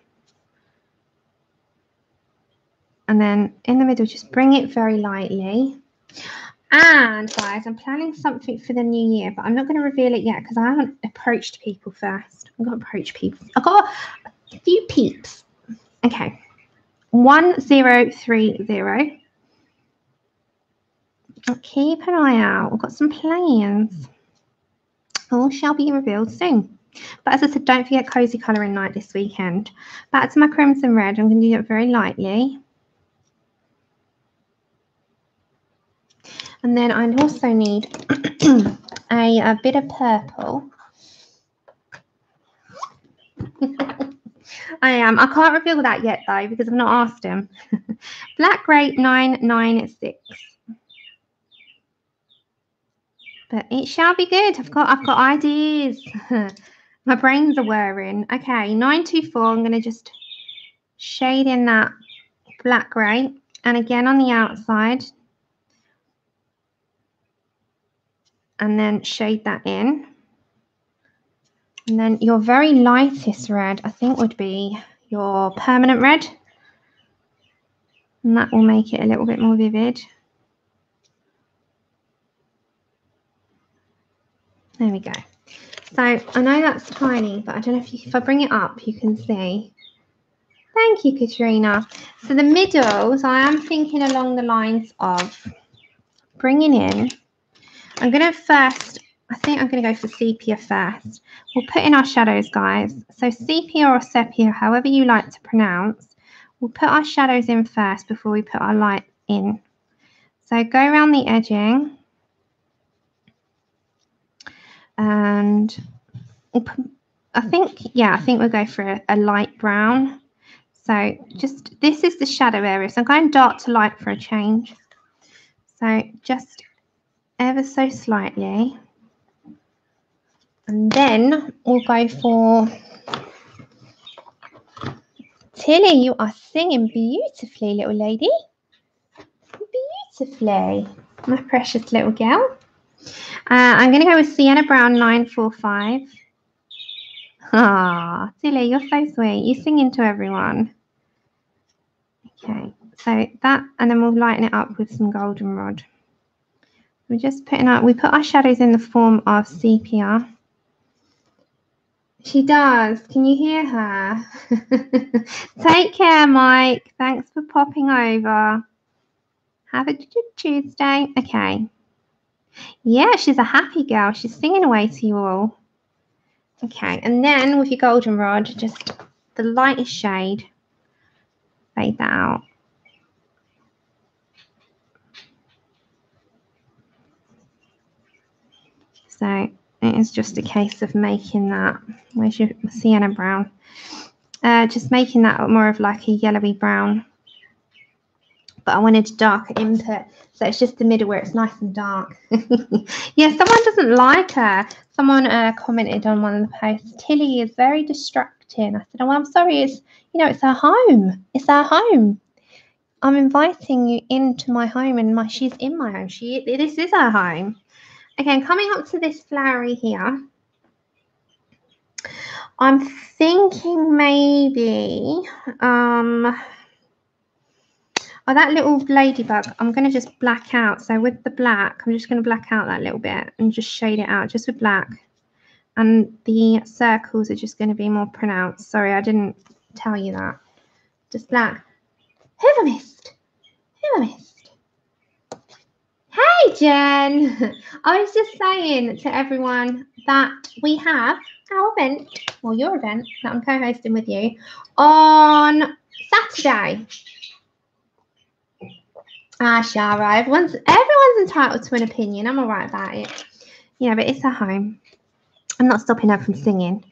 And then in the middle, just bring it very lightly. And guys, I'm planning something for the new year, but I'm not going to reveal it yet because I haven't approached people first. I've got to approach people. I've got a few peeps. Okay. 1030. Keep an eye out. We've got some plans. All shall be revealed soon. But as I said, don't forget cozy colouring night this weekend. Back to my Crimson Red. I'm going to do it very lightly. And then I also need a bit of purple. I can't reveal that yet though because I've not asked him. Black Grape 996. But it shall be good. I've got ideas. My brains are whirring. Okay, 924. I'm going to just shade in that black grape, and again on the outside. And then shade that in. And then your very lightest red, I think, would be your permanent red. And that will make it a little bit more vivid. There we go. So I know that's tiny, but I don't know if I bring it up, you can see. Thank you, Katrina. So the middles, I am thinking along the lines of bringing in. I'm going to first, I think I'm going to go for sepia first. We'll put in our shadows, guys. So sepia or sepia, however you like to pronounce. We'll put our shadows in first before we put our light in. So go around the edging. And I think we'll go for a light brown. So just, this is the shadow area. So I'm going dark to light for a change. So just ever so slightly. And then we'll go for, Tilly, you are singing beautifully, little lady. Beautifully. My precious little girl. I'm going to go with Sienna Brown 945. Ah, Tilly, you're so sweet. You're singing to everyone. Okay, so that, and then we'll lighten it up with some goldenrod. We're just putting up, we put our shadows in the form of sepia. She does. Can you hear her? Take care, Mike. Thanks for popping over. Have a good Tuesday. Okay. Yeah, she's a happy girl. She's singing away to you all. Okay, and then with your goldenrod, just the lightest shade, fade that out. So it is just a case of making that, where's your sienna brown? Just making that more of like a yellowy brown. But I wanted to darker input, so it's just the middle where it's nice and dark. Yeah, someone doesn't like her. Someone commented on one of the posts, Tilly is very distracting. I said, oh, I'm sorry, it's, you know, it's her home. It's her home. I'm inviting you into my home, and she's in my home. This is her home. Okay, coming up to this flowery here, I'm thinking maybe, oh, that little ladybug, I'm going to just black out. So with the black, I'm just going to black out that little bit and just shade it out just with black. And the circles are just going to be more pronounced. Sorry, I didn't tell you that. Just black. Who have I missed? Who have I missed? Hey, Jen. I was just saying to everyone that we have our event, or your event, that I'm co-hosting with you, on Saturday. Shara, everyone's entitled to an opinion. I'm all right about it. You know, but it's her home. I'm not stopping her from singing.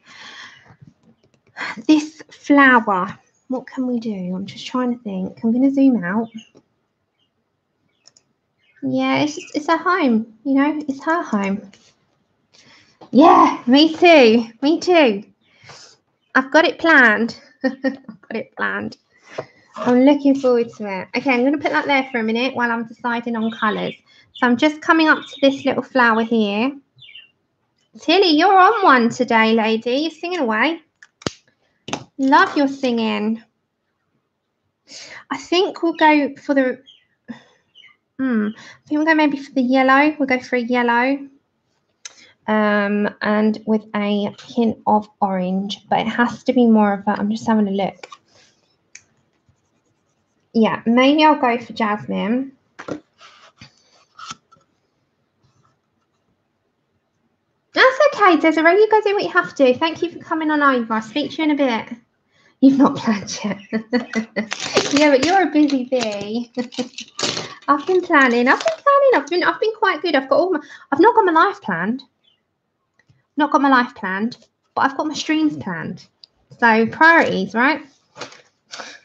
This flower, what can we do? I'm just trying to think. I'm going to zoom out. Yeah, it's her home. You know, it's her home. Yeah, me too. Me too. I've got it planned. I've got it planned. I'm looking forward to it. Okay, I'm going to put that there for a minute while I'm deciding on colours. So I'm just coming up to this little flower here. Tilly, you're on one today, lady. You're singing away. Love your singing. I think we'll go for the... I think we'll go maybe for the yellow. We'll go for a yellow. And with a hint of orange. But it has to be more of that. I'm just having a look. Yeah, maybe I'll go for jasmine. That's okay, Desiree. You go do what you have to. Thank you for coming on over. I'll speak to you in a bit. You've not planned yet. Yeah, but you're a busy bee. I've been planning. I've been quite good. I've not got my life planned. Not got my life planned, but I've got my streams planned. So priorities, right?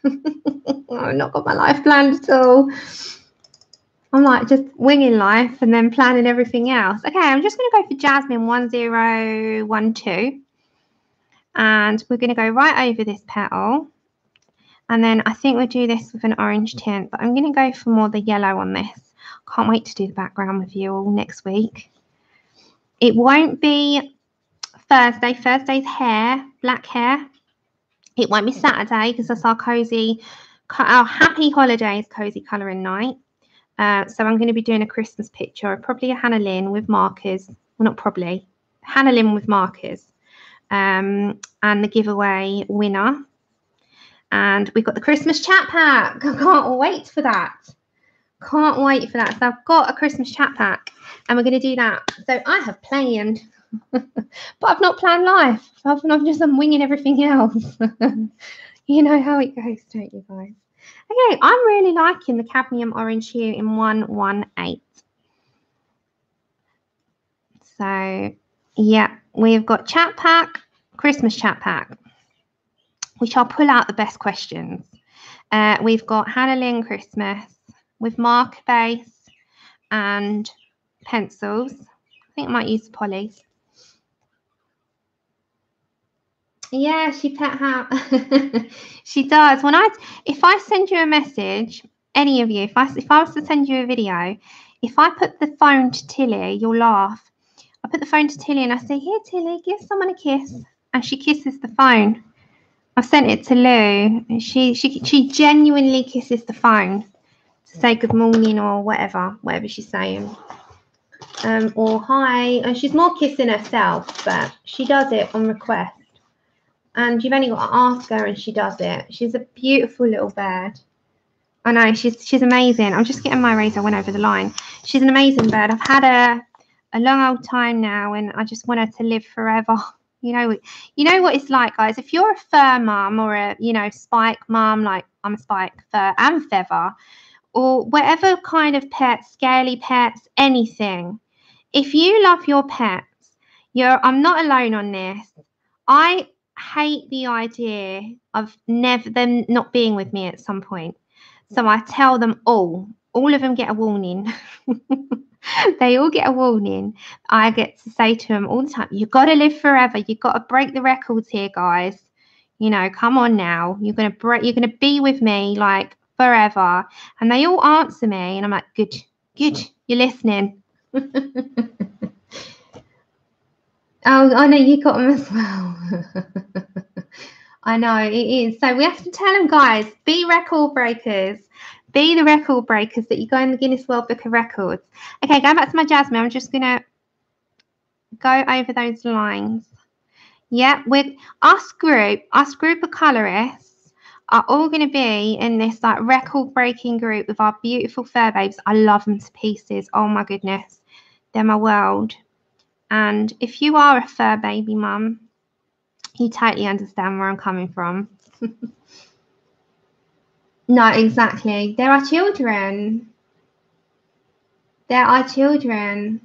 I've not got my life planned at all. I'm like just winging life and then planning everything else. Okay, I'm just going to go for Jasmine 1012. And we're going to go right over this petal. And then I think we'll do this with an orange tint. But I'm going to go for more the yellow on this. Can't wait to do the background with you all next week. It won't be Thursday. Thursday's hair, black hair. It won't be Saturday because that's our happy holidays cozy colouring night. So I'm going to be doing a Christmas picture, probably a Hannah Lynn with markers. Well, not probably. Hannah Lynn with markers. And the giveaway winner. And we've got the Christmas chat pack. I can't wait for that. Can't wait for that. So I've got a Christmas chat pack and we're going to do that. So I have planned, but I've not planned life. I'm winging everything else. You know how it goes, don't you guys? Okay, I'm really liking the cadmium orange hue in 118. So, yeah, we've got chat pack, Christmas chat pack, which I'll pull out the best questions. We've got Hannah Lynn Christmas with marker base and pencils. I think I might use Polly's. Yeah, she pet out. She does. If I send you a message, any of you, if I was to send you a video, if I put the phone to Tilly, you'll laugh. I put the phone to Tilly and I say, "Here, Tilly, give someone a kiss," and she kisses the phone. I've sent it to Lou, and she genuinely kisses the phone to say good morning or whatever she's saying, or hi. And she's more kissing herself, but she does it on request. And you've only got to ask her, and she does it. She's a beautiful little bird. I know she's amazing. I'm just getting my razor. I went over the line. She's an amazing bird. I've had her a long old time now, and I just want her to live forever. You know what it's like, guys. If you're a fur mum or a spike mum, like I'm a spike, fur and feather, or whatever kind of pets, scaly pets, anything. If you love your pets, I'm not alone on this. I hate the idea of them not being with me at some point. So I tell them all of them get a warning. They all get a warning. I get to say to them all the time, you've got to live forever. You've got to break the records here, guys. Come on now. You're going to be with me like forever. And they all answer me and I'm like, good, you're listening. Oh, I know you got them as well. I know it is. So we have to tell them, guys, be record breakers. Be the record breakers that you go in the Guinness World Book of Records. Okay, going back to my Jasmine, I'm just going to go over those lines. Yeah, us group of colorists are all going to be in this like record breaking group with our beautiful fur babes. I love them to pieces. Oh my goodness. They're my world. And if you are a fur baby mum, you totally understand where I'm coming from. No, exactly. They're our children. They're our children.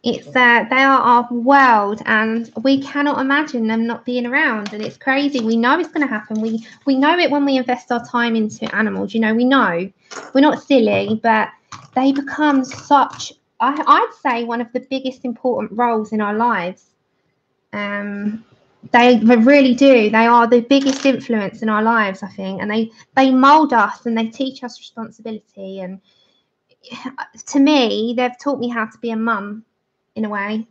They are our world, and we cannot imagine them not being around. And it's crazy. We know it's going to happen. We know it when we invest our time into animals. We know we're not silly, but they become such. I'd say one of the biggest important roles in our lives. They really do. They are the biggest influence in our lives, I think, and they mold us and they teach us responsibility. And to me, they've taught me how to be a mum in a way.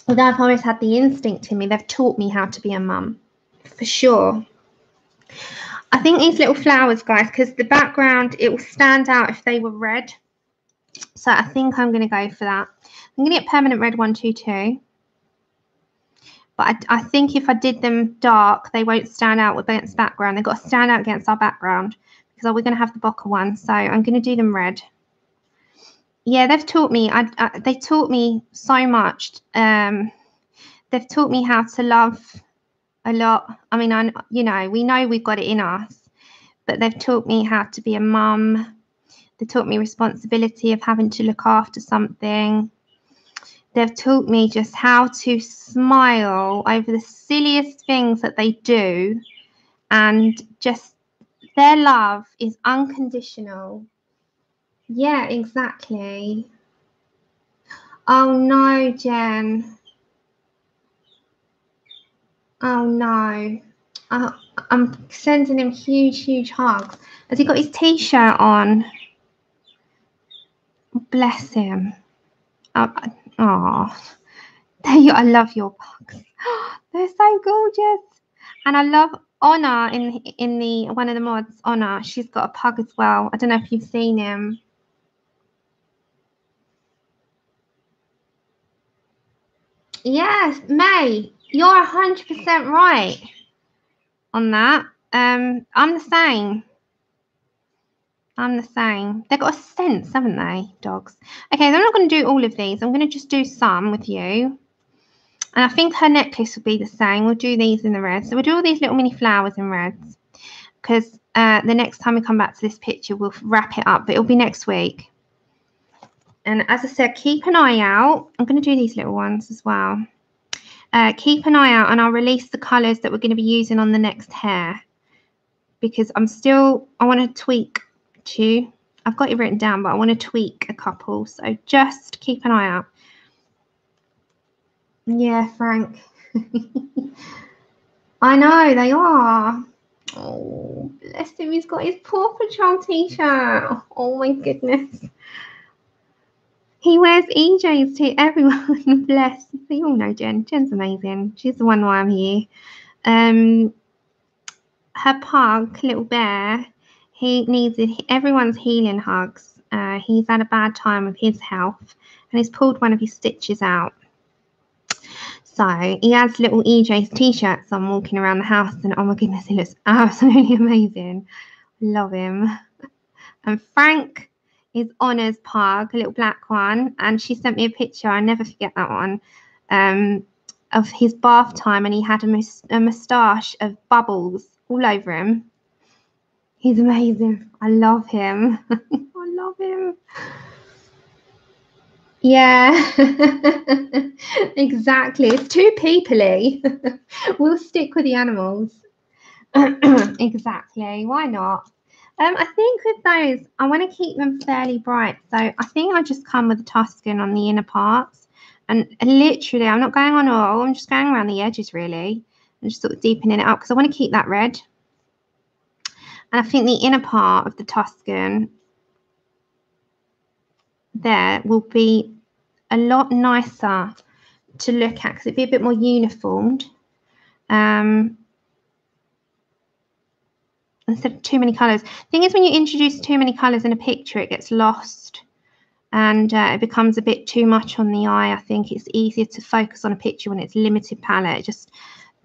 Although I've always had the instinct in me, they've taught me how to be a mum for sure. I think these little flowers, guys, because the background, it will stand out if they were red. So I think I'm going to go for that. I'm going to get permanent red 122. But I think if I did them dark, they won't stand out against background. They've got to stand out against our background because we're going to have the Bokeh one. So I'm going to do them red. Yeah, they've taught me. They taught me so much. They've taught me how to love a lot. I mean, we know we've got it in us, but they've taught me how to be a mum. They taught me responsibility of having to look after something. They've taught me just how to smile over the silliest things that they do, and just their love is unconditional. Yeah, exactly. Oh no, Jen. Oh no. I'm sending him huge hugs. Has he got his t-shirt on? Bless him. Oh, I love your pugs. They're so gorgeous. And I love Honor in the one of the mods. Honor, she's got a pug as well. I don't know if you've seen him. Yes, May, you're 100% right on that. I'm the same. I'm the same. They've got a sense, haven't they, dogs? Okay, I'm not going to do all of these. I'm going to just do some with you. And I think her necklace will be the same. We'll do these in the reds. So we'll do all these little mini flowers in reds. Because the next time we come back to this picture, we'll wrap it up. But it'll be next week. And as I said, keep an eye out. I'm going to do these little ones as well. Keep an eye out, and I'll release the colours that we're going to be using on the next hair. Because I want to tweak two. I've got it written down, but I want to tweak a couple. So just keep an eye out. Yeah, Frank. I know, they are. Oh, bless him. He's got his Paw Patrol t-shirt. Oh, my goodness. He wears EJs to everyone. Bless. So you all know Jen. Jen's amazing. She's the one why I'm here. Her pug, Little Bear, he needs everyone's healing hugs. He's had a bad time with his health and he's pulled one of his stitches out. So he has little EJ's t-shirts on walking around the house, and oh my goodness, he looks absolutely amazing. Love him. And Frank is Honor's pug, a little black one, and she sent me a picture, I'll never forget that one, of his bath time, and he had a moustache of bubbles all over him. He's amazing. I love him. I love him. Yeah, exactly. It's too peoply. We'll stick with the animals. Exactly. Why not? I think with those, I want to keep them fairly bright. So I think I just come with the Tuscan on the inner parts. And literally, I'm not going on all. I'm just going around the edges, really. And just sort of deepening it up because I want to keep that red. And I think the inner part of the Tuscan there will be a lot nicer to look at because it'd be a bit more uniformed. Instead of too many colours. Thing is, when you introduce too many colours in a picture, it gets lost and it becomes a bit too much on the eye. I think it's easier to focus on a picture when it's limited palette.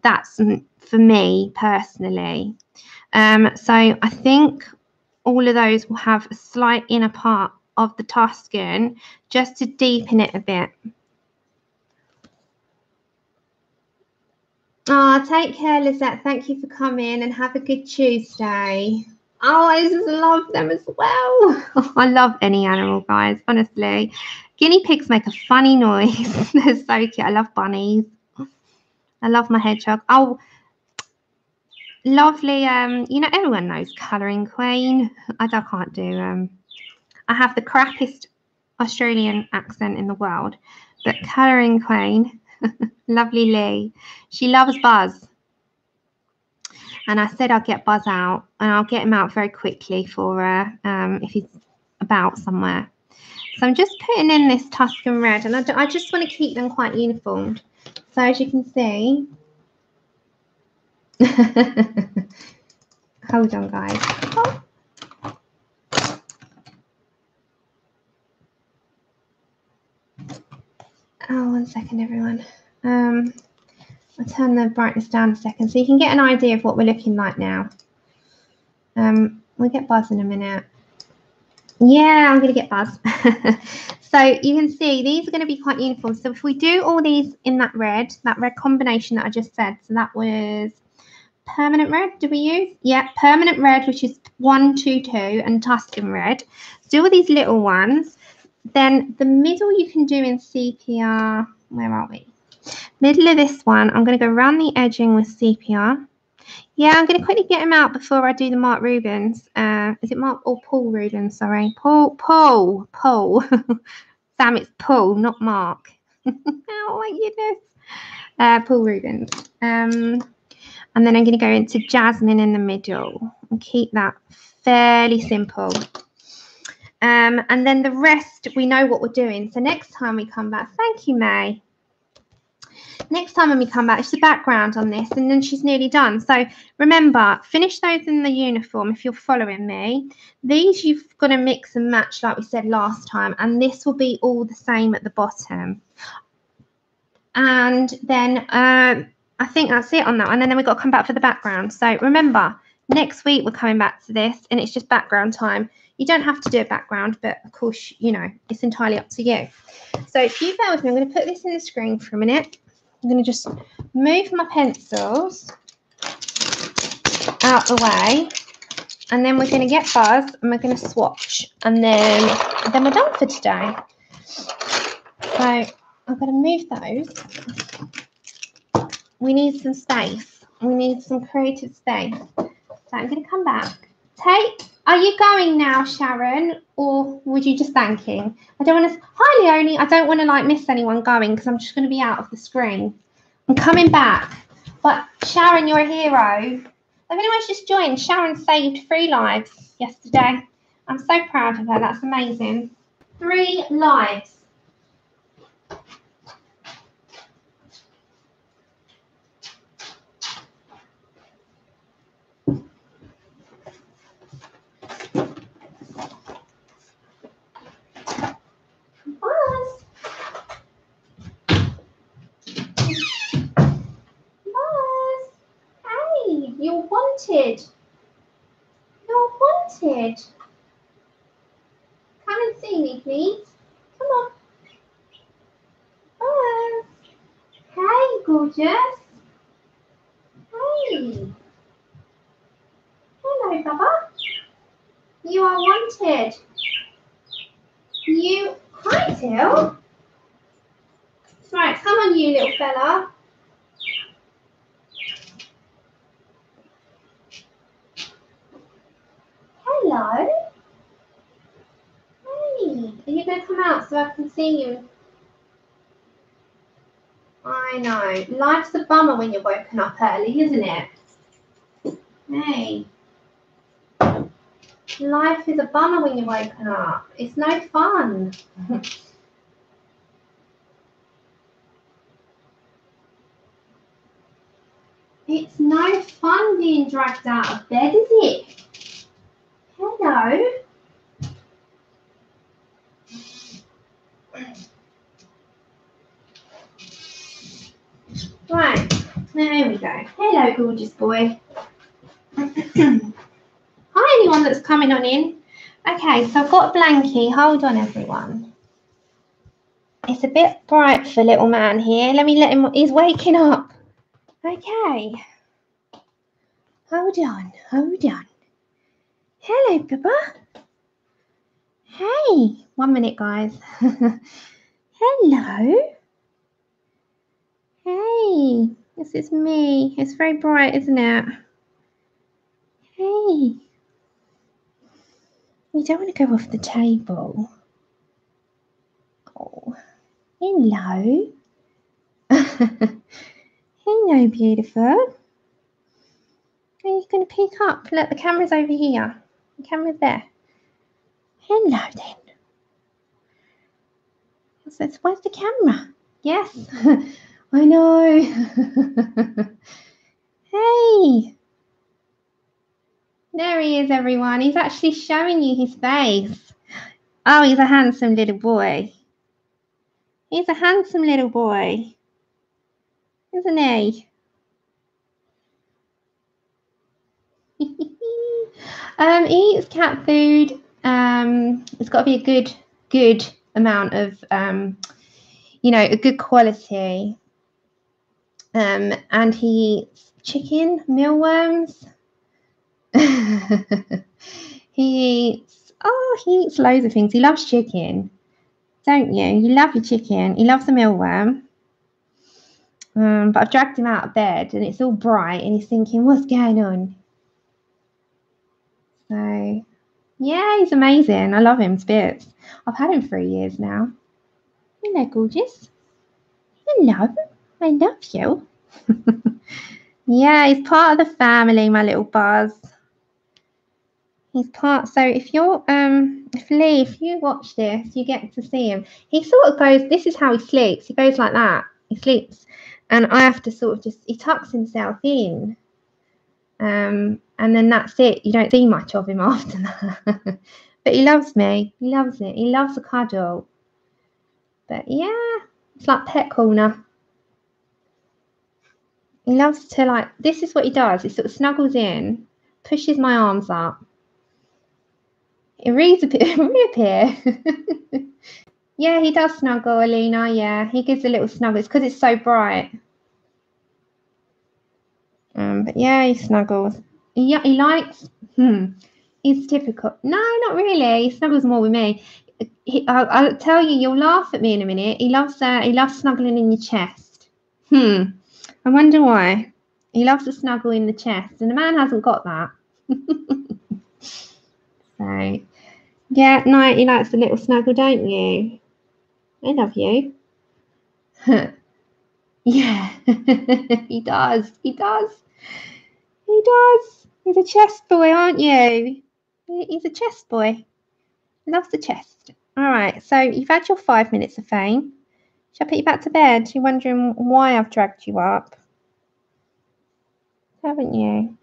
That's for me personally. So I think all of those will have a slight inner part of the Tuscan just to deepen it a bit. Oh, take care, Lizette. Thank you for coming and have a good Tuesday. Oh, I just love them as well. Oh, I love any animal, guys, honestly. Guinea pigs make a funny noise. They're so cute. I love bunnies. I love my hedgehog. Oh, lovely. You know, everyone knows Colouring Queen. I can't do. I have the crappiest Australian accent in the world, but Colouring Queen, lovely Lee. She loves Buzz. And I said I'd get Buzz out, and I'll get him out very quickly for her if he's about somewhere. So I'm just putting in this Tuscan red, and I just want to keep them quite uniformed. So as you can see, hold on, guys. Oh, 1 second, everyone. I'll turn the brightness down a second so you can get an idea of what we're looking like now. We'll get Buzz in a minute. Yeah, I'm going to get Buzz. So you can see these are going to be quite uniform. So if we do all these in that red combination that I just said, so that was permanent red, did we use? Yeah, permanent red, which is 122, and Tuscan red. Do all these little ones. Then the middle you can do in sepia. Where are we? Middle of this one, I'm going to go around the edging with sepia. Yeah, I'm going to quickly get him out before I do the Mark Rubens. Is it Mark or Paul Rubens? Sorry. Paul. Sam, it's Paul, not Mark. Oh, my goodness. Paul Rubens. And then I'm going to go into Jasmine in the middle and keep that fairly simple. And then the rest, we know what we're doing. So next time we come back, thank you, May. Next time when we come back, it's the background on this, and then she's nearly done. So remember, finish those in the uniform if you're following me. These you've got to mix and match like we said last time, and this will be all the same at the bottom. And then I think that's it on that one, and then we've got to come back for the background. So remember, next week we're coming back to this, and it's just background time. You don't have to do a background, but of course, you know, it's entirely up to you. So if you bear with me, I'm going to put this in the screen for a minute. I'm going to just move my pencils out the way, and then we're going to get Buzz and we're going to swatch, and then we're done for today. So I'm going to move those. We need some space. We need some creative space. So I'm going to come back. Are you going now, Sharon, or would you just thanking? I don't want to. Hi, Leonie. I don't want to like miss anyone going because I'm just going to be out of the screen. I'm coming back. But Sharon, you're a hero. If anyone's just joined, Sharon saved 3 lives yesterday. I'm so proud of her. That's amazing. 3 lives. You're wanted. You're wanted. Come and see me, please. Come on. Oh. Hey, gorgeous. Hey. Hello, Bubba. You are wanted. Hi, Till. Right, come on, you little fella. Hello. Hey, are you going to come out so I can see you? I know. Life's a bummer when you're woken up early, isn't it? Hey. Life is a bummer when you're woken up. It's no fun. It's no fun being dragged out of bed, is it? Hello. Right, there we go. Hello, gorgeous boy. Hi, anyone that's coming on in. Okay, so I've got a blankie. Hold on, everyone. It's a bit bright for little man here. Let me let him. He's waking up. Okay. Hold on. Hold on. Hello, Pippa. Hey. 1 minute, guys. Hello. Hey. This is me. It's very bright, isn't it? Hey. You don't want to go off the table. Oh. Hello. Hello, beautiful. Are you going to pick up? Look, the camera's over here. The camera's there. Hello, then. Says, where's the camera? Yes. I know. Hey. There he is, everyone. He's actually showing you his face. Oh, he's a handsome little boy. He's a handsome little boy. Isn't he? He eats cat food. It's got to be a good amount of, a good quality. And he eats chicken, mealworms. He eats loads of things. He loves chicken, don't you? You love your chicken. He loves the mealworm. But I've dragged him out of bed and it's all bright and he's thinking, what's going on? So, yeah, he's amazing. I love him to bits. I've had him for 3 years now. Hello, gorgeous. Hello. I love you. Yeah, he's part of the family, my little Buzz. He's part. So if you're if you watch this, you get to see him. He sort of goes. This is how he sleeps. He goes like that. He sleeps, and I have to sort of he tucks himself in. And then that's it. You don't see much of him after that. But he loves me. He loves it. He loves a cuddle. But yeah, it's like pet corner. He loves to, like, this is what he does. He sort of snuggles in, pushes my arms up. It reappear. Yeah, he does snuggle, Alina. Yeah, he gives a little snuggle. It's because it's so bright. But yeah, he snuggles. Yeah, he likes. He's typical. No, not really. He snuggles more with me. I'll tell you. You'll laugh at me in a minute. He loves snuggling in your chest. I wonder why. He loves to snuggle in the chest, and the man hasn't got that. So, yeah, Night, he likes a little snuggle, don't you? I love you. Yeah, he does. He does. He does. He's a chest boy, aren't you? He's a chest boy. Loves the chest. All right, so you've had your 5 minutes of fame. Shall I put you back to bed? You're wondering why I've dragged you up, haven't you?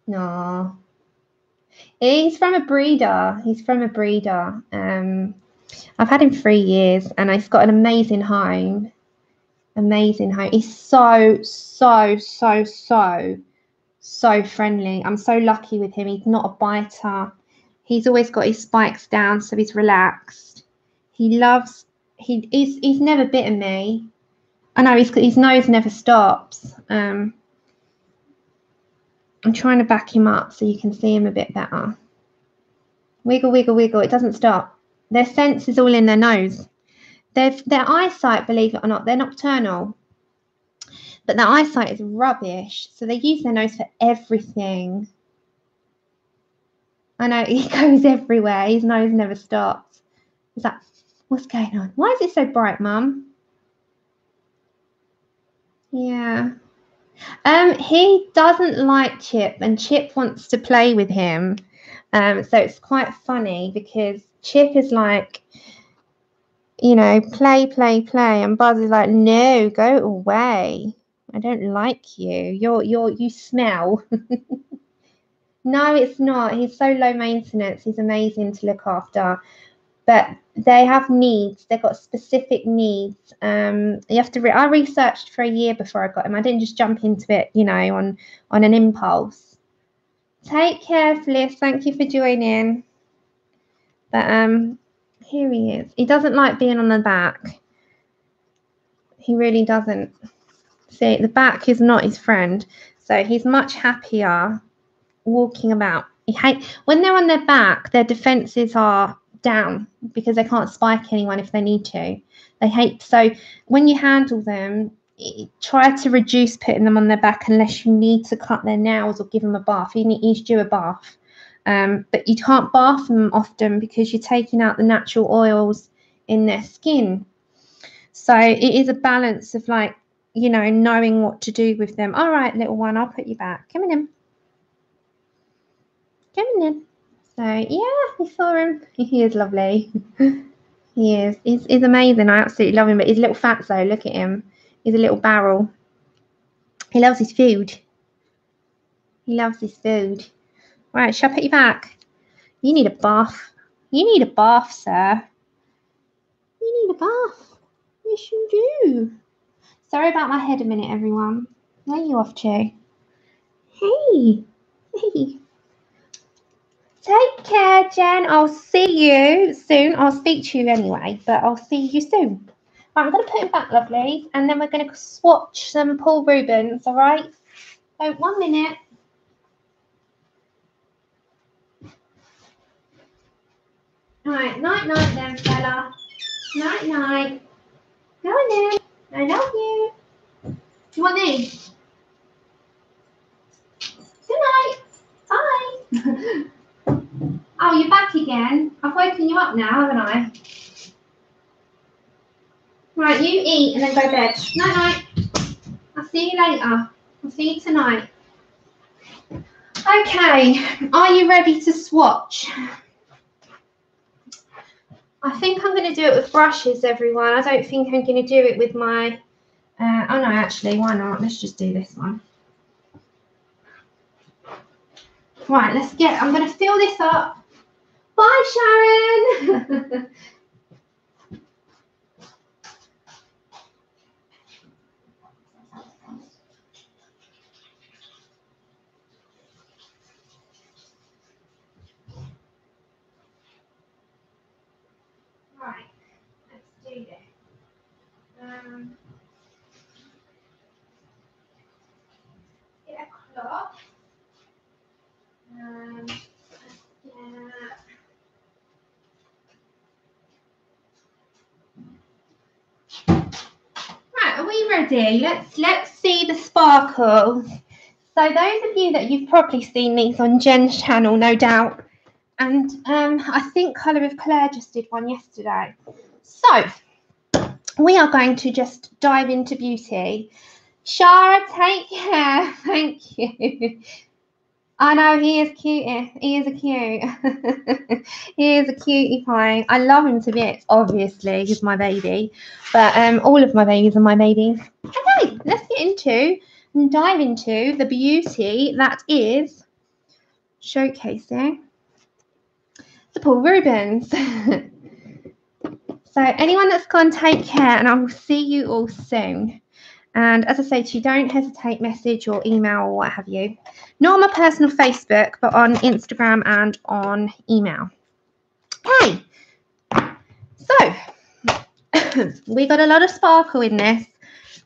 No. He's from a breeder. I've had him 3 years, and he's got an amazing home. He's so friendly. I'm so lucky with him. He's not a biter. He's always got his spikes down, so he's relaxed. He's never bitten me. I know his nose never stops. I'm trying to back him up so you can see him a bit better. Wiggle, wiggle, wiggle. It doesn't stop. Their sense is all in their nose. Their eyesight, believe it or not, they're nocturnal. But their eyesight is rubbish. So they use their nose for everything. I know, he goes everywhere. His nose never stops. Is that, what's going on? Why is it so bright, Mum? Yeah. He doesn't like Chip, and Chip wants to play with him. So it's quite funny because Chip is like, you know, play, and Buzz is like, no, go away. I don't like you. You smell. No, it's not. He's so low maintenance. He's amazing to look after. But they have needs. They've got specific needs. You have to. I researched for a year before I got him. I didn't just jump into it, you know, on an impulse. Take care, Fliss. Thank you for joining. But here he is. He doesn't like being on the back. He really doesn't. See, the back is not his friend. So he's much happier walking about. When they're on their back, their defenses are down because they can't spike anyone if they need to. So when you handle them, try to reduce putting them on their back unless you need to cut their nails or give them a bath. He's due a bath. But you can't bath them often because you're taking out the natural oils in their skin. So it is a balance of, like, you know, knowing what to do with them. All right, little one, I'll put you back. Come in. So yeah, we saw him. He is lovely. He is. He's amazing. I absolutely love him. But he's a little fatso. Look at him. He's a little barrel. He loves his food. Right, shall I put you back? You need a bath. Sir. You need a bath. Yes, you do. Sorry about my head a minute, everyone. Where are you off to? Hey. Take care, Jen. I'll see you soon. I'll speak to you anyway, but I'll see you soon. Right, I'm going to put him back, lovely, and then we're going to swatch some Paul Rubens, all right? So 1 minute. All right, night then, fella. Night. Go on then. I love you. Do you want these? Good night. Bye. Oh, you're back again. I've woken you up now, haven't I? Right, you eat and then go to bed. Night. I'll see you later. I'll see you tonight. Okay, are you ready to swatch? I think I'm going to do it with brushes, everyone. I don't think I'm going to do it with my... oh, no, actually, why not? Let's just do this one. Right, I'm going to fill this up. Bye, Sharon! Right, let's do this. Get a cloth. Right, are we ready? Let's see the sparkles. So those of you that you've probably seen these on Jen's channel, no doubt. And I think Colour with Claire just did one yesterday. So we are going to just dive into beauty. Shara, take care. Thank you. I know, he is cute. He is a cute. He is a cutie pie. I love him to bits, obviously. He's my baby. But all of my babies are my babies. Okay, let's get into and dive into the beauty that is showcasing the Paul Rubens. So anyone that's gone, take care, and I will see you all soon. And as I say to you, don't hesitate, message or email or what have you. Not on my personal Facebook, but on Instagram and on email. Okay. So we got a lot of sparkle in this.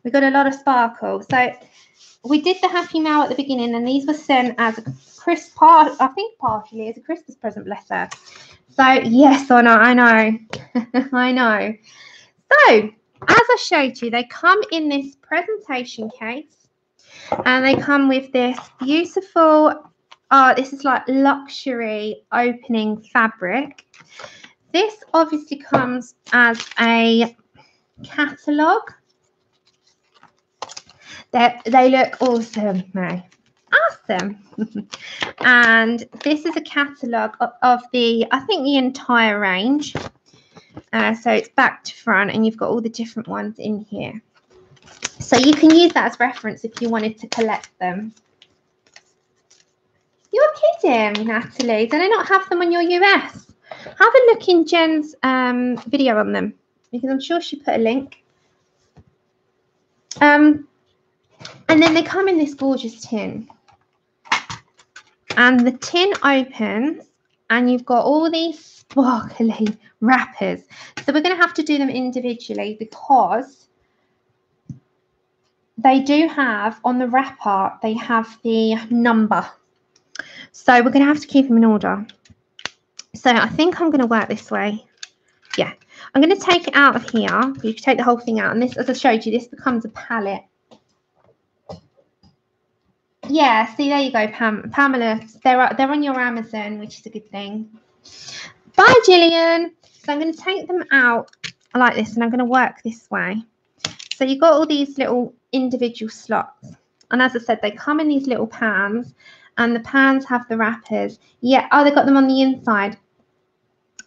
We got a lot of sparkle. So we did the Happy Mail at the beginning, and these were sent as a I think partially as a Christmas present, bless her. So yes, I know. I know. So as I showed you, they come in this presentation case, and they come with this beautiful, this is like luxury opening fabric. This obviously comes as a catalogue. They look awesome, May. Awesome. And this is a catalogue of the, I think, the entire range. So it's back to front, and you've got all the different ones in here. So you can use that as reference if you wanted to collect them. You're kidding, Natalie. Do they not have them on your US? Have a look in Jen's video on them, because I'm sure she put a link. And then they come in this gorgeous tin. And the tin opens, and you've got all these sparkly wrappers. So we're going to have to do them individually, because they do have, on the wrapper, they have the number. So we're going to have to keep them in order. So I think I'm going to work this way. Yeah. I'm going to take it out of here. You can take the whole thing out. And this, as I showed you, this becomes a palette. Yeah, see, there you go, Pamela. They're on your Amazon, which is a good thing. Bye, Gillian. So I'm going to take them out like this, and I'm going to work this way. So you've got all these little individual slots. And as I said, they come in these little pans, and the pans have the wrappers. Yeah, oh, they got them on the inside.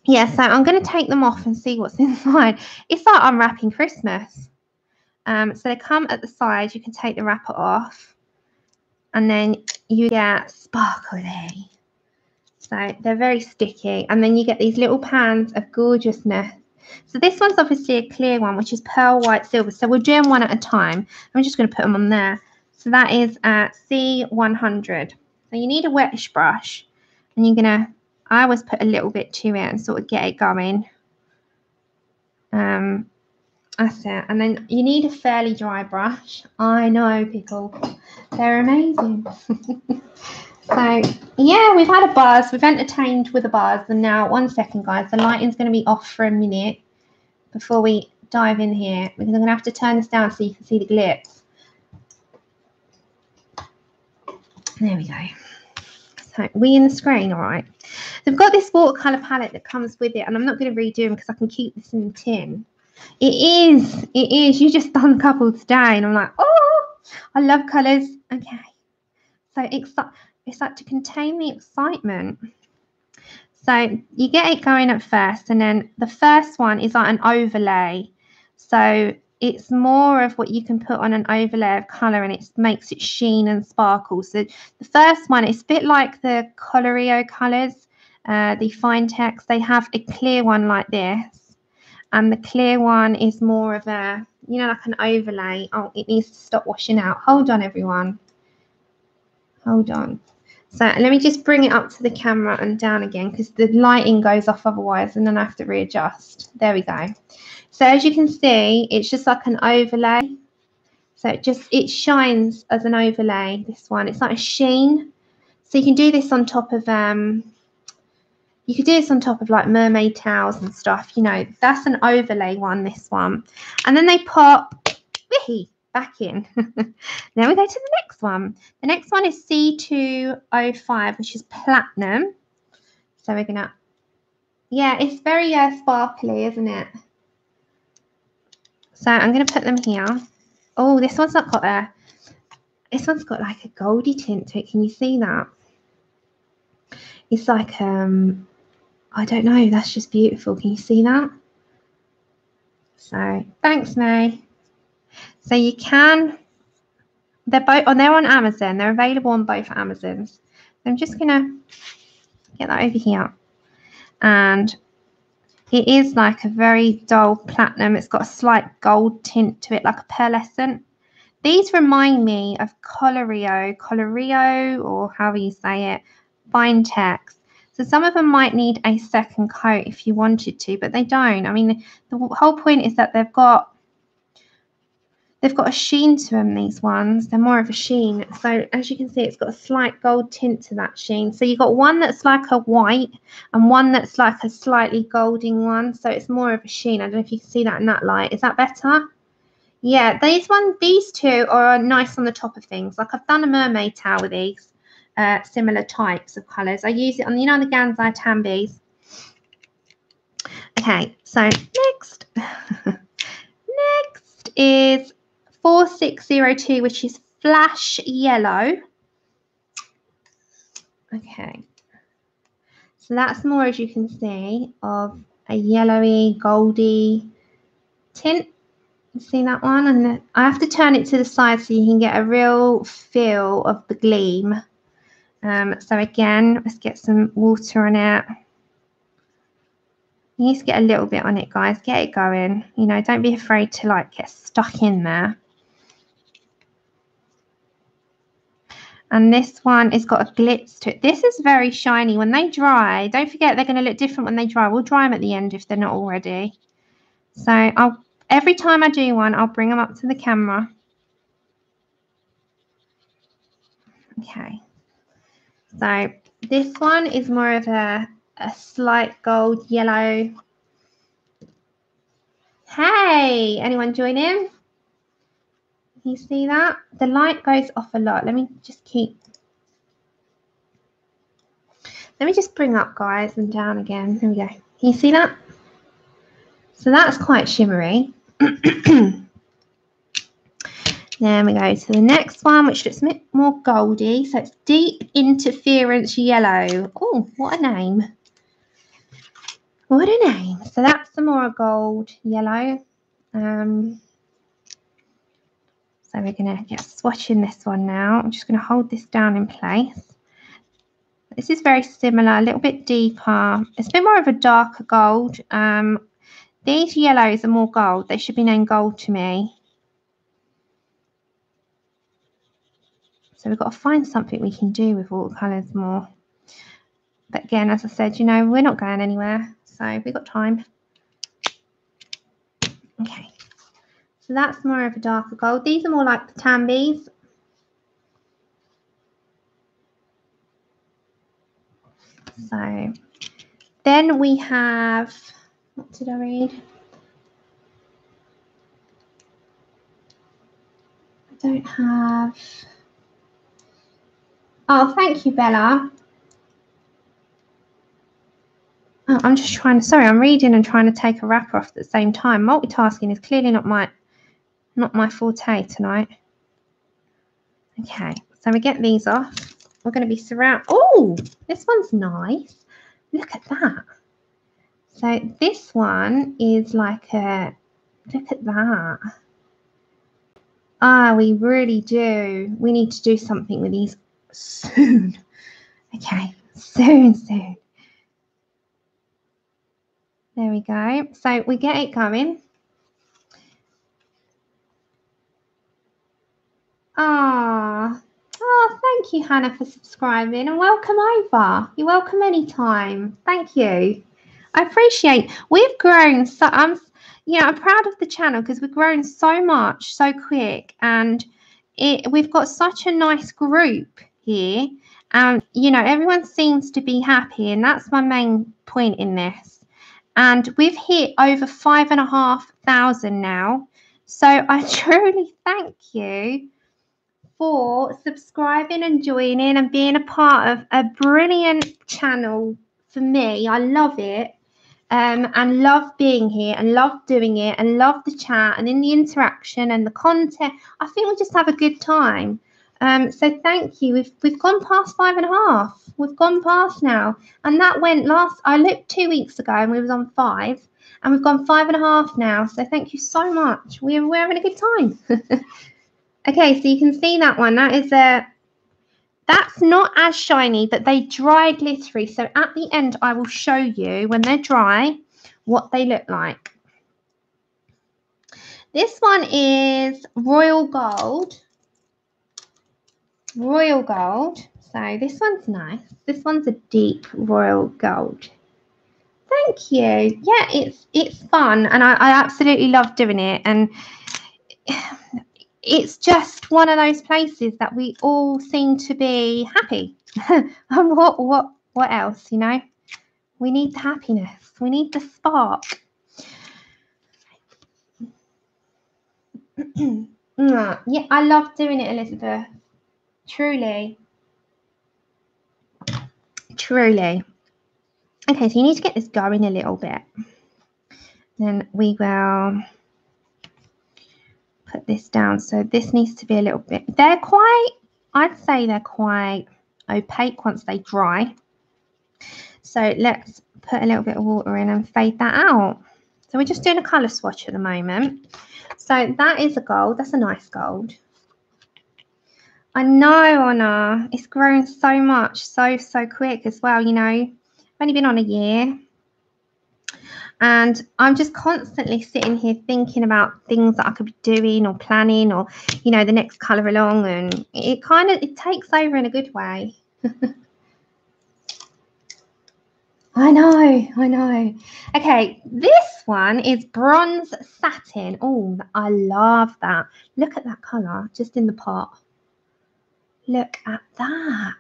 Yeah, so I'm going to take them off and see what's inside. It's like unwrapping Christmas. So they come at the side. You can take the wrapper off. And then you get sparkly. So they're very sticky. And then you get these little pans of gorgeousness. So this one's obviously a clear one, which is pearl, white, silver. So we're doing one at a time. I'm just going to put them on there. So that is C100. So you need a wettish brush. And you're going to, I always put a little bit to it and sort of get it going. That's it. And then you need a fairly dry brush. I know, people. They're amazing. So, yeah, we've had a buzz. We've entertained with a buzz. And now, 1 second, guys. The lighting's going to be off for a minute before we dive in here, because I'm going to have to turn this down so you can see the glitz. There we go. So, we in the screen, all right. So we've got this watercolour palette that comes with it. And I'm not going to redo them because I can keep this in the tin. It is. You just done a couple today, and I'm like, oh, I love colours. Okay. So it's like to contain the excitement. So you get it going at first, and then the first one is like an overlay. So it's more of what you can put on an overlay of colour, and it makes it sheen and sparkle. So the first one is a bit like the Colorio colours, the fine text. They have a clear one like this, and the clear one is more of a, you know, like an overlay. Oh, it needs to stop washing out. Hold on, everyone. Hold on. So let me just bring it up to the camera and down again, because the lighting goes off otherwise, and then I have to readjust. There we go. So as you can see, it's just like an overlay. So it shines as an overlay, this one. It's like a sheen. So you can do this on top of you could do this on top of like mermaid towels and stuff, you know. That's an overlay one, this one. And then they pop back in. Now we go to the next one. The next one is C205, which is platinum. So we're gonna, yeah, it's very sparkly, isn't it? So I'm gonna put them here. Oh, this one's not got a, this one's got like a goldy tint to it. Can you see that? It's like I don't know, that's just beautiful. Can you see that? So thanks, May. So you can, they're both, oh, they're on Amazon. They're available on both Amazons. I'm just gonna get that over here. And it is like a very dull platinum. It's got a slight gold tint to it, like a pearlescent. These remind me of Colorio, or however you say it, fine text. So some of them might need a second coat if you wanted to, but they don't. I mean, the whole point is that they've got a sheen to them, these ones. They're more of a sheen. So as you can see, it's got a slight gold tint to that sheen. So you've got one that's like a white and one that's like a slightly golding one. So it's more of a sheen. I don't know if you can see that in that light. Is that better? Yeah, these two are nice on the top of things. Like I've done a mermaid towel with these similar types of colours. I use it on, you know, the Gansai Tambis. Okay, so next next is 4602, which is flash yellow. Okay, so that's more, as you can see, of a yellowy, goldy tint. You see that one? And I have to turn it to the side so you can get a real feel of the gleam. So again, let's get some water on it. You need to get a little bit on it, guys. Get it going. You know, don't be afraid to like get stuck in there. And this one has got a glitz to it. This is very shiny. When they dry, don't forget they're going to look different when they dry. We'll dry them at the end if they're not already. So every time I do one, I'll bring them up to the camera. Okay. So this one is more of a slight gold yellow. Hey, anyone join in? Can you see that? The light goes off a lot. Let me just bring up, guys, and down again. Here we go. Can you see that? So that's quite shimmery. Then we go to the next one, which looks a bit more goldy. So it's Deep Interference Yellow. Oh, what a name. What a name. So that's the more gold yellow. So we're going to get swatching this one now. I'm just going to hold this down in place. This is very similar, a little bit deeper. It's a bit more of a darker gold. These yellows are more gold. They should be named gold to me. So we've got to find something we can do with watercolours more. But again, as I said, you know, we're not going anywhere. So we've got time. Okay. So that's more of a darker gold. These are more like the Tambis. So then we have, what did I read? I don't have. Oh, thank you, Bella. Oh, I'm just trying to, sorry, I'm reading and trying to take a wrapper off at the same time. Multitasking is clearly not my forte tonight. Okay, so we get these off. we're going to be surrounded. Oh, this one's nice. Look at that. So this one is like a, look at that. Ah, we really do. We need to do something with these soon. Okay, soon. There we go. So we get it going. Thank you, Hannah, for subscribing, and welcome over. You're welcome anytime. Thank you. I appreciate. We've grown so. I'm proud of the channel because we've grown so much, so quick, and we've got such a nice group here. And everyone seems to be happy, and that's my main point in this. And we've hit over 5,500 now. So I truly thank you for subscribing and joining and being a part of a brilliant channel for me. I love it, and love being here and love doing it and love the chat and in the interaction and the content. I think we just have a good time. So thank you. We've gone past 5.5. We've gone past now, and that went I looked 2 weeks ago and we was on 5, and we've gone 5.5 now. So thank you so much. We're having a good time. Okay, so you can see that one. That's not as shiny, but they dry glittery. So at the end, I will show you when they're dry what they look like. This one is Royal Gold. Royal Gold. So this one's nice. This one's a deep Royal Gold. Thank you. Yeah, it's fun, and I absolutely love doing it. And it's just one of those places that we all seem to be happy. And what else, We need the happiness. We need the spark. Yeah, I love doing it, Elizabeth. Truly. Okay, so you need to get this going a little bit. Then we will put this down. So this needs to be a little bit. I'd say they're quite opaque once they dry. So let's put a little bit of water in and fade that out. So we're just doing a colour swatch at the moment. So that is a gold. That's a nice gold. I know, Anna. It's grown so much, so quick as well, I've only been on a year. And I'm just constantly sitting here thinking about things that I could be doing or planning or, the next colour along. And it takes over in a good way. I know. Okay, this one is bronze satin. Oh, I love that. Look at that colour just in the pot. Look at that.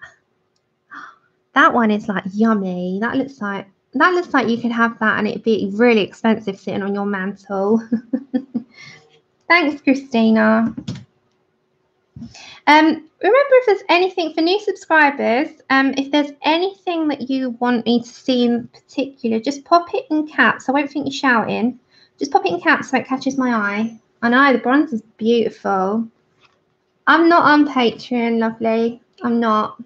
That one is like yummy. That looks like you could have that and it'd be really expensive sitting on your mantle. Thanks, Christina. Remember, if there's anything for new subscribers, if there's anything that you want me to see in particular, just pop it in caps. I won't think you're shouting. Just pop it in caps so it catches my eye. I know, the bronze is beautiful. I'm not on Patreon, lovely. I'm not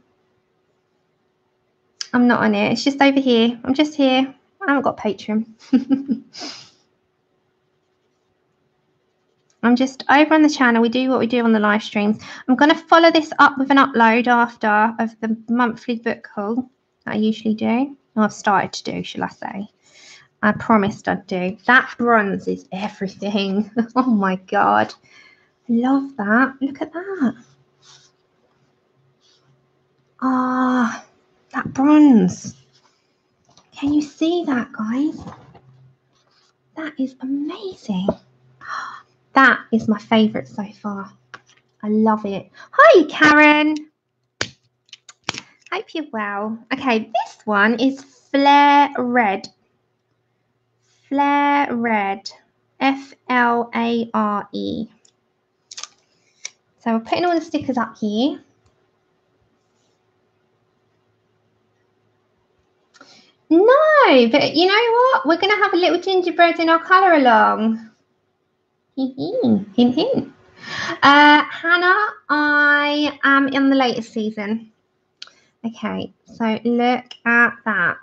on it. It's just over here. I'm just here. I haven't got Patreon. I'm just over on the channel. We do what we do on the live streams. I'm going to follow this up with an upload after of the monthly book haul that I usually do. Or I've started to do, shall I say. I promised I'd do. That bronze is everything. Oh my God. I love that. Look at that. Ah, that bronze. Can you see that, guys? That is amazing. That is my favourite so far. I love it. Hi, Karen. Hope you're well. Okay, this one is Flare Red. Flare Red. Flare. So we're putting all the stickers up here. No, but you know what? We're going to have a little gingerbread in our colour along. Hint, hint. Hannah, I am in the latest season. Okay, so look at that.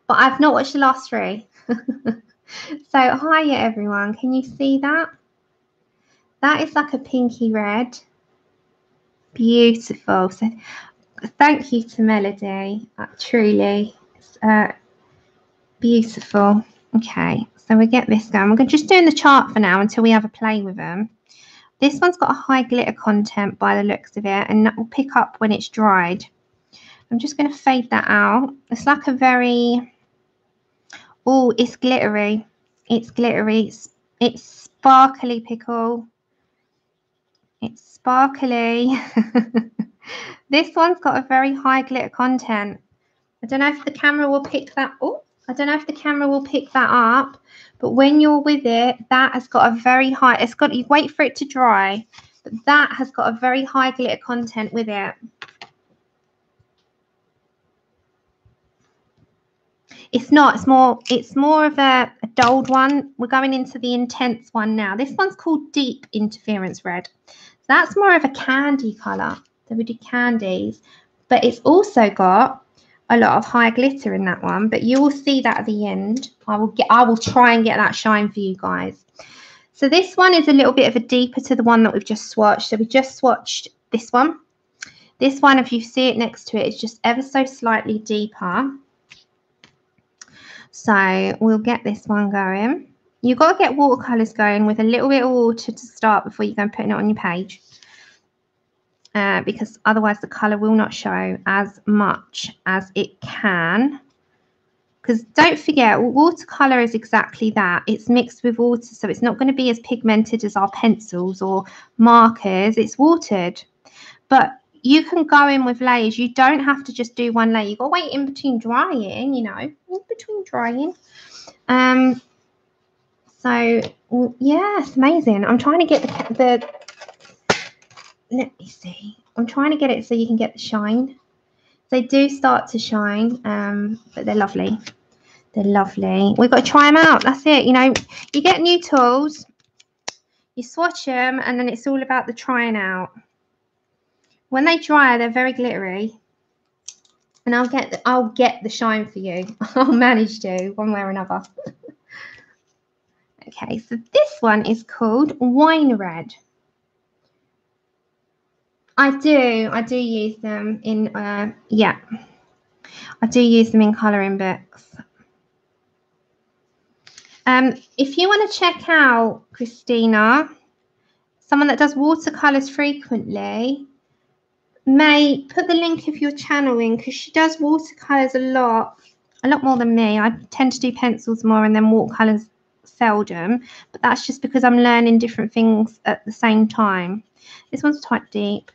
But I've not watched the last three. So hiya everyone, can you see that? That is like a pinky red. Beautiful. So thank you to Melody. Truly, it's beautiful. Okay, so we get this going. We're just doing the chart for now until we have a play with them. This one's got a high glitter content by the looks of it, and that will pick up when it's dried. I'm just going to fade that out. It's like a very, oh, it's glittery. It's glittery. It's sparkly, Pickle. It's sparkly. This one's got a very high glitter content. I don't know if the camera will pick that. Oh, I don't know if the camera will pick that up. But when you're with it, that has got a very high. It's got. You wait for it to dry, but that has got a very high glitter content with it. It's not. It's more of a dulled one. We're going into the intense one now. This one's called Deep Interference Red. That's more of a candy color. So we do candies, but it's also got a lot of high glitter in that one. But you will see that at the end. I will try and get that shine for you guys. So this one is a little bit of a deeper to the one that we've just swatched. So we just swatched this one. This one, if you see it next to it, is just ever so slightly deeper. So we'll get this one going. You've got to get watercolors going with a little bit of water to start before you go putting it on your page. Because otherwise the color will not show as much as it can. Because don't forget, watercolor is exactly that. It's mixed with water, so it's not going to be as pigmented as our pencils or markers. It's watered. But you can go in with layers. You don't have to just do one layer. You've got to wait in between drying, you know, in between drying. So, yeah, it's amazing. I'm trying to get the let me see. I'm trying to get it so you can get the shine. They do start to shine, but they're lovely. They're lovely. We've got to try them out. That's it. You know, you get new tools, you swatch them, and then it's all about the trying out. When they dry, they're very glittery. And I'll get the shine for you. I'll manage to, one way or another. Okay, so this one is called Wine Red. I do use them in yeah. I do use them in colouring books. If you want to check out Christina, someone that does watercolours frequently, may put the link of your channel in because she does watercolours a lot more than me. I tend to do pencils more and then watercolours seldom, but that's just because I'm learning different things at the same time. This one's quite deep.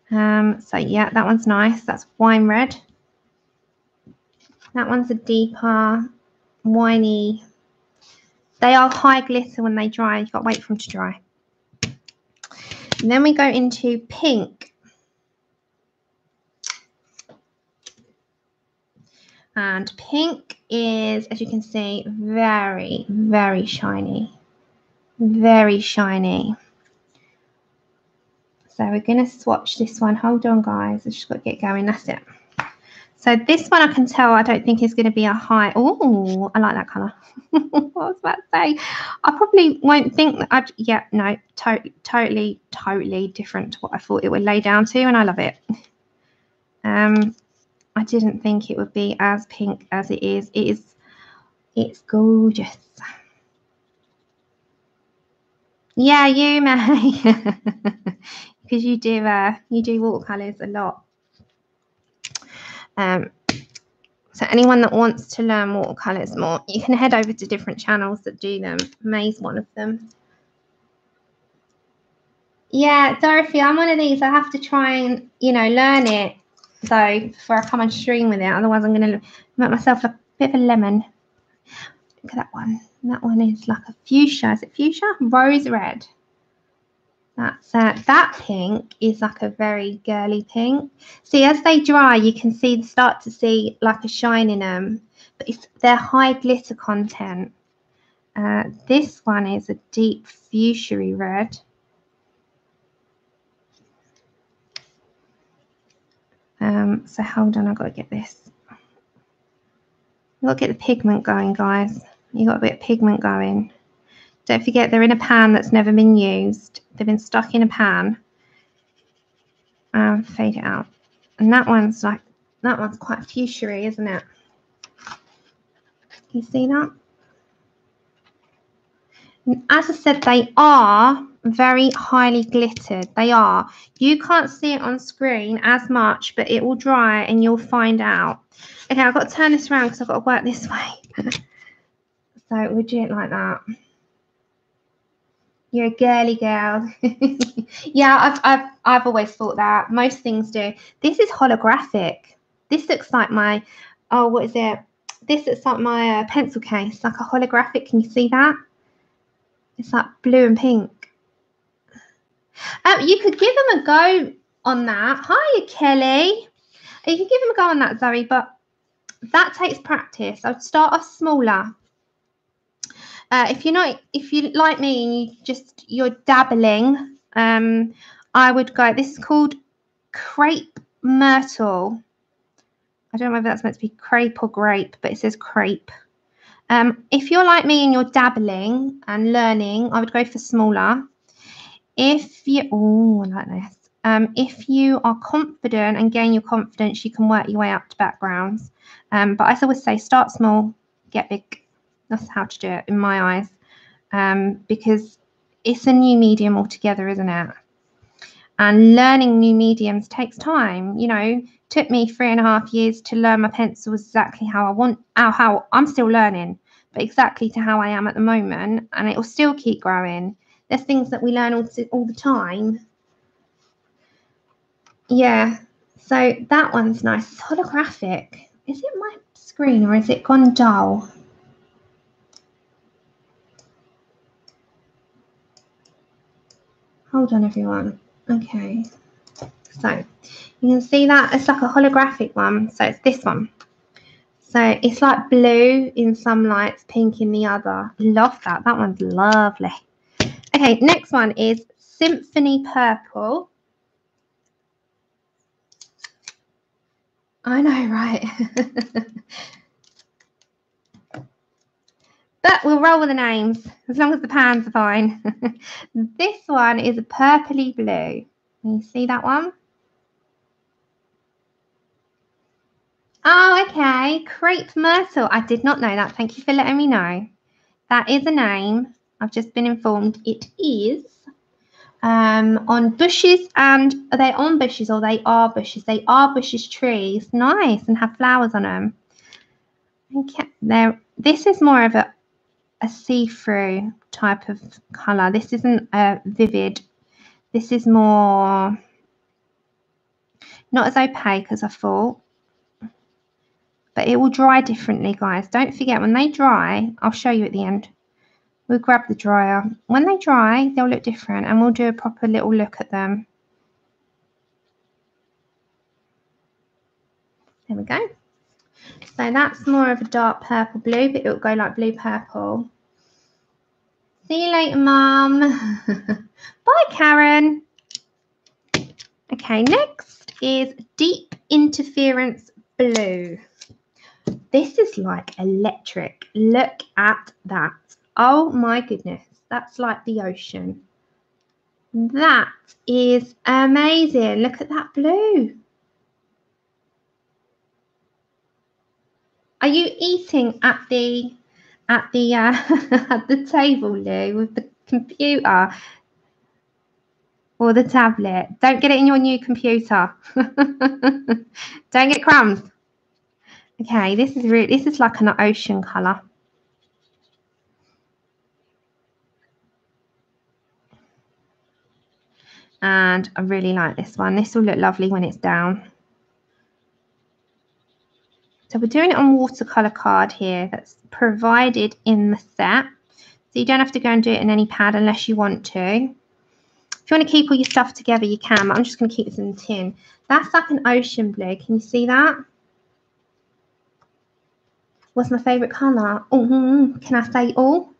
So yeah, that one's nice. That's Wine Red. That one's a deeper, winey. They are high glitter when they dry. You've got to wait for them to dry. And then we go into Pink. And Pink is, as you can see, very, very shiny. Very shiny. So we're going to swatch this one. Hold on, guys. I've just got to get going. That's it. So this one I can tell I don't think is going to be a high. Oh, I like that colour. What I was about to say. I probably won't think that I'd, yeah, no, totally different to what I thought it would lay down to, and I love it. I didn't think it would be as pink as it is. It's gorgeous. Yeah, you may. Because you do watercolors a lot. So anyone that wants to learn watercolors more, you can head over to different channels that do them. May's one of them. Yeah, Dorothy, I'm one of these. I have to try and, you know, learn it though before I come on stream with it. Otherwise, I'm going to make myself a bit of a lemon. Look at that one. That one is like a fuchsia. Is it fuchsia? Rose red. That's that pink is like a very girly pink. See, as they dry, you can start to see like a shine in them, but they're high glitter content. This one is a deep fuchsia red. So hold on, I've got to get this. You've got to get the pigment going, guys. You've got a bit of pigment going. Don't forget, they're in a pan that's never been used. They've been stuck in a pan. Fade it out. And that one's quite fuchsia-y, isn't it? You see that? And as I said, they are very highly glittered. They are. You can't see it on screen as much, but it will dry and you'll find out. Okay, I've got to turn this around because I've got to work this way. So we'll do it like that. You're a girly girl. Yeah, I've always thought that. Most things do. This is holographic. This looks like my, oh, what is it? This looks like my pencil case, like a holographic. Can you see that? It's like blue and pink. You could give them a go on that. Hiya, Kelly. You can give them a go on that, Zoe, but that takes practice. I'd start off smaller. If you like me and you're dabbling, I would go. This is called crepe myrtle. I don't know whether that's meant to be crepe or grape, but it says crepe. If you're like me and you're dabbling and learning, I would go for smaller. If you, oh, I like this. If you are confident and gain your confidence, you can work your way up to backgrounds. But I always say, start small, get big. That's how to do it in my eyes, because it's a new medium altogether, isn't it? And learning new mediums takes time. You know, took me 3.5 years to learn my pencils exactly how I want, how I'm still learning, but exactly to how I am at the moment, and it will still keep growing. There's things that we learn all the time. Yeah, so that one's nice. It's holographic. Is it my screen or is it gone dull? Hold on, everyone. Okay. So you can see that it's like a holographic one. So it's this one. So it's like blue in some lights, pink in the other. Love that. That one's lovely. Okay, next one is Symphony Purple. I know, right? But we'll roll with the names as long as the pans are fine. This one is a purpley blue. Can you see that one? Oh, okay. Crepe myrtle. I did not know that. Thank you for letting me know. That is a name. I've just been informed it is. On bushes, and are they on bushes or they are bushes? They are bushes trees. Nice, and have flowers on them. Okay, this is more of a see-through type of colour. This isn't vivid. This is more not as opaque as I thought, but it will dry differently, guys. Don't forget, when they dry, I'll show you at the end. We'll grab the dryer. When they dry, they'll look different, and we'll do a proper little look at them. There we go. So that's more of a dark purple blue, but it'll go like blue purple. See you later, Mum. Bye, Karen. Okay, next is Deep Interference Blue. This is like electric. Look at that. Oh my goodness. That's like the ocean. That is amazing. Look at that blue. Are you eating at the at the table, Lou, with the computer or the tablet? Don't get it in your new computer. Don't get crumbs. Okay, this is like an ocean colour. And I really like this one. This will look lovely when it's down. So we're doing it on watercolour card here that's provided in the set. So you don't have to go and do it in any pad unless you want to. If you want to keep all your stuff together, you can. But I'm just going to keep this in the tin. That's like an ocean blue. Can you see that? What's my favourite colour? Oh, can I say all?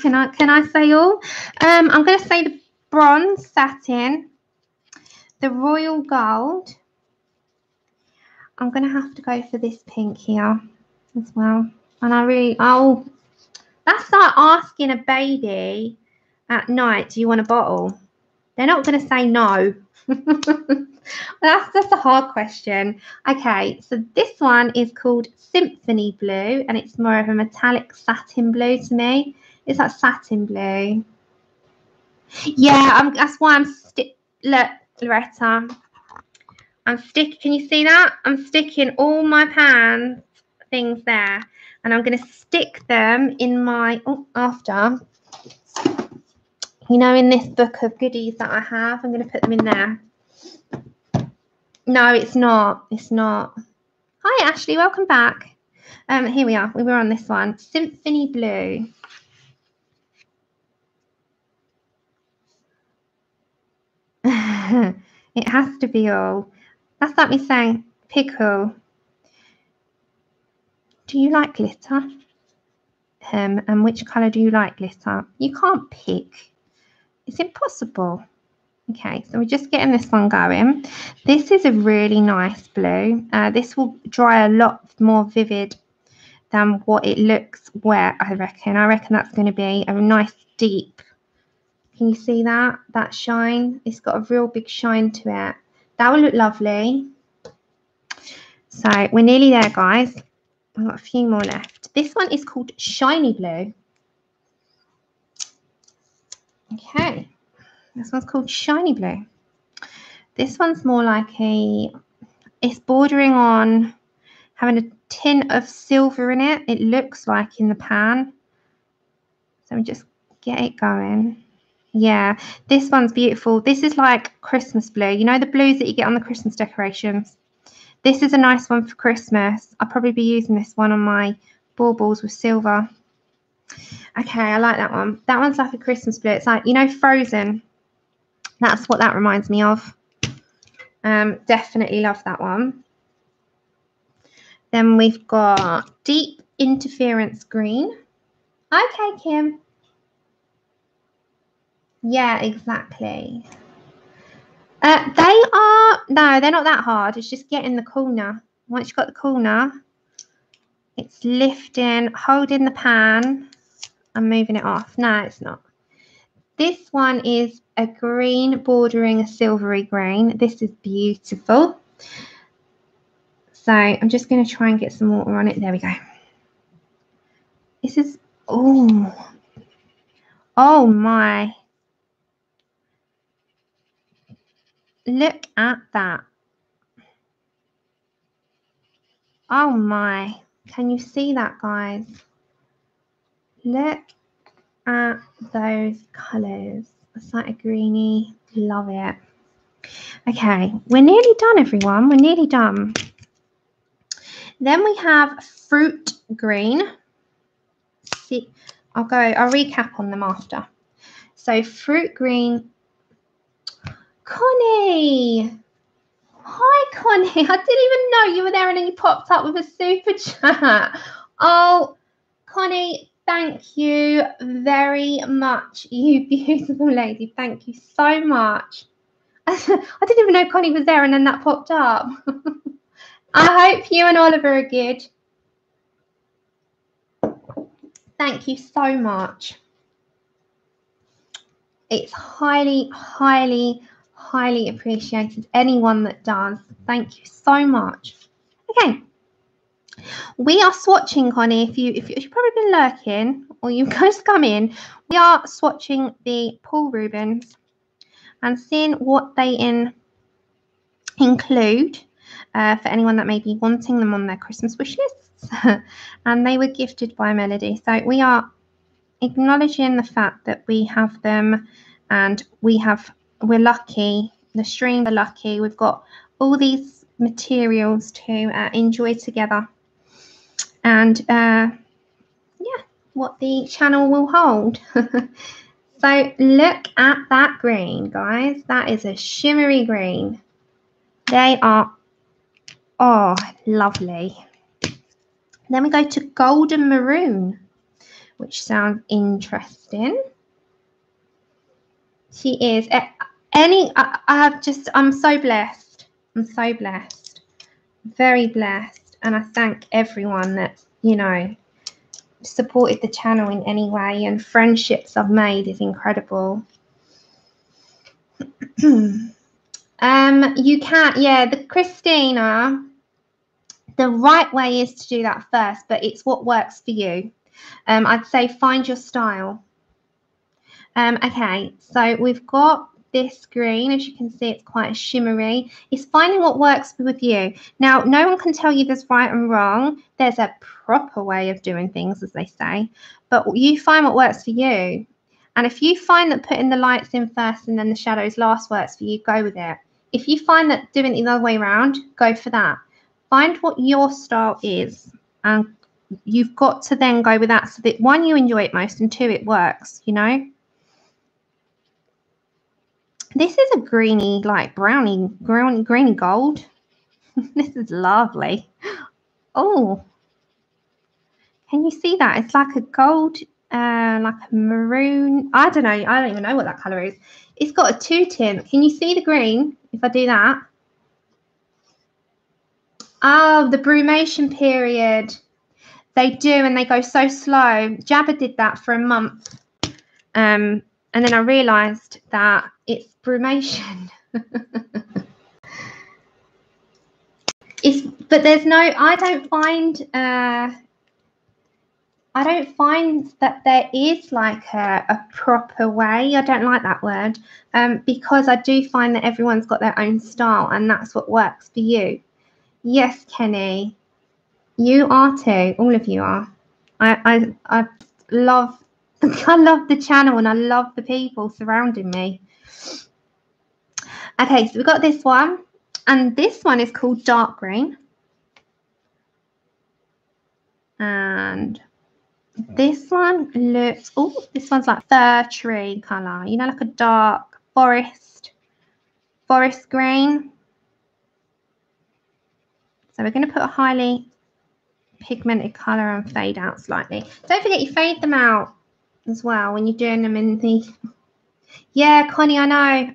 Can I say all? I'm going to say the bronze satin, the royal gold, I'm going to have to go for this pink here as well. And I really, oh, that's like asking a baby at night, do you want a bottle? They're not going to say no. That's a hard question. Okay, so this one is called Symphony Blue, and it's more of a metallic satin blue to me. It's like satin blue. Yeah, that's why I'm look, Loretta. Can you see that? I'm sticking all my pan things there, and I'm going to stick them in my, after, you know, in this book of goodies that I have, I'm going to put them in there. No, it's not. It's not. Hi, Ashley. Welcome back. Here we are. We were on this one. Symphony Blue. It has to be all. That's like me saying, pickle. Do you like glitter? And which colour do you like glitter? You can't pick. It's impossible. Okay, so we're just getting this one going. This is a really nice blue. This will dry a lot more vivid than what it looks wet, I reckon. I reckon that's going to be a nice deep. Can you see that? That shine? It's got a real big shine to it. That will look lovely. So we're nearly there, guys. I've got a few more left. This one is called Shiny Blue. Okay. This one's called Shiny Blue. This one's more like it's bordering on having a tint of silver in it. It looks like in the pan. So we just get it going. Yeah, this one's beautiful. This is like Christmas blue. You know the blues that you get on the Christmas decorations? This is a nice one for Christmas. I'll probably be using this one on my baubles with silver. Okay, I like that one. That one's like a Christmas blue. It's like, you know, Frozen. That's what that reminds me of. Definitely love that one. Then we've got Deep Interference Green. Okay, Kim. Yeah, exactly. They're not that hard. It's just getting the corner. Once you've got the corner, it's lifting, holding the pan and moving it off. No, it's not. This one is a green bordering a silvery green. This is beautiful. So I'm just going to try and get some water on it. There we go. This is, oh my. Look at that. Oh my. Can you see that, guys? Look at those colours. It's like a greeny. Love it. Okay, we're nearly done, everyone. We're nearly done. Then we have Fruit Green. See, I'll recap on them after. So Fruit Green. Connie. Hi, Connie. I didn't even know you were there and then you popped up with a super chat. Oh, Connie, thank you very much, you beautiful lady. Thank you so much. I didn't even know Connie was there and then that popped up. I hope you and Oliver are good. Thank you so much. It's highly, highly, highly appreciated. Anyone that does. Thank you so much. Okay. We are swatching, Connie. If you've probably been lurking or you've just come in, we are swatching the Paul Rubens and seeing what they include for anyone that may be wanting them on their Christmas wish lists. And they were gifted by Melody. So we are acknowledging the fact that we have them and we're lucky. The stream are lucky. We've got all these materials to enjoy together. And what the channel will hold. So look at that green, guys. That is a shimmery green. They are, lovely. Then we go to golden maroon, which sounds interesting. She is I'm so blessed. I'm so blessed. very blessed, and I thank everyone that, you know, supported the channel in any way, and friendships I've made is incredible. You can't, yeah, the Christina, the right way is to do that first, but it's what works for you. I'd say find your style. Okay, so we've got this green. As you can see, it's quite shimmery. It's finding what works with you. Now, no one can tell you there's right and wrong. There's a proper way of doing things, as they say, but you find what works for you. And if you find that putting the lights in first and then the shadows last works for you, go with it. If you find that doing it the other way around, go for that. Find what your style is, and you've got to then go with that, so that one, you enjoy it most, and two, it works, you know. This is a greeny, like greeny gold. This is lovely. Oh, can you see that? It's like a gold, like a maroon. I don't know. I don't even know what that color is. It's got a two tint. Can you see the green? If I do that. Oh, the brumation period. They do, and they go so slow. Jabba did that for a month. And then I realised that it's brumation. But there's no, I don't find that there is like a proper way. I don't like that word, because I do find that everyone's got their own style, and that's what works for you. Yes, Kenny, you are too. All of you are. I love I love the channel, and I love the people surrounding me. Okay, so we've got this one, and this one is called dark green. And this one looks, oh, this one's like fir tree colour, you know, like a dark forest green. So we're going to put a highly pigmented colour and fade out slightly. Don't forget you fade them out as well when you're doing them in the, yeah, Connie, I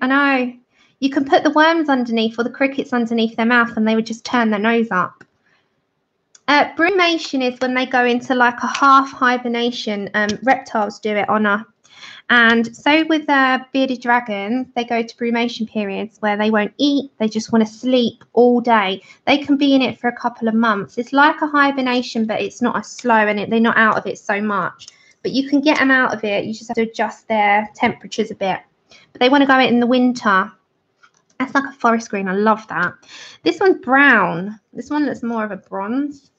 know. You can put the worms underneath or the crickets underneath their mouth, and they would just turn their nose up. Brumation is when they go into like a half hibernation. Reptiles do it, Honor. And so with bearded dragons, they go to brumation periods where they won't eat. They just want to sleep all day. They can be in it for a couple of months. It's like a hibernation, but it's not as slow, and they're not out of it so much. But you can get them out of it. You just have to adjust their temperatures a bit. But they want to go in the winter. That's like a forest green. I love that. This one's brown. This one looks more of a bronze.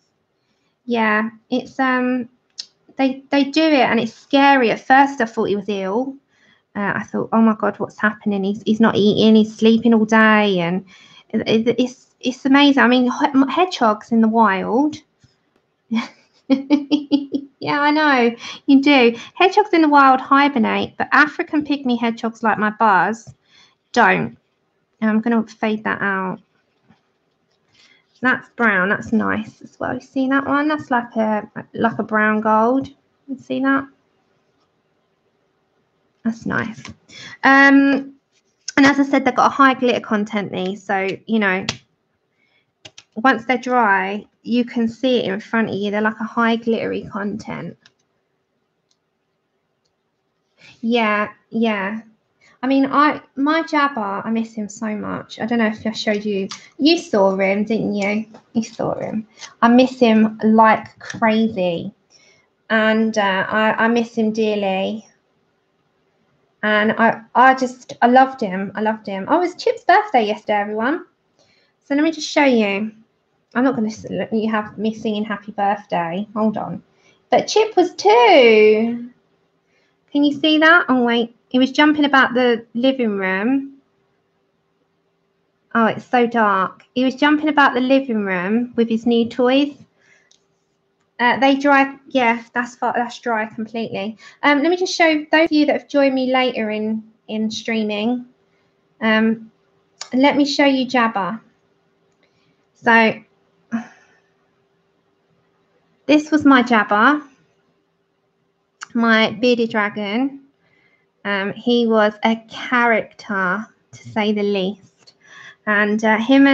Yeah, it's they do it, and it's scary. At first I thought he was ill. I thought, oh my god, what's happening? He's not eating, he's sleeping all day, and it's amazing. I mean, hedgehogs in the wild. Yeah, I know you do. Hedgehogs in the wild hibernate, but African pygmy hedgehogs like my buzz don't. And I'm going to fade that out. That's brown. That's nice as well. You see that one? That's like a brown gold. You see that? That's nice. And as I said, they've got a high glitter content, these. So, you know, once they're dry, you can see it in front of you. They're like a high glittery content. Yeah. I mean, my Jabba, I miss him so much. I don't know if I showed you. You saw him, didn't you? You saw him. I miss him like crazy. And I miss him dearly. And I loved him. Oh, it was Chip's birthday yesterday, everyone. So let me just show you. I'm not going to let you have me singing happy birthday. Hold on. But Chip was 2. Can you see that? Oh, wait. He was jumping about the living room. Oh, it's so dark. He was jumping about the living room with his new toys. They dry. Yeah, that's dry completely. Let me just show those of you that have joined me later in streaming. Let me show you Jabba. So this was my Jabba, my bearded dragon. He was a character, to say the least. And him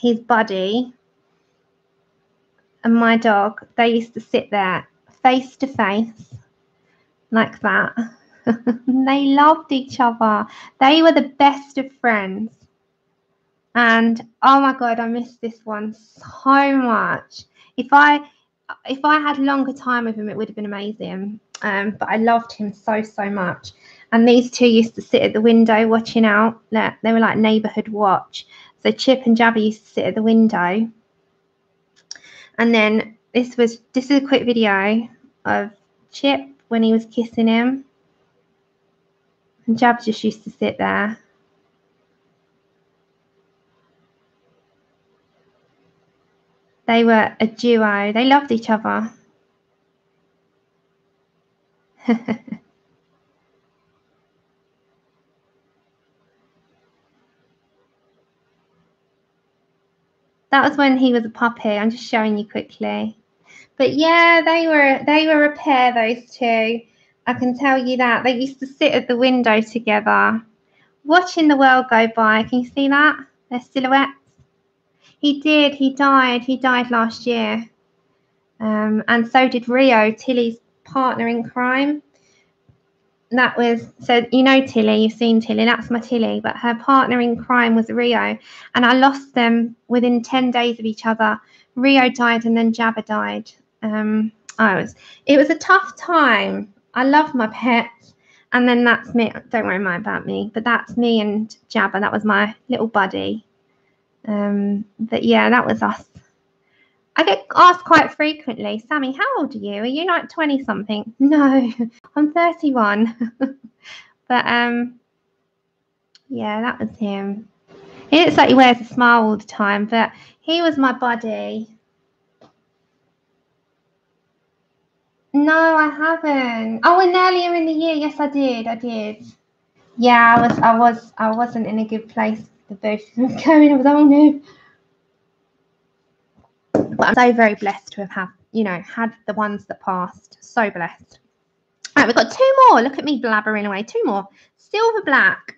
his buddy, and my dog, they used to sit there face to face like that. They loved each other. They were the best of friends. And oh my God, I miss this one so much. If I had longer time with him, it would have been amazing. But I loved him so much. And these two used to sit at the window watching out. They were like neighborhood watch. So Chip and Jabba used to sit at the window. And then this is a quick video of Chip when he was kissing him. And Jabba just used to sit there. They were a duo. They loved each other. That was when he was a puppy. I'm just showing you quickly. But yeah, they were a pair, those two. I can tell you that. They used to sit at the window together, watching the world go by. Can you see that? Their silhouettes. He did. He died. He died last year. And so did Rio, Tilly's partner in crime. That was, so you know Tilly, you've seen Tilly, that's my Tilly, but her partner in crime was Rio, and I lost them within 10 days of each other. Rio died and then Jabba died. It was a tough time. I love my pets, and then that's me. Don't worry about me, but that's me and Jabba. That was my little buddy. But yeah, that was us. I get asked quite frequently, Sammy, how old are you? Are you like 20 something? No, I'm 31. But yeah, that was him. He looks like he wears a smile all the time, but he was my buddy. No, I haven't. Oh, and earlier in the year, yes, I did. Yeah, I wasn't in a good place. The both of them going. I was, oh no. But I'm so very blessed to have had the ones that passed. So blessed. All right, we've got two more. Look at me blabbering away. Two more. Silver black.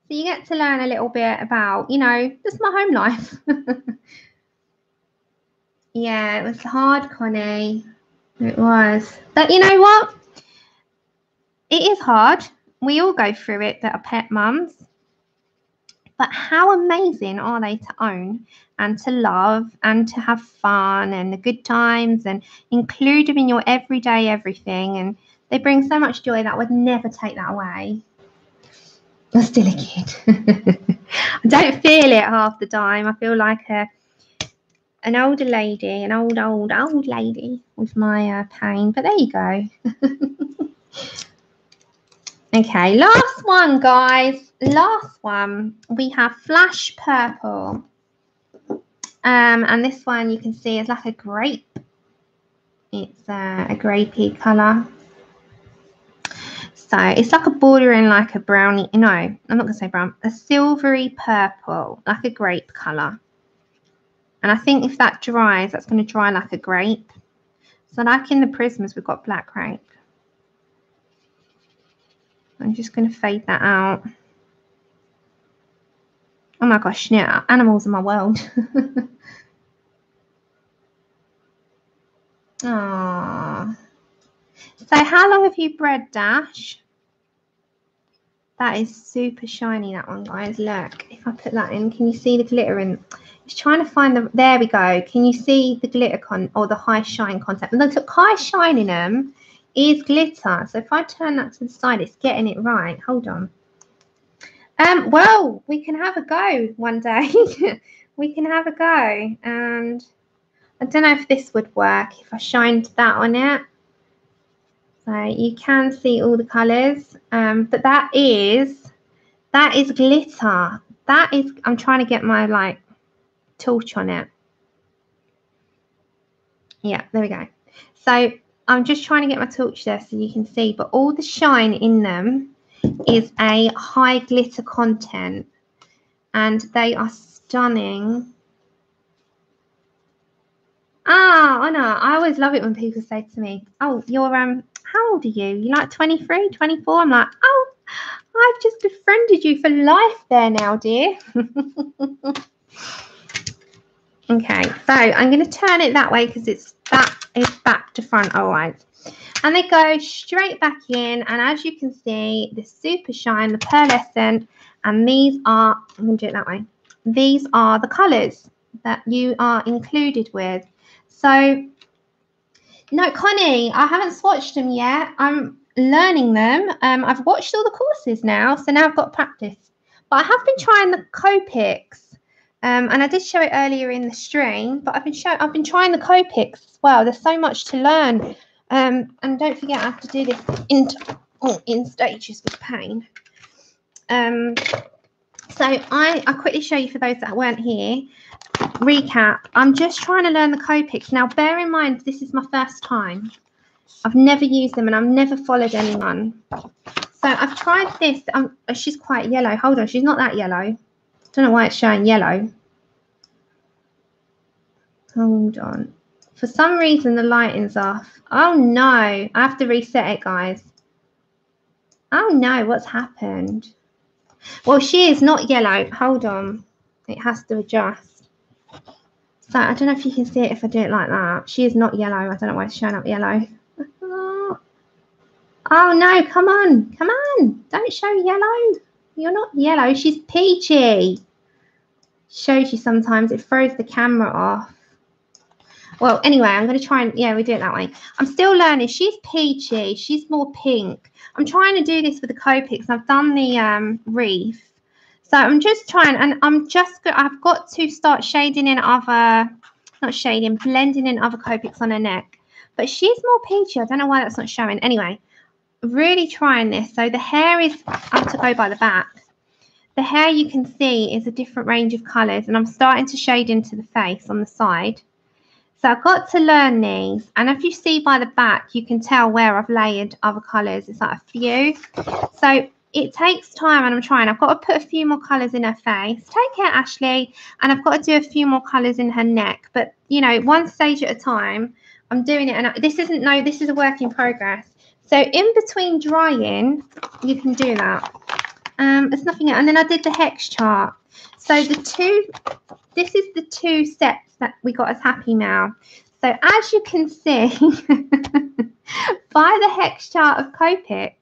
So you get to learn a little bit about, just my home life. Yeah, it was hard, Connie. It was. But you know what? It is hard. We all go through it that are pet mums. But how amazing are they to own and to love and to have fun and the good times and include them in your everyday everything. And they bring so much joy that I would never take that away. I'm still a kid. I don't feel it half the time. I feel like an older lady, an old lady with my pain. But there you go. Okay, last one, guys. Last one. We have Flash Purple. And this one you can see is like a grape. It's a grapey colour. So it's like a bordering like a brownie. No, I'm not going to say brown. A silvery purple, like a grape colour. And I think if that dries, that's going to dry like a grape. So like in the prisms, we've got black grape. I'm just going to fade that out. Oh my gosh, yeah, animals in my world. Aww. So how long have you bred, Dash? That is super shiny, that one, guys. Look, if I put that in, can you see the glitter in? It's trying to find the, there we go. Can you see the glitter or the high shine concept? And look, high shine in them is glitter. So if I turn that to the side, it's getting it right. Hold on. Well, we can have a go one day. We can have a go. And I don't know if this would work if I shined that on it. So you can see all the colours, but that is glitter. That is, I'm trying to get my torch on it. Yeah, there we go. So I'm just trying to get my torch there so you can see, but all the shine in them is a high glitter content, and they are stunning. Anna, I always love it when people say to me, oh, you're how old are you? You're like 23, 24? I'm like, oh, I've just befriended you for life there now, dear. Okay, so I'm going to turn it that way because that is back to front. All right. And they go straight back in. And as you can see, the Super Shine, the pearlescent, and these are, I'm going to do it that way. These are the colours that you are included with. So, no, Connie, I haven't swatched them yet. I'm learning them. I've watched all the courses now, so now I've got practice. But I have been trying the Copics. And I did show it earlier in the stream, but I've been trying the Copics as well. There's so much to learn. And don't forget, I have to do this in stages with pain. So I'll quickly show you for those that weren't here. Recap. I'm just trying to learn the Copics. Now, bear in mind, this is my first time. I've never used them and I've never followed anyone. So I've tried this. She's quite yellow. Hold on, she's not that yellow. Don't know why it's showing yellow. Hold on. For some reason, the lighting's off. Oh, no. I have to reset it, guys. Oh, no. What's happened? Well, she is not yellow. Hold on. It has to adjust. So I don't know if you can see it if I do it like that. She is not yellow. I don't know why it's showing up yellow. Oh, no. Come on. Come on. Don't show yellow. You're not yellow. She's peachy. Shows you sometimes. It throws the camera off. Well, anyway, I'm going to try and, yeah, we do it that way. I'm still learning. She's peachy. She's more pink. I'm trying to do this with the Copics. I've done the reef. So I'm just trying, and I've got to start blending in other Copics on her neck. But she's more peachy. I don't know why that's not showing. Anyway, really trying this. So the hair is, I have to go by the back. The hair you can see is a different range of colours, and I'm starting to shade into the face on the side. So I've got to learn these, and if you see by the back, you can tell where I've layered other colours. It's like a few. So it takes time, and I'm trying. I've got to put a few more colours in her face. Take care, Ashley. And I've got to do a few more colours in her neck. But, you know, one stage at a time, I'm doing it. And this is a work in progress. So in between drying, you can do that. There's nothing else. And then I did the hex chart. So this is the two sets that we got as Happy Mail. So as you can see, by the hex chart of Copics,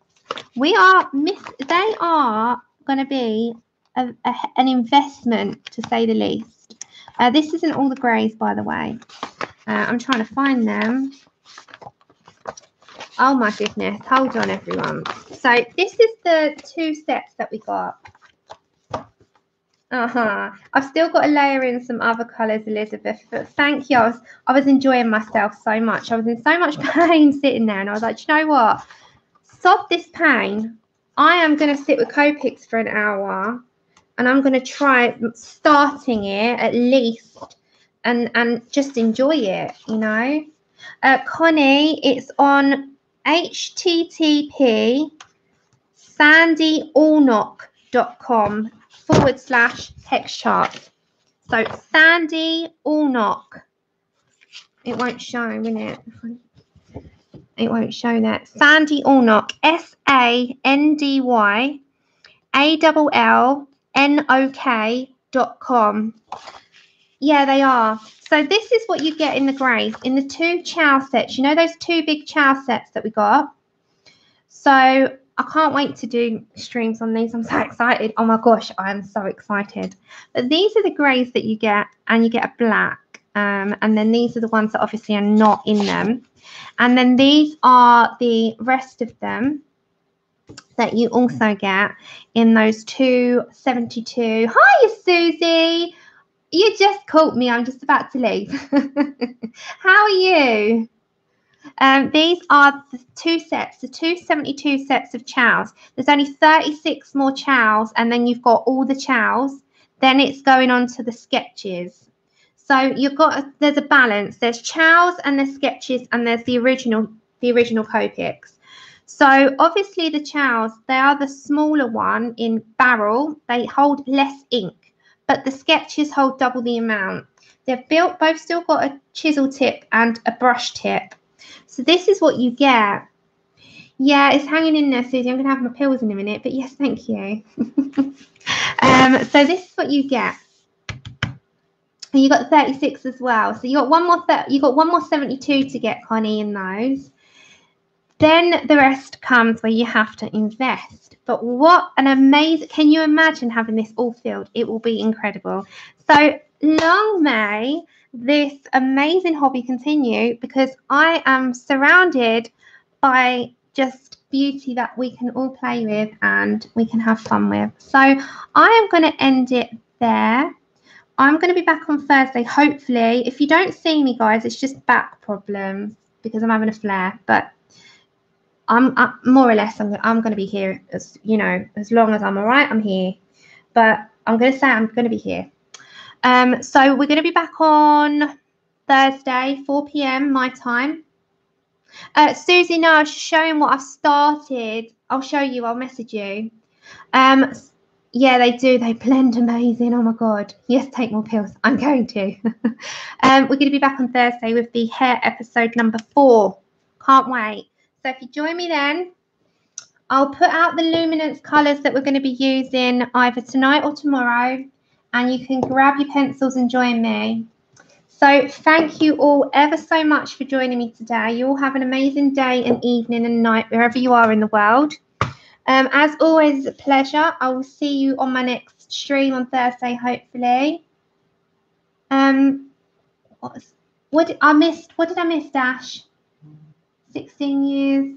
they are going to be an investment, to say the least. This isn't all the greys, by the way. I'm trying to find them. Oh my goodness, hold on everyone. So this is the two sets that we got. I've still got to layer in some other colours, Elizabeth, but thank you. I was enjoying myself so much. I was in so much pain sitting there, and I was like, you know what? Stop this pain. I am going to sit with Copics for an hour, and I'm going to try starting it at least and just enjoy it, you know. Connie, it's on http://sandyallnock.com/hex chart. So Sandy Allnock. It won't show, will it? It won't show that. Sandy Allnock. SANDYALLNOK.com. Yeah, they are. So this is what you get in the greys, in the two chow sets. You know those two big chow sets that we got? So I can't wait to do streams on these. I'm so excited. Oh my gosh, I am so excited. But these are the greys that you get, and you get a black. And then these are the ones that obviously are not in them. And then these are the rest of them that you also get in those 272. Hi, Susie. You just caught me. I'm just about to leave. How are you? These are the two sets, the 272 sets of chows. There's only 36 more chows, and then you've got all the chows. Then it's going on to the sketches. So there's a balance. There's chows and there's sketches, and there's the original Copics. So obviously the chows, they are the smaller one in barrel. They hold less ink, but the sketches hold double the amount. They've both still got a chisel tip and a brush tip. So this is what you get. Yeah, it's hanging in there, Susie. I'm going to have my pills in a minute, but yes, thank you. So this is what you get. And you got 36 as well. So you got one more 72 to get, Connie, in those. Then the rest comes where you have to invest. But what an amazing, can you imagine having this all filled? It will be incredible. So long may this amazing hobby continue, because I am surrounded by just beauty that we can all play with and we can have fun with. So I am going to end it there. I'm going to be back on Thursday, hopefully. If you don't see me, guys, it's just back problems because I'm having a flare. But I'm more or less, I'm going to be here, as you know, as long as I'm all right, I'm here. But I'm going to say I'm going to be here. So we're going to be back on Thursday, 4 p.m. my time. Susie, no, I was just showing what I've started. I'll show you. I'll message you. Yeah, they do. They blend amazing. Oh my God. Yes, take more pills. I'm going to. We're going to be back on Thursday with the hair episode number 4. Can't wait. So if you join me then, I'll put out the luminance colours that we're going to be using either tonight or tomorrow, and you can grab your pencils and join me. So thank you all ever so much for joining me today. You all have an amazing day and evening and night wherever you are in the world. As always, it's a pleasure. I will see you on my next stream on Thursday, hopefully. What did I miss, Dash? 16 years.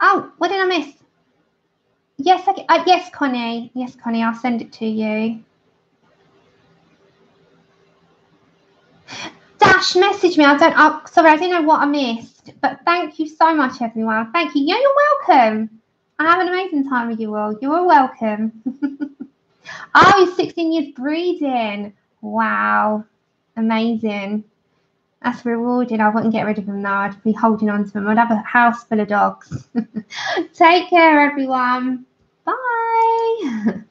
Oh, what did I miss? Yes, yes, Connie. Yes, Connie, I'll send it to you. Dash, message me. Sorry, I didn't know what I missed. But thank you so much, everyone. Thank you. Yeah, you're welcome. I have an amazing time with you all. You're all welcome. Oh, he's 16 years breeding. Wow. Amazing. That's rewarding. I wouldn't get rid of him now. I'd be holding on to him. I'd have a house full of dogs. Take care, everyone. Bye.